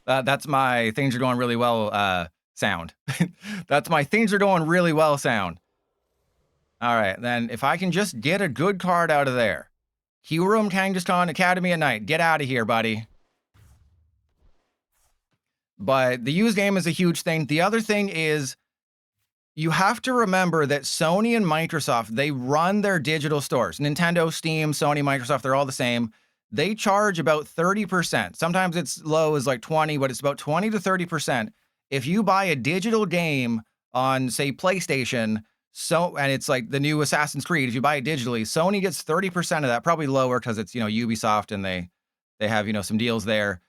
That's my things are going really well sound. That's my things are going really well sound. All right, then if I can just get a good card out of there. Kyurem Kangaskhan Academy at Night. Get out of here, buddy. But the used game is a huge thing. The other thing is you have to remember that Sony and Microsoft, they run their digital stores. Nintendo, Steam, Sony, Microsoft, they're all the same. They charge about 30%. Sometimes it's low as like 20, but it's about 20 to 30%. If you buy a digital game on, say, PlayStation, and it's like the new Assassin's Creed, if you buy it digitally, Sony gets 30% of that, probably lower because it's, Ubisoft and they have, some deals there.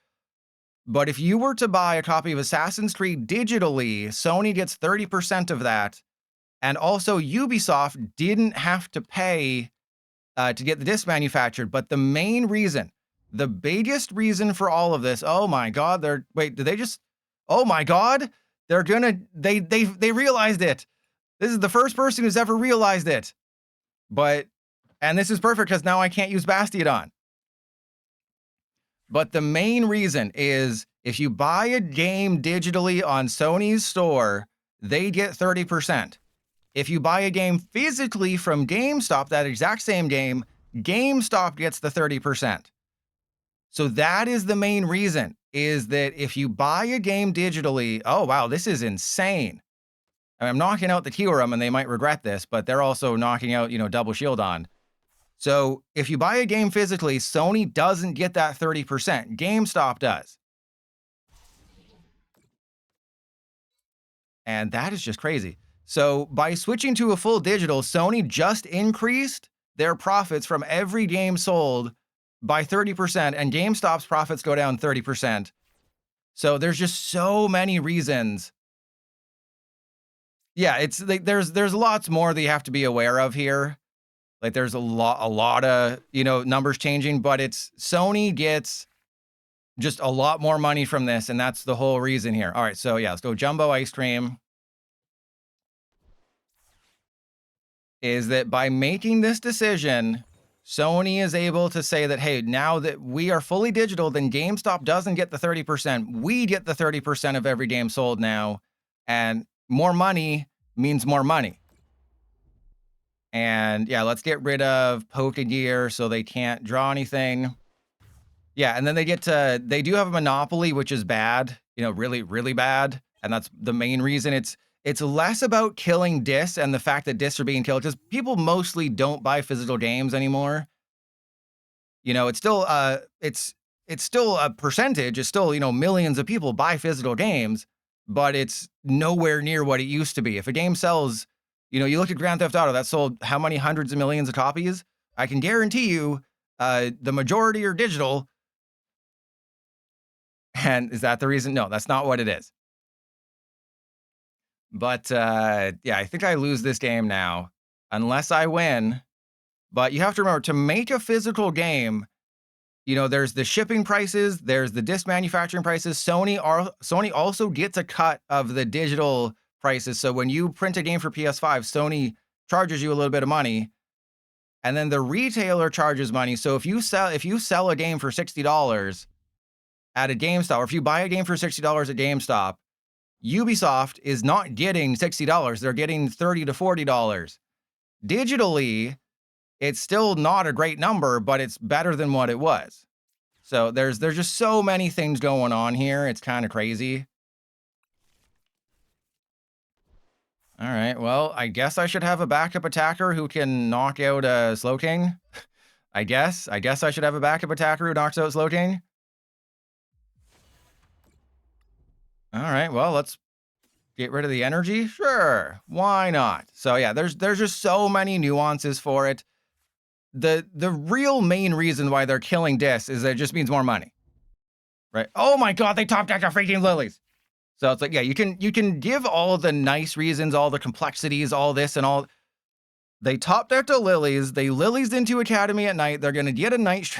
But if you were to buy a copy of Assassin's Creed digitally, Sony gets 30% of that. And also Ubisoft didn't have to pay to get the disc manufactured. But the main reason, the biggest reason for all of this, oh my God, they realized it. This is the first person who's ever realized it. And this is perfect because now I can't use Bastiodon. But the main reason is if you buy a game digitally on Sony's store, they get 30%. If you buy a game physically from GameStop, that exact same game, GameStop gets the 30%. So that is the main reason, is that if you buy a game digitally, oh, wow, this is insane. I'm knocking out the Kyurem and they might regret this, but they're also knocking out, double Shieldon. So if you buy a game physically, Sony doesn't get that 30%. GameStop does. And that is just crazy. So by switching to a full digital, Sony just increased their profits from every game sold by 30%, and GameStop's profits go down 30%. So there's just so many reasons. Yeah, it's like there's lots more that you have to be aware of here. Like there's a lot of, numbers changing, but it's Sony gets just a lot more money from this. And that's the whole reason here. All right. So yeah, let's go Jumbo Ice Cream. Is that by making this decision, Sony is able to say that, hey, now that we are fully digital, then GameStop doesn't get the 30%. We get the 30% of every game sold now. And more money means more money. And yeah, let's get rid of Pokegear so they can't draw anything. Yeah, and then they do have a monopoly, which is bad, really, really bad. And that's the main reason. It's less about killing discs and the fact that discs are being killed, because people mostly don't buy physical games anymore. It's still it's still a percentage. It's still, millions of people buy physical games, but it's nowhere near what it used to be. If a game sells, you look at Grand Theft Auto, that sold how many hundreds of millions of copies? I can guarantee you the majority are digital. And is that the reason? No, that's not what it is. But yeah, I think I lose this game now unless I win. But you have to remember, to make a physical game, there's the shipping prices, there's the disc manufacturing prices. Sony also gets a cut of the digital prices. So when you print a game for PS5, Sony charges you a little bit of money, and then the retailer charges money. So if you sell a game for $60 at a GameStop, or if you buy a game for $60 at GameStop, Ubisoft is not getting $60. They're getting $30 to $40. Digitally, it's still not a great number, but it's better than what it was. So there's just so many things going on here. It's kind of crazy. All right, well, I guess I should have a backup attacker who can knock out a Slowking. I guess I should have a backup attacker who knocks out Slowking. All right, well, let's get rid of the energy. Sure, why not? So yeah, there's just so many nuances for it. The real main reason why they're killing Dis is that it just means more money, right? Oh my god, they top decked our freaking Lilies. So it's like, yeah, you can give all the nice reasons, all the complexities, all this and all. They top decked the Lilies. They Lilies into Academy at night. They're gonna get a night.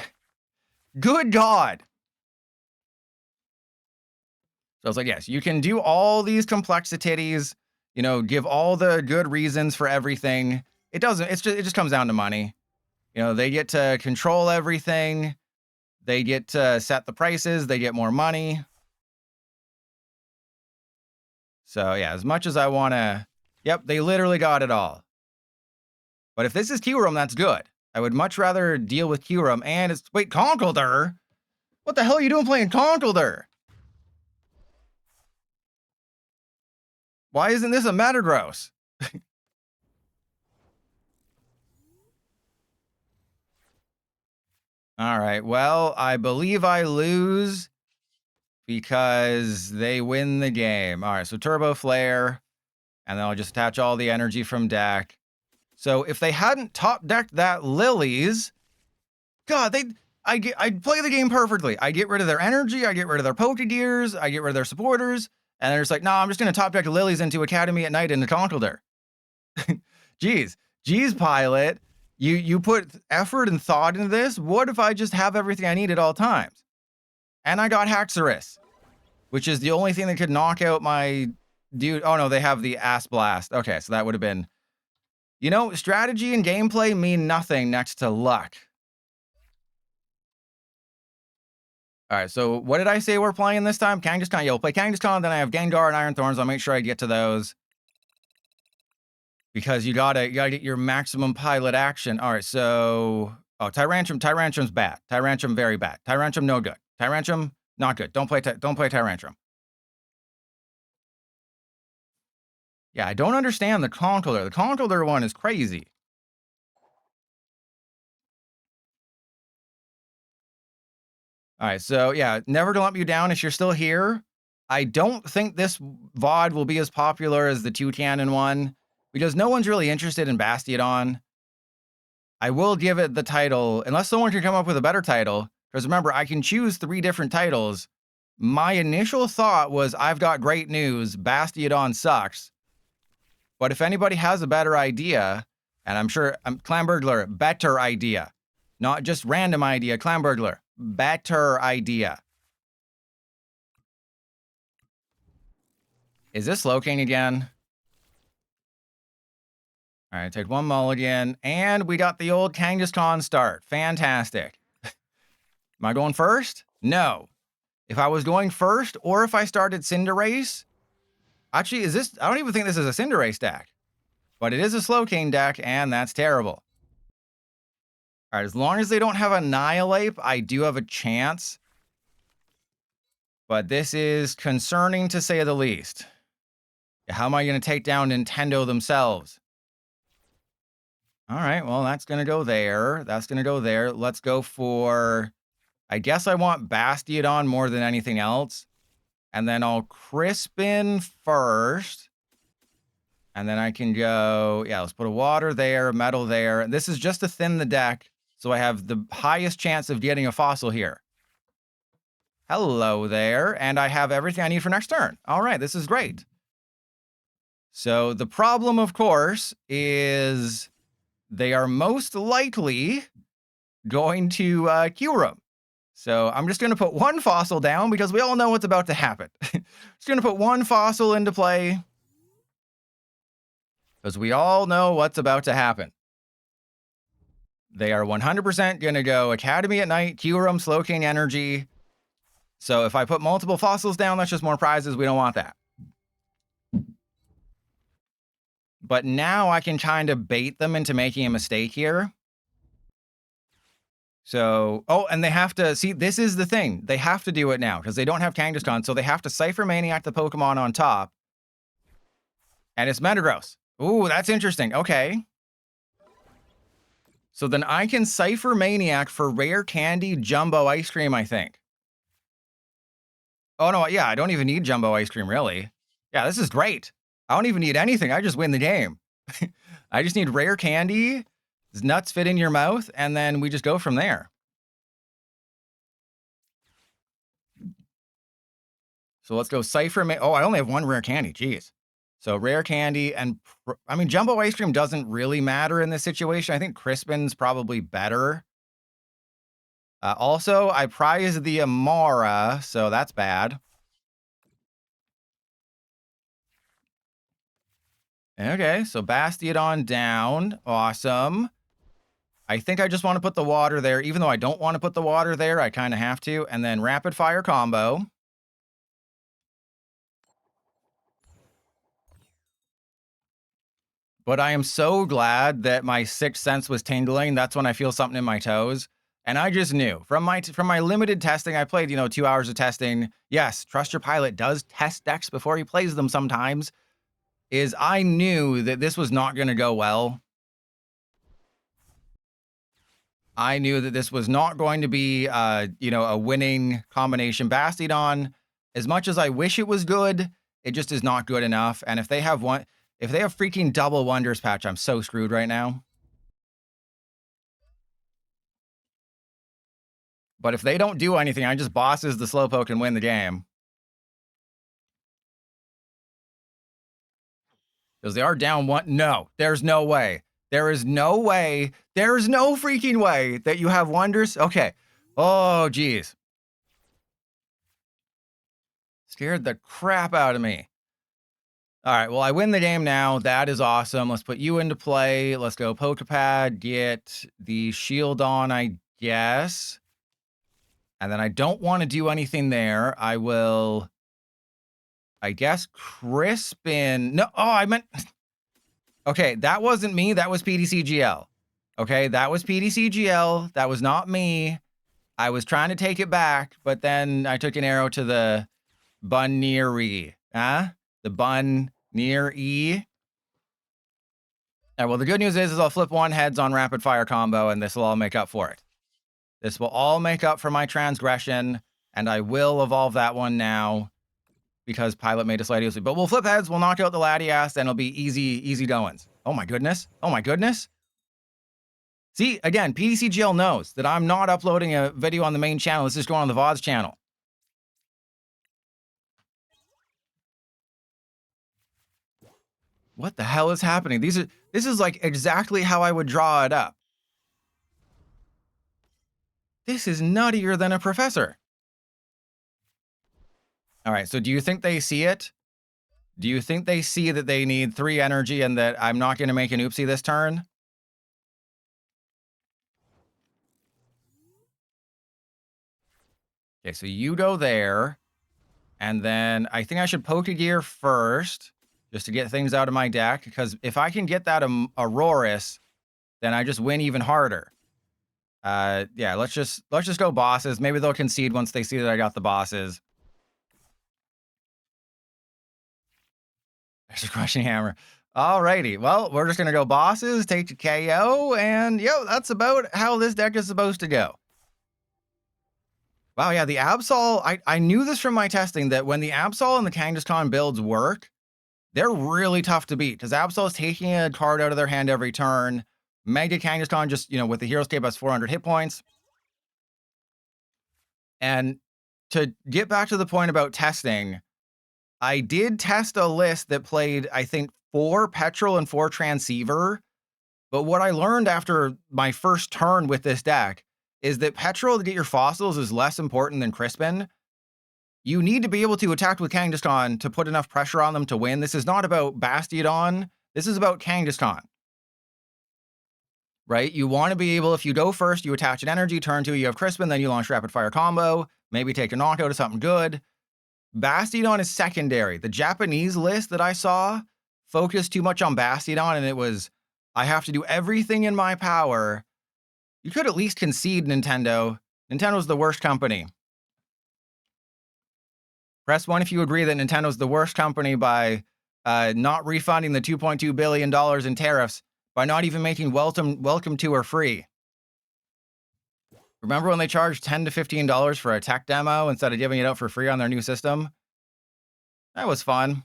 Good God. So it's like, yes, you can do all these complexities, you know, give all the good reasons for everything. It doesn't, it just comes down to money. You know, they get to control everything. They get to set the prices. They get more money. So yeah, as much as I want to, yep, they literally got it all. But if this is Kyurem, that's good. I would much rather deal with Kyurem and it's, wait, Conkeldurr? What the hell are you doing playing Conkeldurr? Why isn't this a Metagross? All right, well, I believe I lose because they win the game. All right, so Turbo Flare, and then I'll just attach all the energy from deck. So if they hadn't top decked that Lilies, God, I'd play the game perfectly. I get rid of their energy, I get rid of their Pokegears, I get rid of their supporters, and they're just like, nah, I'm just gonna top deck the Lilies into Academy at night into Conkeldurr. Jeez, Pilot, you put effort and thought into this. What if I just have everything I need at all times? And I got Haxorus, which is the only thing that could knock out my dude. Oh no, they have the Ass Blast. Okay, so that would have been, you know, strategy and gameplay mean nothing next to luck. All right, so what did I say we're playing this time? Kangaskhan. Yeah, we'll play Kangaskhan, then I have Gengar and Iron Thorns. I'll make sure I get to those. Because you gotta get your maximum pilot action. All right, so Tyrantrum, bad. Tyrantrum, very bad. Tyrantrum, no good. Tyrantrum, not good. Don't play Tyrantrum. Yeah, I don't understand the Conkeldurr. The Conkeldurr one is crazy. All right, so yeah, never gonna let you down if you're still here. I don't think this VOD will be as popular as the Toucannon one because no one's really interested in Bastiodon. I will give it the title, unless someone can come up with a better title, because remember, I can choose 3 different titles. My initial thought was, I've got great news, Bastiodon sucks. But if anybody has a better idea, and I'm sure, Clamburglar, better idea. Not just random idea, Clamburglar, better idea. Is this Slowking again? All right, take 1 mulligan, and we got the old Kangaskhan start. Fantastic. Am I going first? No. If I was going first, or if I started Cinderace, actually, is this, I don't even think this is a Cinderace deck, but it is a Slowking deck, and that's terrible. All right, as long as they don't have Annihilate, I do have a chance, but this is concerning to say the least. How am I going to take down Nintendo themselves? All right, well, that's going to go there. That's going to go there. Let's go for, I guess I want Bastiodon more than anything else. And then I'll Crispin first. And then I can go, yeah, let's put a water there, metal there. This is just to thin the deck, so I have the highest chance of getting a fossil here. Hello there. And I have everything I need for next turn. All right, this is great. So the problem, of course, is they are most likely going to Kyurem. So I'm just going to put 1 fossil down because we all know what's about to happen. Just going to put 1 fossil into play because we all know what's about to happen. They are 100% going to go Academy at night, Kyurem, Slowking energy. So if I put multiple fossils down, that's just more prizes. We don't want that. But now I can kind of bait them into making a mistake here. So, oh, and they have to, see, this is the thing. They have to do it now because they don't have Kangaskhan, so they have to Cypher Maniac the Pokemon on top. And it's Metagross. Ooh, that's interesting. Okay. So then I can Cypher Maniac for Rare Candy Jumbo Ice Cream, I think. Oh, no, yeah, I don't even need Jumbo Ice Cream, really. Yeah, this is great. I don't even need anything. I just win the game. I just need Rare Candy, nuts fit in your mouth, and then we just go from there. So let's go Cypher. Oh, I only have one Rare Candy. Jeez. So Rare Candy and, I mean, Jumbo Ice Cream doesn't really matter in this situation. I think Crispin's probably better. Also, I prize the Amara, so that's bad. Okay, so Bastiodon down. Awesome. I think I just want to put the water there. Even though I don't want to put the water there, I kind of have to. And then rapid fire combo. But I am so glad that my sixth sense was tingling. That's when I feel something in my toes. And I just knew from my limited testing, I played, 2 hours of testing. Yes, Trust Your Pilot does test decks before he plays them sometimes. I knew that this was not going to go well. I knew that this was not going to be, a winning combination. Bastiodon, as much as I wish it was good, it just is not good enough. And if they have freaking double Wonders Patch, I'm so screwed right now. But if they don't do anything, I just bosses the Slowpoke and win the game. Because they are down one. No, there's no way. There is no way. There's no freaking way that you have Wonders. Okay. Oh, geez. Scared the crap out of me. All right, well, I win the game now. That is awesome. Let's put you into play. Let's go Poké Pad, get the shield on, I guess. And then I don't want to do anything there. I will, I guess, Crispin. No, oh, I meant... Okay, that wasn't me. That was PDCGL. Okay, that was PDCGL. That was not me. I was trying to take it back, but then I took an arrow to the bun near E. Huh? The bun near E. Well, the good news is I'll flip one heads on rapid fire combo, and this will all make up for it. This will all make up for my transgression, and I will evolve that one now because Pilot made a slight easy. But we'll flip heads, we'll knock out the Latias, and it'll be easy goings. Oh my goodness. Oh my goodness. See, again, PDCGL knows that I'm not uploading a video on the main channel. This is going on the VODs channel. What the hell is happening? This is like exactly how I would draw it up. This is nuttier than a professor. All right, so do you think they see it? Do you think they see that they need 3 energy and that I'm not going to make an oopsie this turn? Okay, so you go there. And then I think I should Pokegear first, just to get things out of my deck. Because if I can get that Aurorus, then I just win even harder. Yeah, let's just go bosses. Maybe they'll concede once they see that I got the bosses. There's a crushing hammer. Alrighty, well, we're just gonna go bosses, take the KO, and that's about how this deck is supposed to go. Wow, yeah, the Absol, I knew this from my testing, that when the Absol and the Kangaskhan builds work, they're really tough to beat, because Absol is taking a card out of their hand every turn. Mega Kangaskhan just, with the Hero's Cape has 400 hit points. And to get back to the point about testing, I did test a list that played, I think, 4 Petrol and 4 Transceiver. But what I learned after my first turn with this deck is that Petrol to get your fossils is less important than Crispin. You need to be able to attack with Kangaskhan to put enough pressure on them to win. This is not about Bastiodon. This is about Kangaskhan. Right? You want to be able, if you go first, you attach an energy, turn 2, you have Crispin, then you launch rapid fire combo, maybe take a knockout of something good. Bastiodon is secondary. The Japanese list that I saw focused too much on Bastiodon, and it was, I have to do everything in my power You could at least concede Nintendo. Nintendo's the worst company. Press 1 if you agree that Nintendo's the worst company by not refunding the $2.2 billion in tariffs, by not even making Welcome Tour free. Remember when they charged $10 to $15 for a tech demo instead of giving it out for free on their new system? That was fun.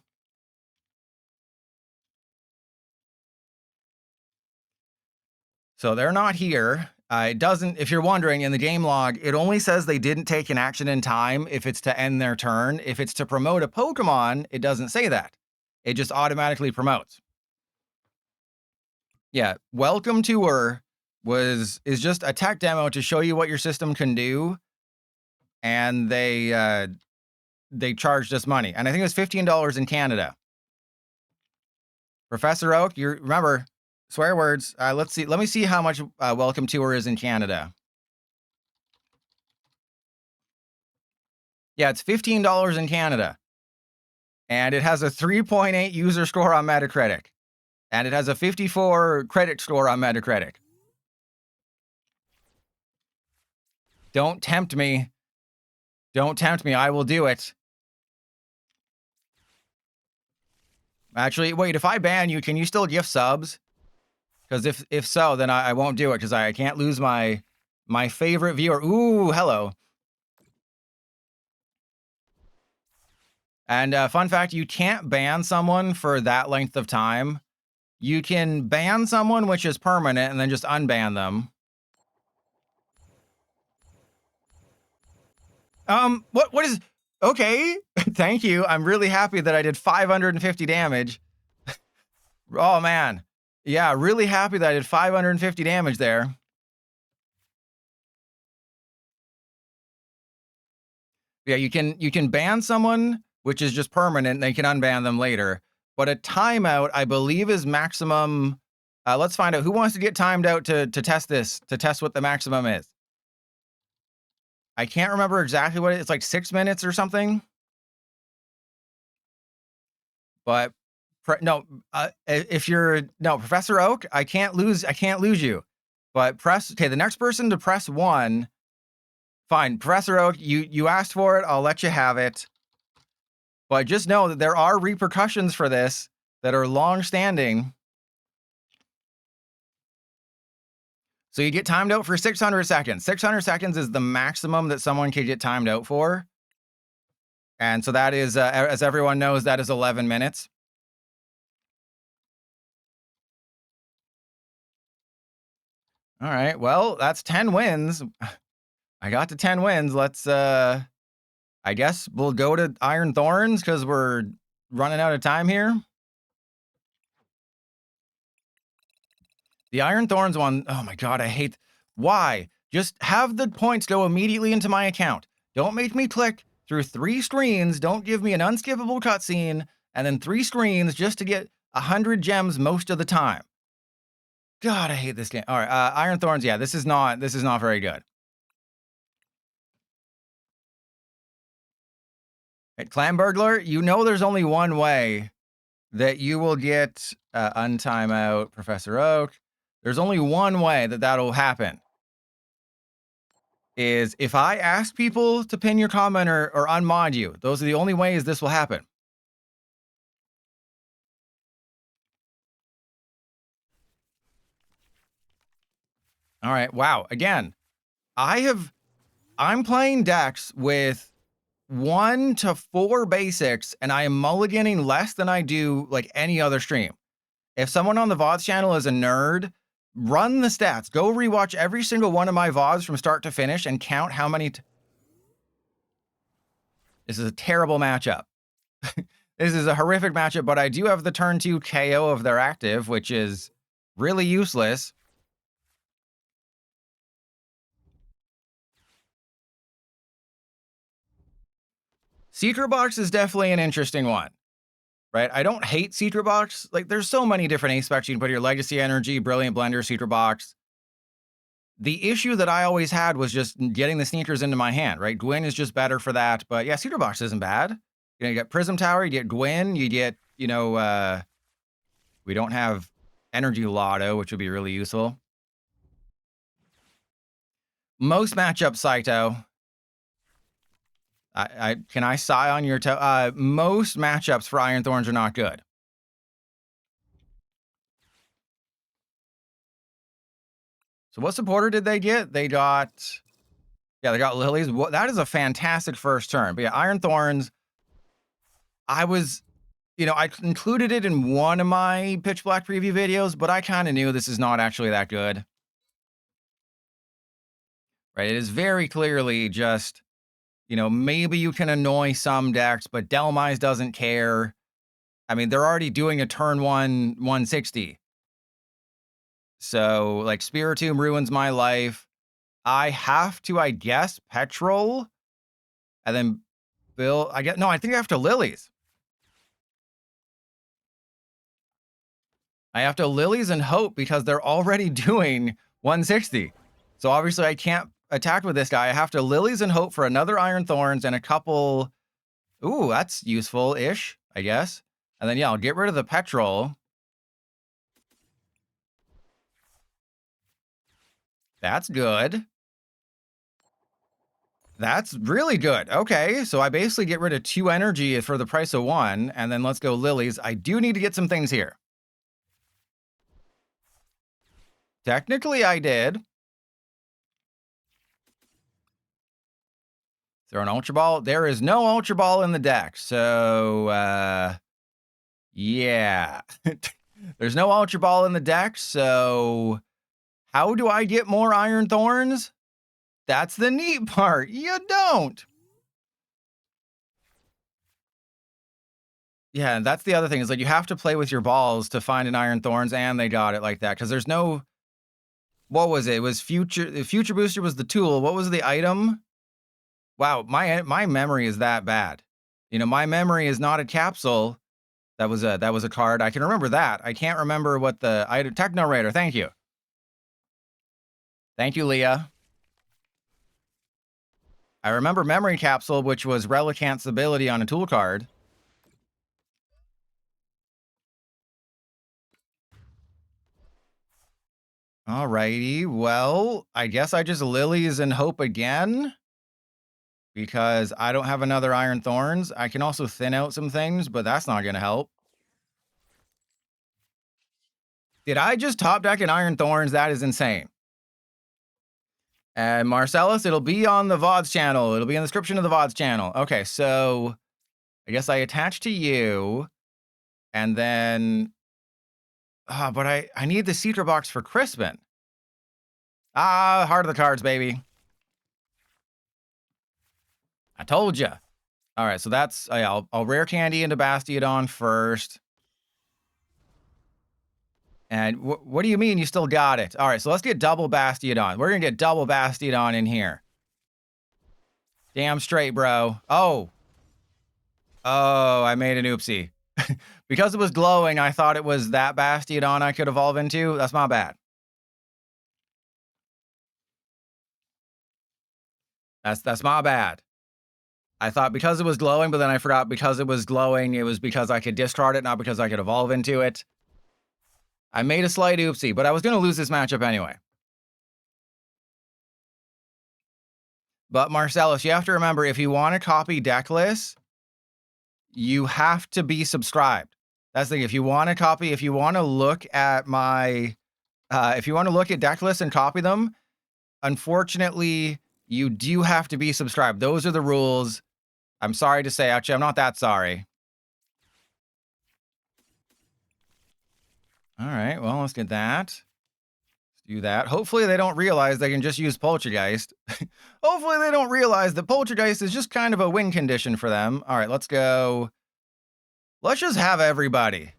So they're not here. It doesn't, if you're wondering, in the game log, it only says they didn't take an action in time if it's to end their turn. If it's to promote a Pokemon, it doesn't say that. It just automatically promotes. Yeah, Welcome Tour is just a tech demo to show you what your system can do, and they charged us money, and I think it was $15 in Canada. Professor Oak, you remember swear words. Let's see. Let me see how much Welcome Tour is in Canada. Yeah, it's $15 in Canada, and it has a 3.8 user score on Metacritic, and it has a 54 credit score on Metacritic. Don't tempt me. Don't tempt me. I will do it. Actually, wait, if I ban you, can you still gift subs? Because if so, then I won't do it, because I can't lose my favorite viewer. Ooh, hello. And fun fact, you can't ban someone for that length of time. You can ban someone, which is permanent, and then just unban them. What is... Okay, thank you. I'm really happy that I did 550 damage. Oh, man. Yeah, really happy that I did 550 damage there. Yeah, you can ban someone, which is just permanent, and they can unban them later. But a timeout, I believe, is maximum. Let's find out who wants to get timed out to test this, to test what the maximum is. I can't remember exactly what it's like, 6 minutes or something. But if you're Professor Oak, I can't lose you. But the next person to press 1. Fine, Professor Oak, you asked for it. I'll let you have it. But just know that there are repercussions for this that are long-standing. So you get timed out for 600 seconds. 600 seconds is the maximum that someone can get timed out for. And so that is, as everyone knows, that is 11 minutes. All right, well, that's 10 wins. I got to 10 wins. Let's, I guess we'll go to Iron Thorns because we're running out of time here. The Iron Thorns one, oh my god, I hate... Why? Just have the points go immediately into my account. Don't make me click through 3 screens. Don't give me an unskippable cutscene and then 3 screens just to get 100 gems most of the time. God, I hate this game. All right, Iron Thorns, yeah, this is not very good. At Clan Burglar, you know there's only one way that you will get untime out Professor Oak. There's only one way that that'll happen. Is if I ask people to pin your comment or unmod you. Those are the only ways this will happen. All right, wow. Again, I'm playing decks with 1 to 4 basics, and I am mulliganing less than I do like any other stream. If someone on the VODs channel is a nerd, run the stats. Go rewatch every single one of my VODs from start to finish and count how many... This is a terrible matchup. This is a horrific matchup, but I do have the turn 2 KO of their active, which is really useless. Secret Box is definitely an interesting one, right? I don't hate Secret Box. Like, there's so many different aspects. You can put your Legacy Energy, Brilliant Blender, Secret Box. The issue that I always had was just getting the sneakers into my hand, right? Gwyn is just better for that. But yeah, Secret Box isn't bad. You get Prism Tower, you get Gwyn, you get, we don't have Energy Lotto, which would be really useful. Most matchups, Saito. Can I sigh on your toe? Most matchups for Iron Thorns are not good. So what supporter did they get? They got, yeah, they got Lilies. That is a fantastic first turn. But yeah, Iron Thorns, I was, you know, I included it in one of my Pitch Black preview videos, but I kind of knew this is not actually that good. Right? It is very clearly just, you know, maybe you can annoy some decks, but Delmise doesn't care. I mean, they're already doing a turn 160. So, like, Spiritomb ruins my life. I have to, I guess, Petrol. And then Bill, I think I have to Lilies. I have to Lilies and hope because they're already doing 160. So obviously I can't attack with this guy. I have to Lilies and hope for another Iron Thorns and a couple. Ooh, that's useful-ish, I guess. And then, yeah, I'll get rid of the Petrol. That's good. That's really good. Okay, so I basically get rid of 2 energy for the price of 1, and then let's go Lilies. I do need to get some things here. Technically, I did. Is there an Ultra Ball? There is no Ultra Ball in the deck, so, yeah. There's no Ultra Ball in the deck, so how do I get more Iron Thorns? That's the neat part. You don't. Yeah, that's the other thing is like you have to play with your balls to find an Iron Thorns, and they got it like that because there's no. What was it? It was the Future Booster was the tool. What was the item? Wow, my memory is that bad. You know, my memory is not a capsule. That was a card. I can remember that. I can't remember what the item. Techno Raider. Thank you. Thank you, Leah. I remember Memory Capsule, which was Relicanth's ability on a tool card. Alrighty, well, I guess I just Lilies and hope again. Because I don't have another Iron Thorns. I can also thin out some things, but that's not going to help. Did I just top deck an Iron Thorns? That is insane. And Marcellus, it'll be on the VODs channel. It'll be in the description of the VODs channel. Okay, so I guess I attach to you. And then... but I need the Citra box for Crispin. Heart of the cards, baby. I told you. All right, so that's... I'll Rare Candy into Bastiodon first. And what do you mean you still got it? All right, so let's get double Bastiodon. We're going to get double Bastiodon in here. Damn straight, bro. Oh, I made an oopsie. Because it was glowing, I thought it was that Bastiodon I could evolve into. That's my bad. That's my bad. I thought because it was glowing, but then I forgot because it was glowing, it was because I could discard it, not because I could evolve into it. I made a slight oopsie, but I was going to lose this matchup anyway. But Marcellus, you have to remember, if you want to copy deck lists, you have to be subscribed. That's the thing. If you want to copy, if you want to look at my, if you want to look at deck lists and copy them, unfortunately, you do have to be subscribed. Those are the rules. I'm sorry to say, actually, I'm not that sorry. All right, well, let's get that. Let's do that. Hopefully they don't realize they can just use Poltergeist. Hopefully they don't realize that Poltergeist is just kind of a win condition for them. All right, let's go. Let's just have everybody.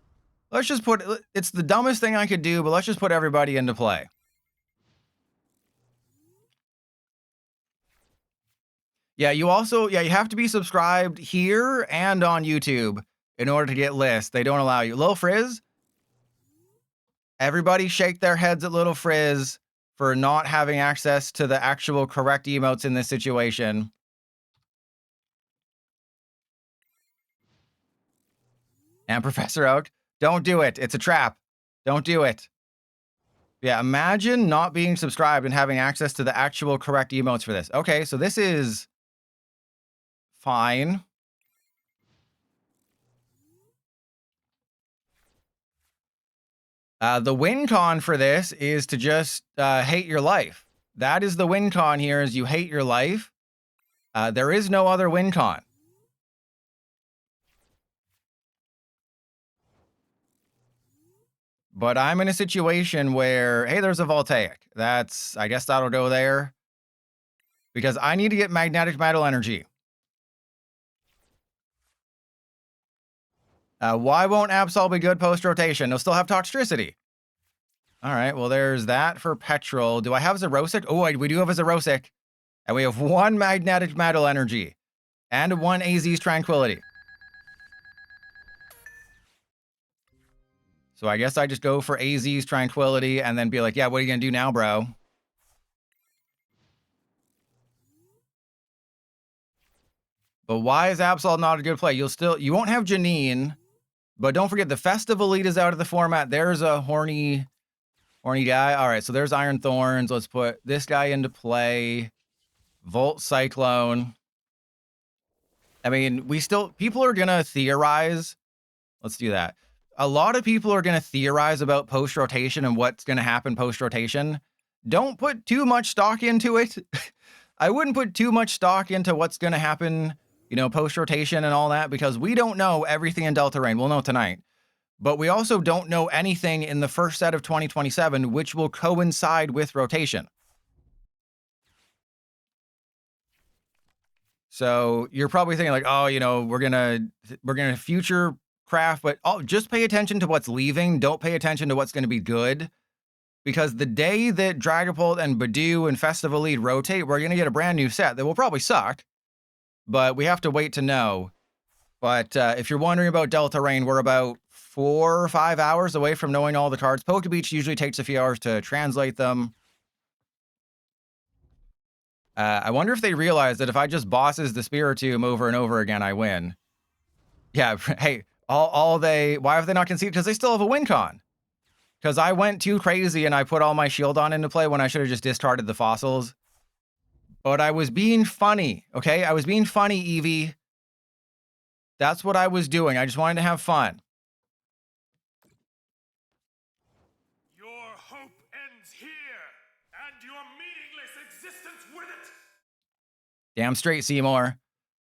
Let's just put, it's the dumbest thing I could do, but let's just put everybody into play. Yeah, you have to be subscribed here and on YouTube in order to get lists. They don't allow you. Lil Frizz, everybody shake their heads at Little Frizz for not having access to the actual correct emotes in this situation. And Professor Oak, don't do it. It's a trap. Don't do it. Yeah, imagine not being subscribed and having access to the actual correct emotes for this. Okay, so this is fine. The win con for this is to just hate your life. That is the win con here, is you hate your life. There is no other win con. But I'm in a situation where, hey, there's a Voltaic. I guess that'll go there. Because I need to get magnetic metal energy. Why won't Absol be good post-rotation? They'll still have Toxtricity. All right, well, there's that for Petrol. Do I have Xerosic? Oh, we do have a Xerosic. And we have 1 magnetic metal energy. And 1 AZ's Tranquility. So I guess I just go for AZ's Tranquility and then be like, yeah, what are you going to do now, bro? But why is Absol not a good play? You won't have Janine, but don't forget the Festive Elite is out of the format. There's a horny guy. All right, so there's Iron Thorns. Let's put this guy into play. Volt Cyclone. I mean, people are going to theorize. Let's do that. A lot of people are going to theorize about post-rotation and what's going to happen post-rotation. Don't put too much stock into it. I wouldn't put too much stock into what's going to happen, post-rotation and all that, because we don't know everything in Delta Rain. We'll know tonight. But we also don't know anything in the first set of 2027, which will coincide with rotation. So you're probably thinking like, oh, we're gonna future craft, but just pay attention to what's leaving. Don't pay attention to what's going to be good, because the day that Dragapult and Budew and Festival Lead rotate, we're going to get a brand new set that will probably suck, but we have to wait to know. But if you're wondering about Delta Rain, we're about 4 or 5 hours away from knowing all the cards. Pokebeach usually takes a few hours to translate them. I wonder if they realize that if I just bosses the Spiritomb over and over again, I win. Yeah, hey, why have they not conceded? Because they still have a win con. Because I went too crazy and I put all my Shieldon into play when I should have just discarded the fossils. But I was being funny, okay? I was being funny, Eevee. That's what I was doing. I just wanted to have fun. Your hope ends here, and your meaningless existence with it. Damn straight, Seymour.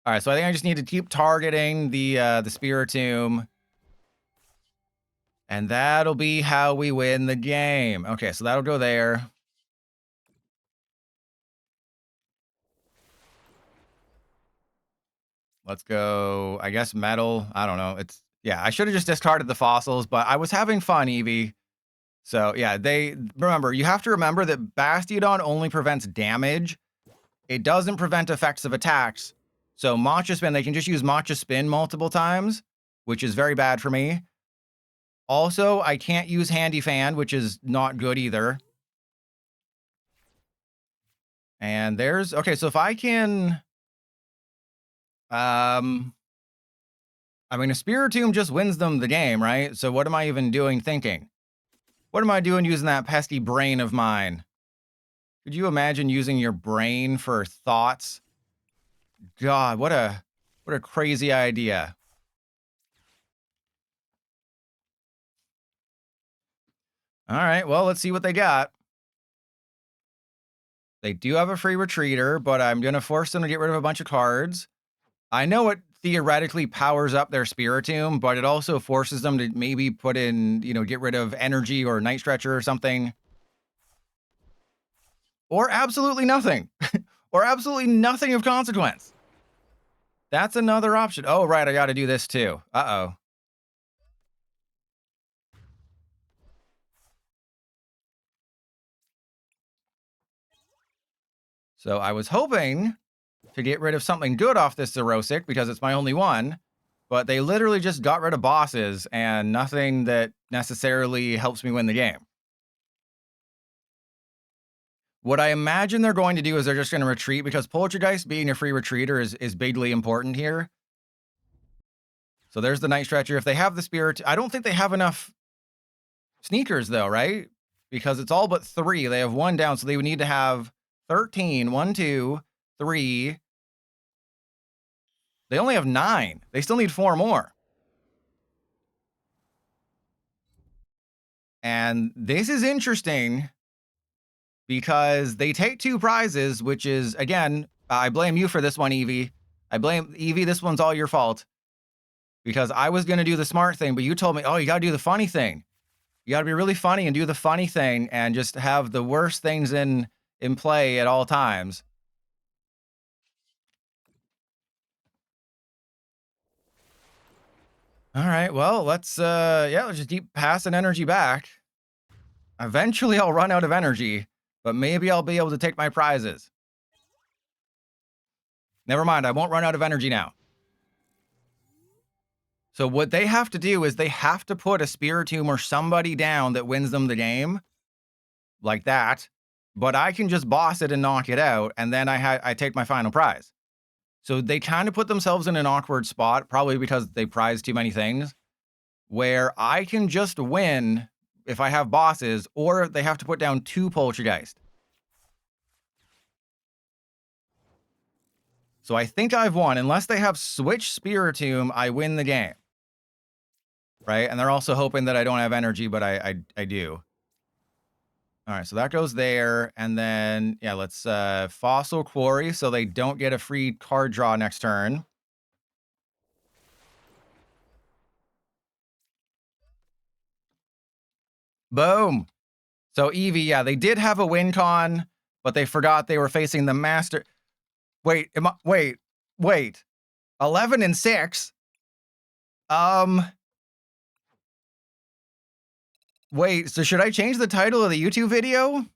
All right, so I think I just need to keep targeting the Spiritomb. And that'll be how we win the game. Okay, so that'll go there. Let's go, I guess, metal. I don't know. I should have just discarded the fossils, but I was having fun, Eevee. So, yeah, you have to remember that Bastiodon only prevents damage. It doesn't prevent effects of attacks. So Matcha Spin, they can just use Matcha Spin multiple times, which is very bad for me. Also, I can't use Handy Fan, which is not good either. And okay, so if I can... I mean, a Spiritomb just wins them the game, right? So what am I even doing thinking? What am I doing using that pesky brain of mine? Could you imagine using your brain for thoughts? God, what a crazy idea. All right, well, let's see what they got. They do have a free retreater, but I'm going to force them to get rid of a bunch of cards. I know it theoretically powers up their Spiritomb, but it also forces them to maybe put in, get rid of energy or Night Stretcher or something. Or absolutely nothing. Or absolutely nothing of consequence. That's another option. Oh, right, I got to do this too. Uh-oh. So I was hoping to get rid of something good off this Xerosic because it's my only one, but they literally just got rid of bosses and nothing that necessarily helps me win the game. What I imagine they're going to do is they're just going to retreat, because Poltergeist being a free retreater is bigly important here. So there's the Night Stretcher. If they have the Spirit, I don't think they have enough sneakers though, right? because it's all but 3. They have 1 down, so they would need to have 13. 1, 2, 3. They only have 9. They still need 4 more. And this is interesting because they take 2 prizes, which is, again, I blame you for this one, Eevee. I blame Eevee. This one's all your fault. Because I was going to do the smart thing, but you told me, oh, you got to do the funny thing. You got to be really funny and do the funny thing and just have the worst things in play at all times. All right, well, let's just keep passing energy back. Eventually I'll run out of energy, but maybe I'll be able to take my prizes. Never mind, I won't run out of energy now. So what they have to do is they have to put a Spiritomb or somebody down that wins them the game. Like that. But I can just boss it and knock it out, and then I take my final prize. So they kind of put themselves in an awkward spot, probably because they prize too many things, where I can just win if I have bosses, or they have to put down 2 Poltergeist. So I think I've won. Unless they have Switch Spiritomb, I win the game. Right? And they're also hoping that I don't have energy, but I do. All right, so that goes there. And then, yeah, let's Fossil Quarry so they don't get a free card draw next turn. Boom. So Eevee, yeah, they did have a win con, but they forgot they were facing the master. Wait, wait. 11 and 6. Wait, so should I change the title of the YouTube video?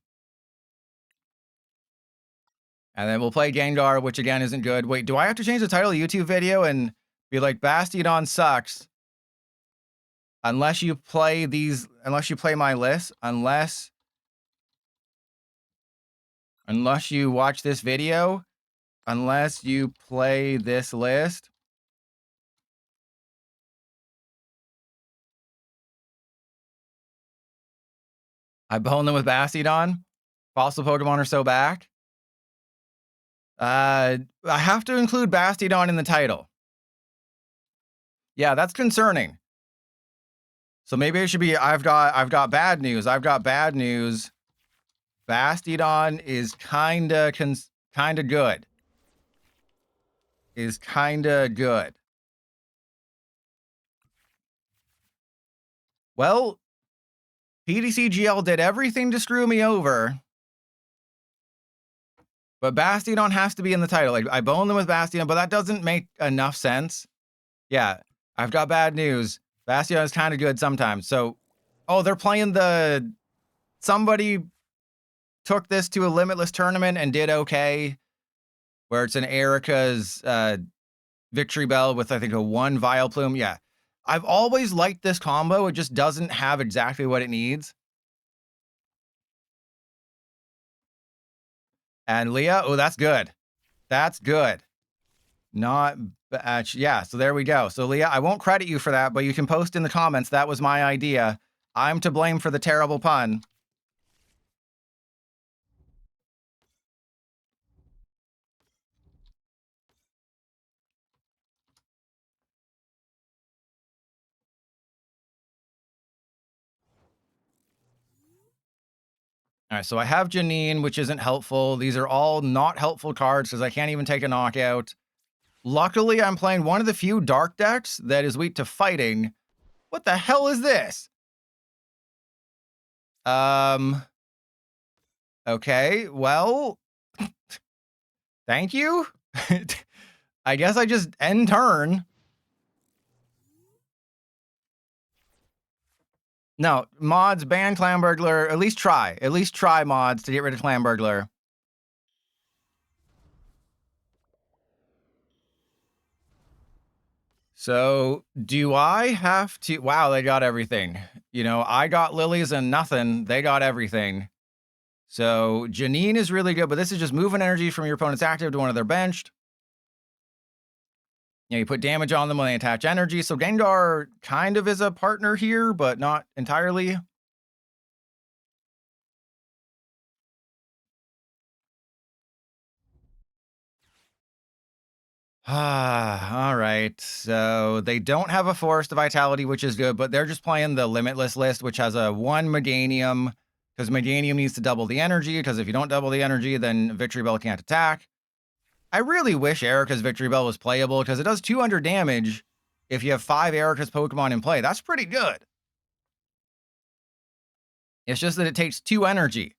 And then we'll play Gengar, which again isn't good. Wait, do I have to change the title of the YouTube video and be like, Bastiodon sucks? Unless you play my list, unless you watch this video, unless you play this list. I bone them with Bastiodon. Fossil Pokemon are so back. I have to include Bastiodon in the title. Yeah, that's concerning. So maybe it should be I've got bad news. I've got bad news. Bastiodon is kinda good. Is kinda good. Well, PDCGL did everything to screw me over. But Bastiodon has to be in the title. Like, I bone them with Bastiodon, but that doesn't make enough sense. Yeah, I've got bad news. Bastiodon is kind of good sometimes. So, oh, they're playing the... Somebody took this to a Limitless tournament and did okay. Where it's an Erica's Victory Bell with, I think, a 1 Vileplume. Yeah. I've always liked this combo. It just doesn't have exactly what it needs. And Leah, oh, that's good. That's good. Not bad. Yeah, so there we go. So Leah, I won't credit you for that, but you can post in the comments. That was my idea. I'm to blame for the terrible pun. All right, so I have Janine, which isn't helpful. These are all not helpful cards because I can't even take a knockout. Luckily, I'm playing one of the few dark decks that is weak to fighting. What the hell is this? Okay, well, thank you. I guess I just end turn. No, mods ban Clamburglar. At least try. At least try mods to get rid of Clamburglar. So, do I have to... Wow, they got everything. You know, I got lilies and nothing. They got everything. So, Janine is really good, but this is just moving energy from your opponent's active to one of their benched. Yeah, you put damage on them when they attach energy. So, Gengar kind of is a partner here, but not entirely. All right. So they don't have a Forest Vitality, which is good, but they're just playing the Limitless list, which has a 1 Meganium, because Meganium needs to double the energy, because if you don't double the energy, then Victory Bell can't attack. I really wish Erica's Victory Bell was playable, because it does 200 damage if you have 5 Erica's Pokemon in play. That's pretty good. It's just that it takes 2 energy.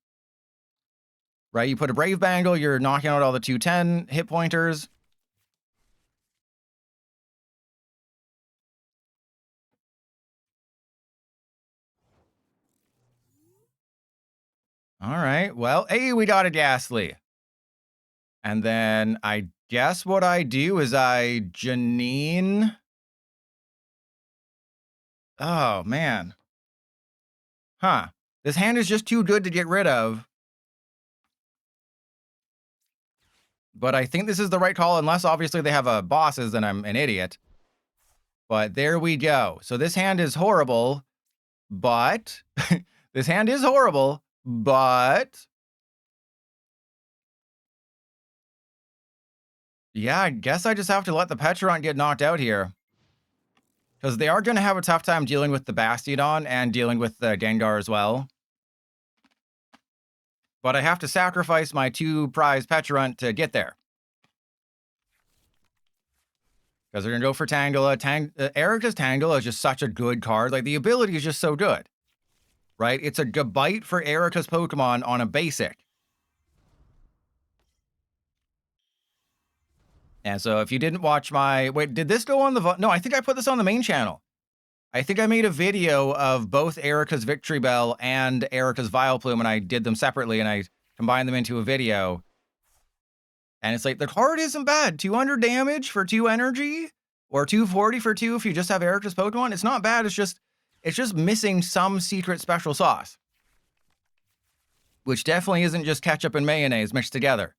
Right? You put a Brave Bangle, you're knocking out all the 210 hit pointers. All right. Well, hey, we got a Ghastly. And then I guess what I do is I Janine. Oh, man. Huh. This hand is just too good to get rid of. But I think this is the right call, unless obviously they have bosses and I'm an idiot. But there we go. So this hand is horrible, but this hand is horrible, but yeah, I guess I just have to let the Petront get knocked out here. Because they are going to have a tough time dealing with the Bastiodon and dealing with the Gengar as well. But I have to sacrifice my 2 prize Petront to get there. Because they're going to go for Tangela. Erica's Tangela is just such a good card. Like, the ability is just so good. Right? It's a Gabite for Erica's Pokemon on a basic. And so if you didn't watch my... Wait, did this go on the... No, I think I put this on the main channel. I think I made a video of both Erica's Victory Bell and Erica's Vileplume, and I did them separately, and I combined them into a video. And it's like, the card isn't bad. 200 damage for 2 energy, or 240 for 2 if you just have Erica's Pokemon. It's not bad. It's just missing some secret special sauce. Which definitely isn't just ketchup and mayonnaise mixed together.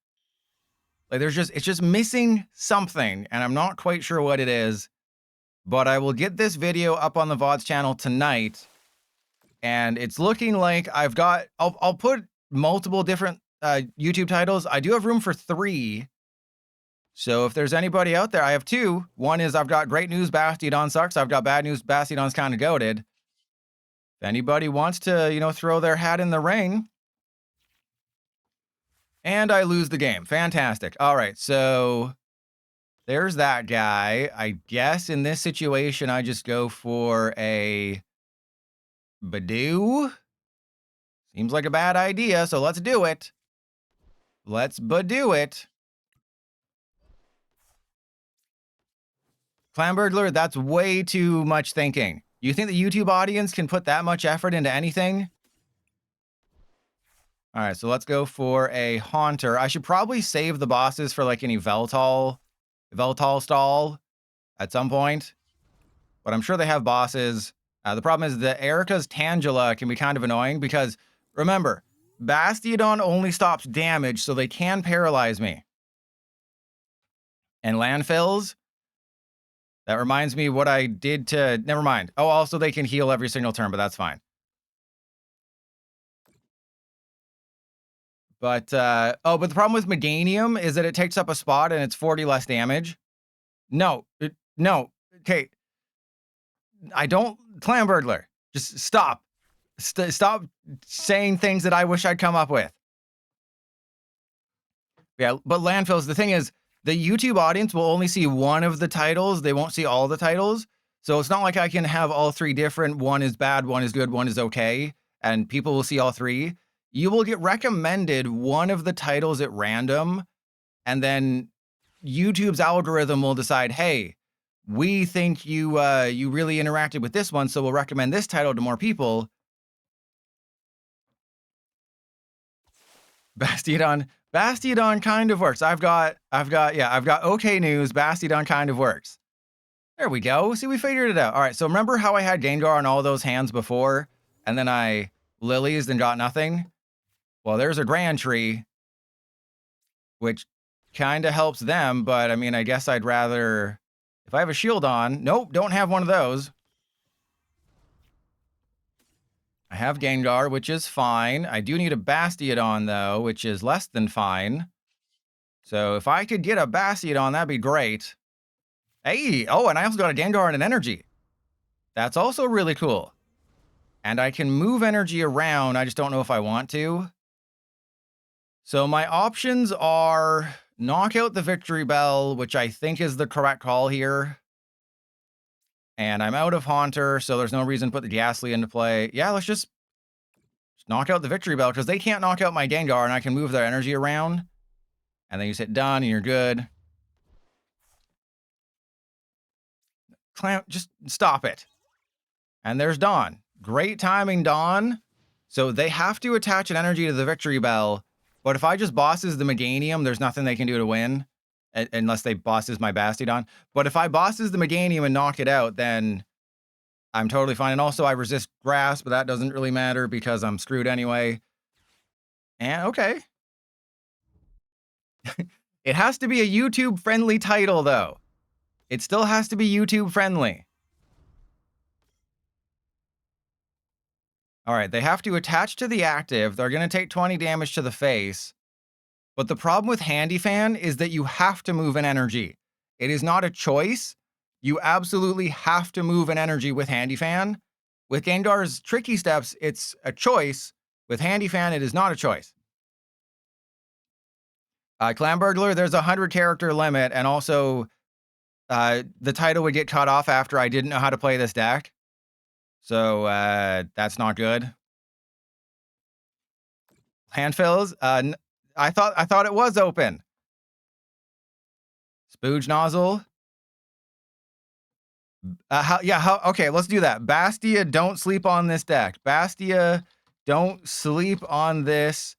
Like, it's just missing something, and I'm not quite sure what it is. But I will get this video up on the VOD's channel tonight. And it's looking like I'll put multiple different YouTube titles. I do have room for 3. So if there's anybody out there, I have 2. One is I've got great news, Bastiodon sucks. I've got bad news, Bastiodon's kind of goated. If anybody wants to, throw their hat in the ring. And I lose the game. Fantastic. All right, so... there's that guy. I guess in this situation, I just go for a Budew. Seems like a bad idea, so let's do it. Let's Budew it. Clamburglar, that's way too much thinking. You think the YouTube audience can put that much effort into anything? All right, so let's go for a Haunter. I should probably save the bosses for like any Veltal stall at some point, but I'm sure they have bosses. The problem is that Erica's Tangela can be kind of annoying because, remember, Bastiodon only stops damage, so they can paralyze me. And landfills, that reminds me what I did to... Never mind. Oh, also they can heal every single turn, but that's fine. But, but the problem with Meganium is that it takes up a spot and it's 40 less damage. No. Okay. I don't... Clamburglar. Just stop. Stop saying things that I wish I'd come up with. Yeah, but landfills, the thing is, the YouTube audience will only see one of the titles. They won't see all the titles. So it's not like I can have all 3 different. One is bad, one is good, one is okay. And people will see all 3. You will get recommended one of the titles at random, and then YouTube's algorithm will decide, hey, we think you really interacted with this one, so we'll recommend this title to more people. Bastiodon kind of works. I've got okay news. Bastiodon kind of works. There we go. See, we figured it out. All right, so remember how I had Gengar on all those hands before, and then I Lilies and got nothing? Well, there's a Grand Tree, which kind of helps them, but I mean, I guess I'd rather... If I have a Shieldon... Nope, don't have one of those. I have Gengar, which is fine. I do need a Bastiodon, though, which is less than fine. So if I could get a Bastiodon, that'd be great. Hey, oh, and I also got a Gengar and an energy. That's also really cool. And I can move energy around. I just don't know if I want to. So my options are knock out the Victory Bell, which I think is the correct call here. And I'm out of Haunter, so there's no reason to put the Ghastly into play. Yeah, let's just knock out the Victory Bell, because they can't knock out my Gengar, and I can move their energy around. And then you just hit done, and you're good. Clamp, just stop it. And there's Dawn. Great timing, Dawn. So they have to attach an energy to the Victory Bell, but if I just bosses the Meganium, there's nothing they can do to win, unless they bosses my Bastiodon. But if I bosses the Meganium and knock it out, then I'm totally fine. And also I resist Grass, but that doesn't really matter because I'm screwed anyway. And okay. It has to be a YouTube-friendly title, though. It still has to be YouTube-friendly. All right, they have to attach to the active. They're going to take 20 damage to the face. But the problem with Handy Fan is that you have to move an energy. It is not a choice. You absolutely have to move an energy with Handy Fan. With Gengar's Tricky Steps, it's a choice. With Handy Fan, it is not a choice. Clan Burglar, there's a 100 character limit, and also the title would get cut off after I didn't know how to play this deck. So that's not good. Handfills, I thought it was open. Spooge Nozzle. Okay, let's do that. Bastia, don't sleep on this deck. Bastia, don't sleep on this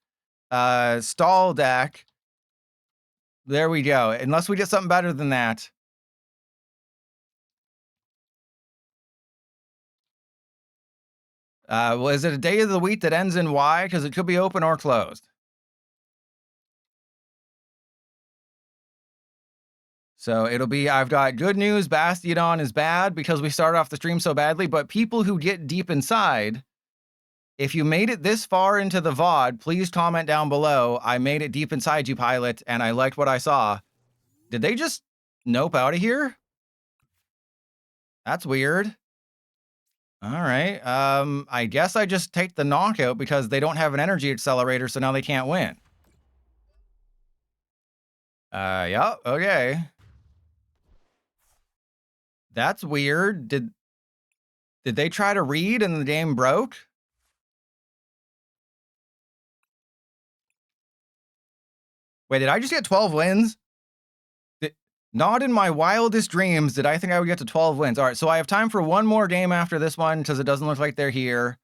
stall deck. There we go. Unless we get something better than that. Well, is it a day of the week that ends in Y? Because it could be open or closed. So it'll be, I've got good news, Bastiodon is bad because we started off the stream so badly, but people who get deep inside, if you made it this far into the VOD, please comment down below. I made it deep inside you, Pilot, and I liked what I saw. Did they just nope out of here? That's weird. All right. I guess I just take the knockout because they don't have an energy accelerator, so now they can't win. Yeah, okay. That's weird. Did they try to read and the game broke? Wait, did I just get 12 wins? Not in my wildest dreams did I think I would get to 12 wins. All right, so I have time for one more game after this one because it doesn't look like they're here.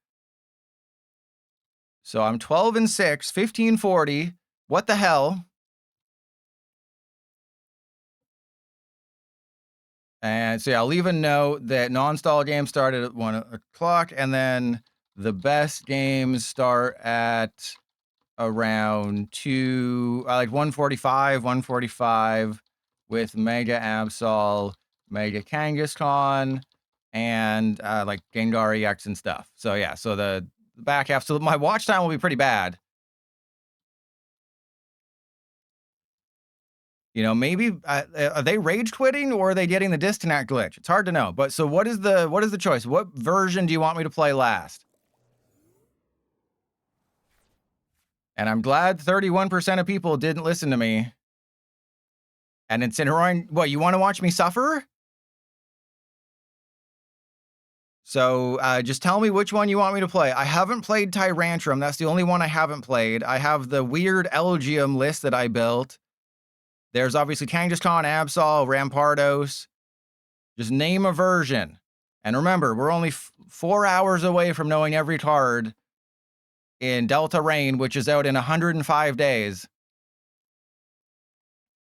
So I'm 12-6, 1540. What the hell? And so yeah, I'll leave a note that non-stall games started at 1 o'clock, and then the best games start at around 145, with Mega Absol, Mega Kangaskhan, and like Gengar EX and stuff. So yeah, so the back half. So my watch time will be pretty bad. You know, maybe are they rage quitting or are they getting the disconnect glitch? It's hard to know. But so what is the choice? What version do you want me to play last? And I'm glad 31% of people didn't listen to me. And it's in what, you want to watch me suffer? So just tell me which one you want me to play. I haven't played Tyrantrum. That's the only one I haven't played. I have the weird Elgyem list that I built. There's obviously Kangaskhan, Absol, Rampardos. Just name a version. And remember, we're only 4 hours away from knowing every card in Delta Rain, which is out in 105 days.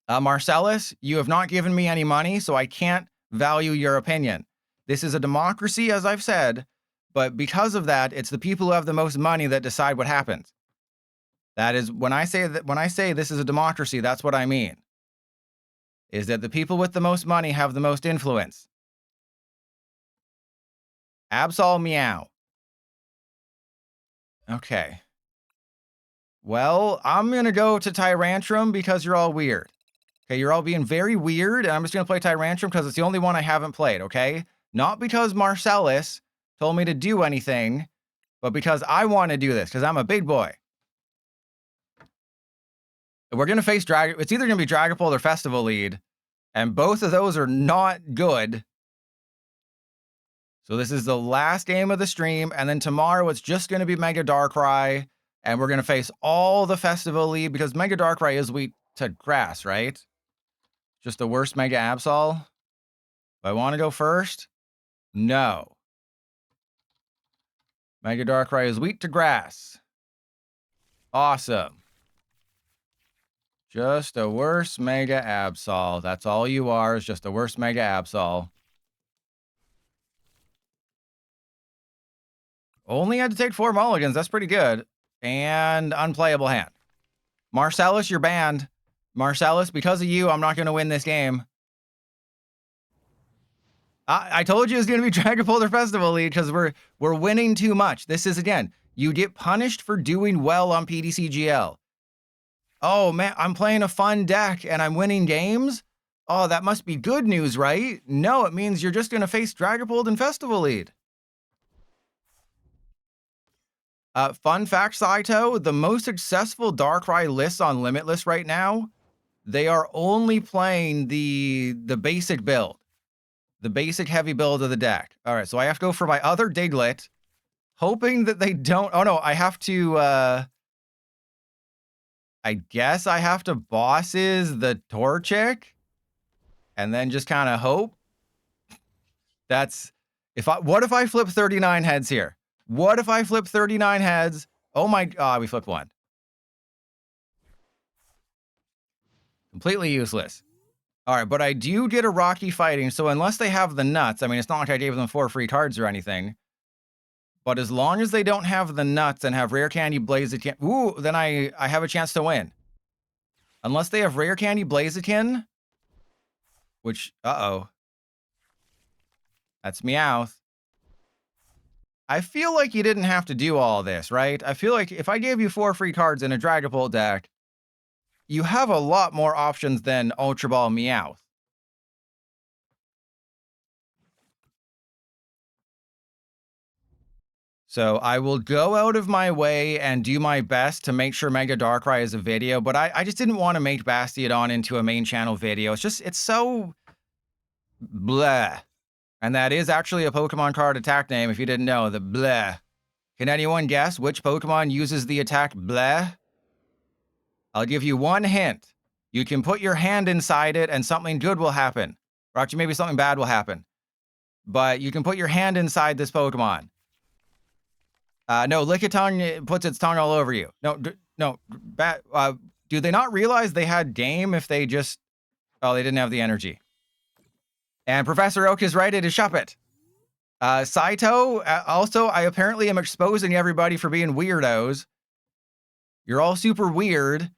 Marcellus, you have not given me any money, so I can't value your opinion. This is a democracy, as I've said, but because of that, it's the people who have the most money that decide what happens. That is, when I say this is a democracy, that's what I mean. Is that the people with the most money have the most influence. Absol meow. Okay. Well, I'm going to go to Tyrantrum because you're all weird. Okay, you're all being very weird, and I'm just going to play Tyrantrum because it's the only one I haven't played, okay? Not because Marcellus told me to do anything, but because I want to do this, because I'm a big boy. We're going to face Dragon... It's either going to be Dragapult or Festival Lead, and both of those are not good. So this is the last game of the stream, and then tomorrow it's just going to be Mega Darkrai, and we're going to face all the Festival Lead, because Mega Darkrai is weak to grass, right? Just the worst Mega Absol. Do I want to go first? No. Mega Darkrai is weak to grass. Awesome. Just a worse Mega Absol. That's all you are, is just a worse Mega Absol. Only had to take 4 mulligans. That's pretty good. And unplayable hand. Marcellus, you're banned. Marcellus, because of you, I'm not going to win this game. I told you it was going to be Dragapult or Festival League because we're winning too much. This is, again, you get punished for doing well on PDCGL. Oh, man, I'm playing a fun deck and I'm winning games? Oh, that must be good news, right? No, it means you're just going to face Dragapult and Festival Lead. Fun fact, Saito, the most successful Darkrai lists on Limitless right now, they are only playing the basic build. The basic heavy build of the deck. All right, so I have to go for my other Diglett, hoping that they don't... Oh, no, I have to... I guess I have to bosses the Torchic, and then just kind of hope. That's... What if I flip 39 heads here? What if I flip 39 heads? Oh my... we flipped 1. Completely useless. All right, but I do get a Rocky Fighting, so unless they have the nuts, I mean, it's not like I gave them 4 free cards or anything, but as long as they don't have the nuts and have Rare Candy Blaziken, ooh, then I have a chance to win. Unless they have Rare Candy Blaziken, which, uh-oh. That's Meowth. I feel like you didn't have to do all this, right? I feel like if I gave you 4 free cards in a Dragapult deck, you have a lot more options than Ultra Ball Meowth. So I will go out of my way and do my best to make sure Mega Darkrai is a video, but I just didn't want to make Bastiodon into a main channel video. It's so... bleh. And that is actually a Pokemon card attack name, if you didn't know, the bleh. Can anyone guess which Pokemon uses the attack bleh? I'll give you one hint. You can put your hand inside it and something good will happen. Or actually, maybe something bad will happen. But you can put your hand inside this Pokemon. No, Lickitung puts its tongue all over you. No, do they not realize they had game if they just... Oh, they didn't have the energy. And Professor Oak is right, it is Shuppet. Saito, also, I apparently am exposing everybody for being weirdos. You're all super weird.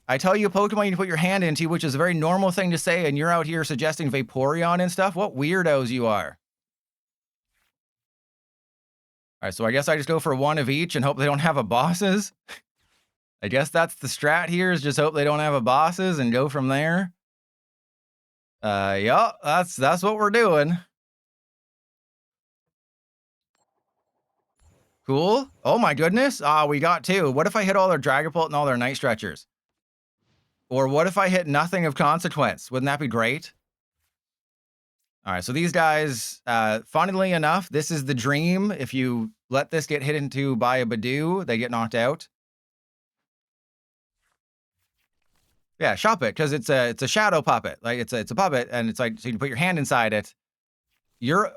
I tell you a Pokemon you can put your hand into, which is a very normal thing to say, and you're out here suggesting Vaporeon and stuff? What weirdos you are. All right, so I guess I just go for 1 of each and hope they don't have a bosses. I guess that's the strat here, is just hope they don't have a bosses and go from there. Yeah, that's what we're doing. Cool. Oh my goodness. We got 2. What if I hit all their Dragapult and all their Night Stretchers? Or what if I hit nothing of consequence? Wouldn't that be great? All right, so these guys, funnily enough, this is the dream. If you let this get hit into by a Budew, they get knocked out. Yeah, shop it, because it's a shadow puppet. Like it's a puppet, and it's like, so you can put your hand inside it.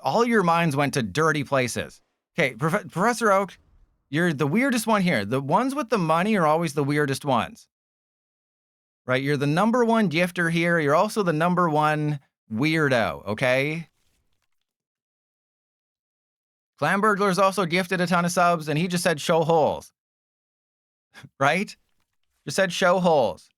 All your minds went to dirty places. Okay, Professor Oak, you're the weirdest one here. The ones with the money are always the weirdest ones. Right? You're the #1 gifter here. You're also the #1 weirdo, okay? Clamburglar's also gifted a ton of subs, and he just said show holes. Right? Just said show holes.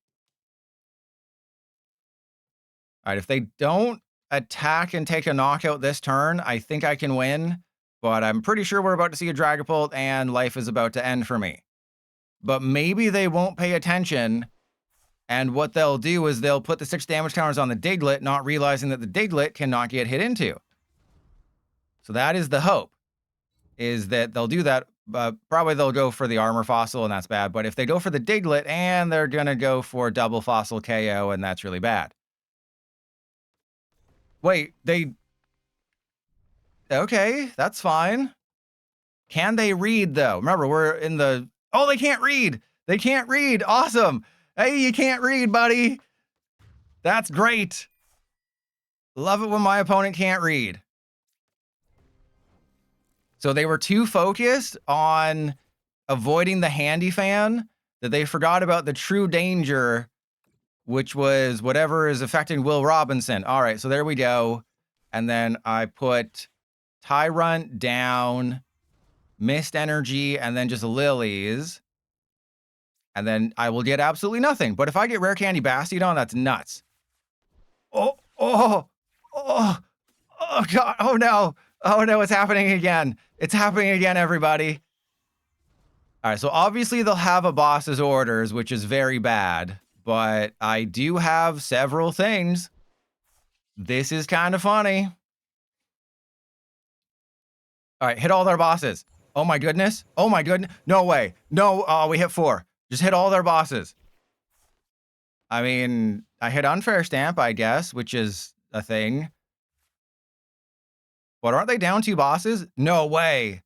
All right, if they don't attack and take a knockout this turn, I think I can win. But I'm pretty sure we're about to see a Dragapult, and life is about to end for me. But maybe they won't pay attention, And what they'll do is they'll put the 6 damage counters on the Diglett, not realizing that the Diglett cannot get hit into. So that is the hope, is that they'll do that. Probably they'll go for the armor fossil, and that's bad. But if they go for the Diglett, and they're going to go for double fossil KO, and that's really bad. Wait, okay, that's fine. Can they read, though? Remember, we're in the... Oh, they can't read! They can't read! Awesome! Hey, you can't read, buddy! That's great! Love it when my opponent can't read. So they were too focused on avoiding the handy fan that they forgot about the true danger, which was whatever is affecting Will Robinson. All right, so there we go. And then I put Tyrant down, Mist Energy, and then just Lilies. And then I will get absolutely nothing. But if I get Rare Candy Bastiodon, that's nuts. Oh, God. Oh, no. Oh, no, it's happening again. It's happening again, everybody. All right, so obviously they'll have a boss's orders, which is very bad. But I do have several things. This is kind of funny. All right, hit all their bosses. Oh, my goodness. Oh, my goodness. No way. No, oh, we hit 4. Just hit all their bosses. I mean, I hit Unfair Stamp, I guess, which is a thing. But aren't they down 2 bosses? No way.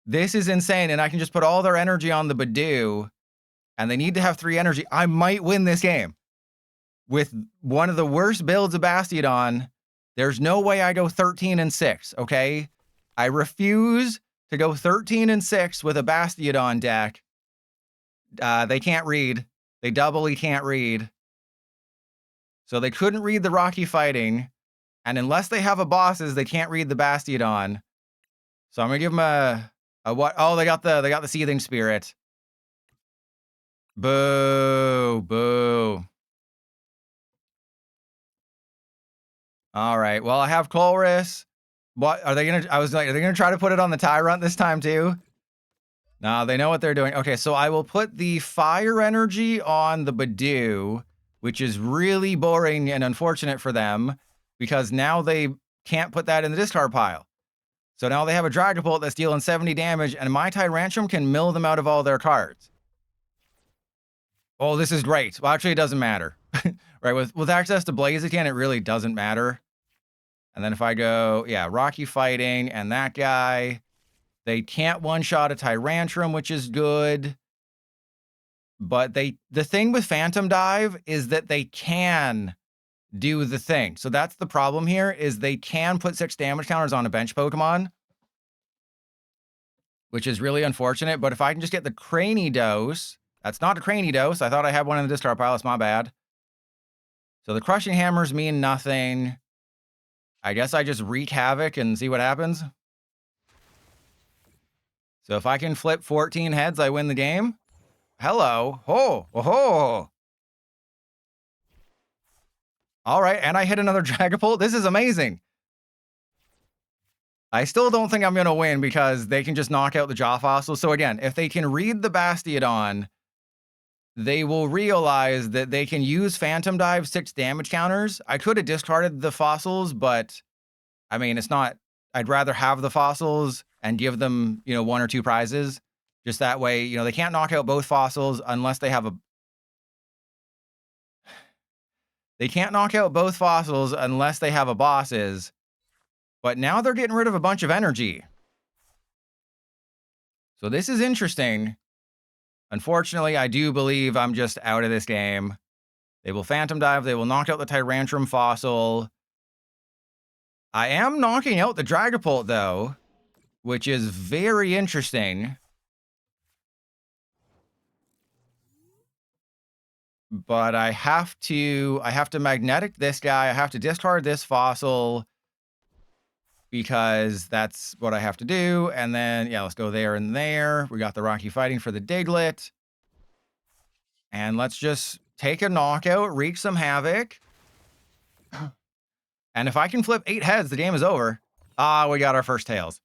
This is insane, and I can just put all their energy on the Budew, and they need to have 3 energy. I might win this game. With one of the worst builds of Bastiodon, there's no way I go 13-6, okay? I refuse to go 13-6 with a Bastiodon deck. They can't read. They doubly can't read. So they couldn't read the Rocky Fighting. And unless they have a bosses, they can't read the Bastiodon. So I'm gonna give them a what? Oh, they got the Seething Spirit. Boo, boo. All right. Well, I have Colress. What are they gonna? I was like, are they gonna try to put it on the Tyrant this time too? No, they know what they're doing. Okay, so I will put the Fire Energy on the Budew, which is really boring and unfortunate for them, because now they can't put that in the discard pile. So now they have a Dragapult that's dealing 70 damage, and my Tyrantrum can mill them out of all their cards. Oh, this is great. Well, actually, it doesn't matter. Right, with access to Blaziken, it really doesn't matter. And then if I go, yeah, Rocky Fighting and that guy, they can't one-shot a Tyrantrum, which is good. But the thing with Phantom Dive is that they can do the thing. So that's the problem here, is they can put 6 damage counters on a bench Pokemon, which is really unfortunate. But if I can just get the Cranidos, that's not a Cranidos. I thought I had one in the discard pile. It's my bad. So the Crushing Hammers mean nothing. I guess I just wreak havoc and see what happens. So if I can flip 14 heads, I win the game. Hello. Oh, oh. All right, and I hit another Dragapult. This is amazing. I still don't think I'm going to win because they can just knock out the Jaw Fossil. So again, if they can read the Bastiodon, they will realize that they can use Phantom Dive 6 damage counters. I could have discarded the fossils, but I mean, it's not... I'd rather have the fossils and give them, 1 or 2 prizes. Just that way, they can't knock out both fossils unless they have a... They can't knock out both fossils unless they have a bosses. But now they're getting rid of a bunch of energy. So this is interesting. Unfortunately, I do believe I'm just out of this game. They will Phantom Dive. They will knock out the Tyrantrum fossil. I am knocking out the Dragapult, though, which is very interesting. But I have to magnetic this guy. I have to discard this fossil because that's what I have to do. And then, yeah, let's go there and there. We got the Rocky Fighting for the Diglett. And let's just take a knockout, wreak some havoc. And if I can flip 8 heads, the game is over. Ah, we got our first tails.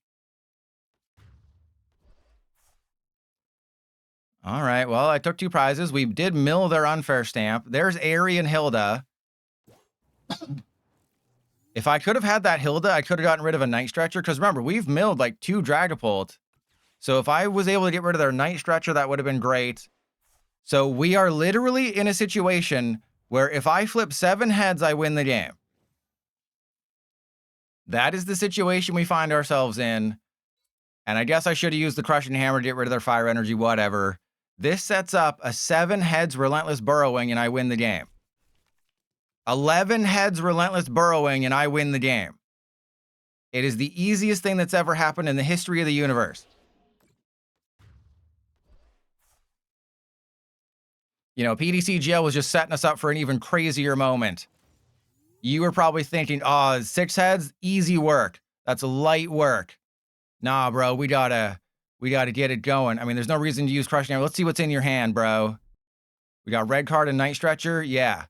All right, well, I took 2 prizes. We did mill their unfair stamp. There's Eri and Hilda. If I could have had that Hilda, I could have gotten rid of a Night Stretcher. Because remember, we've milled like 2 Dragapult. So if I was able to get rid of their Night Stretcher, that would have been great. So we are literally in a situation where if I flip 7 heads, I win the game. That is the situation we find ourselves in. And I guess I should have used the Crushing Hammer to get rid of their fire energy, whatever. This sets up a 7 heads Relentless Burrowing, and I win the game. 11 heads Relentless Burrowing, and I win the game. It is the easiest thing that's ever happened in the history of the universe. You know, PDCGL was just setting us up for an even crazier moment. You were probably thinking, oh, 6 heads, easy work. That's light work. Nah, bro, we gotta get it going. I mean, there's no reason to use Crushing Hammer. Let's see what's in your hand, bro. We got Red Card and Night Stretcher. Yeah.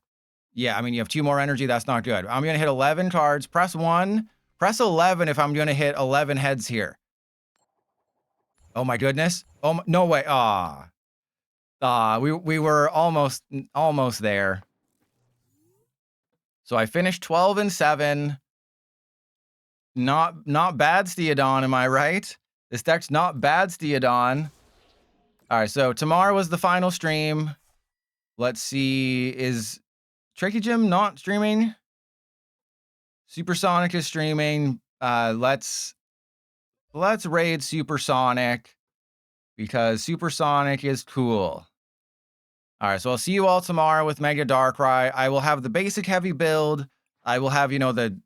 Yeah, I mean, you have 2 more energy. That's not good. I'm going to hit 11 cards. Press 1. Press 11 if I'm going to hit 11 heads here. Oh, my goodness. Oh, no way. We were almost there. So I finished 12 and 7. Not bad, Bastiodon, am I right? This deck's not bad, Bastiodon. All right, so tomorrow was the final stream. Let's see, is Tricky Jim not streaming? Supersonic is streaming. Let's raid Supersonic because Supersonic is cool. All right, so I'll see you all tomorrow with Mega Darkrai. I will have the basic heavy build. I will have, you know, the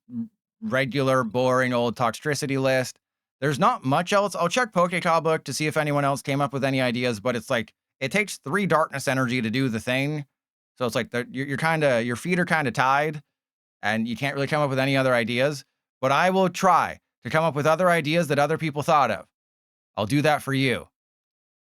regular, boring old Toxtricity list. There's not much else. I'll check Pokécall book to see if anyone else came up with any ideas, but it's like, it takes 3 darkness energy to do the thing. So it's like, your feet are kind of tied, and you can't really come up with any other ideas. But I will try to come up with other ideas that other people thought of. I'll do that for you.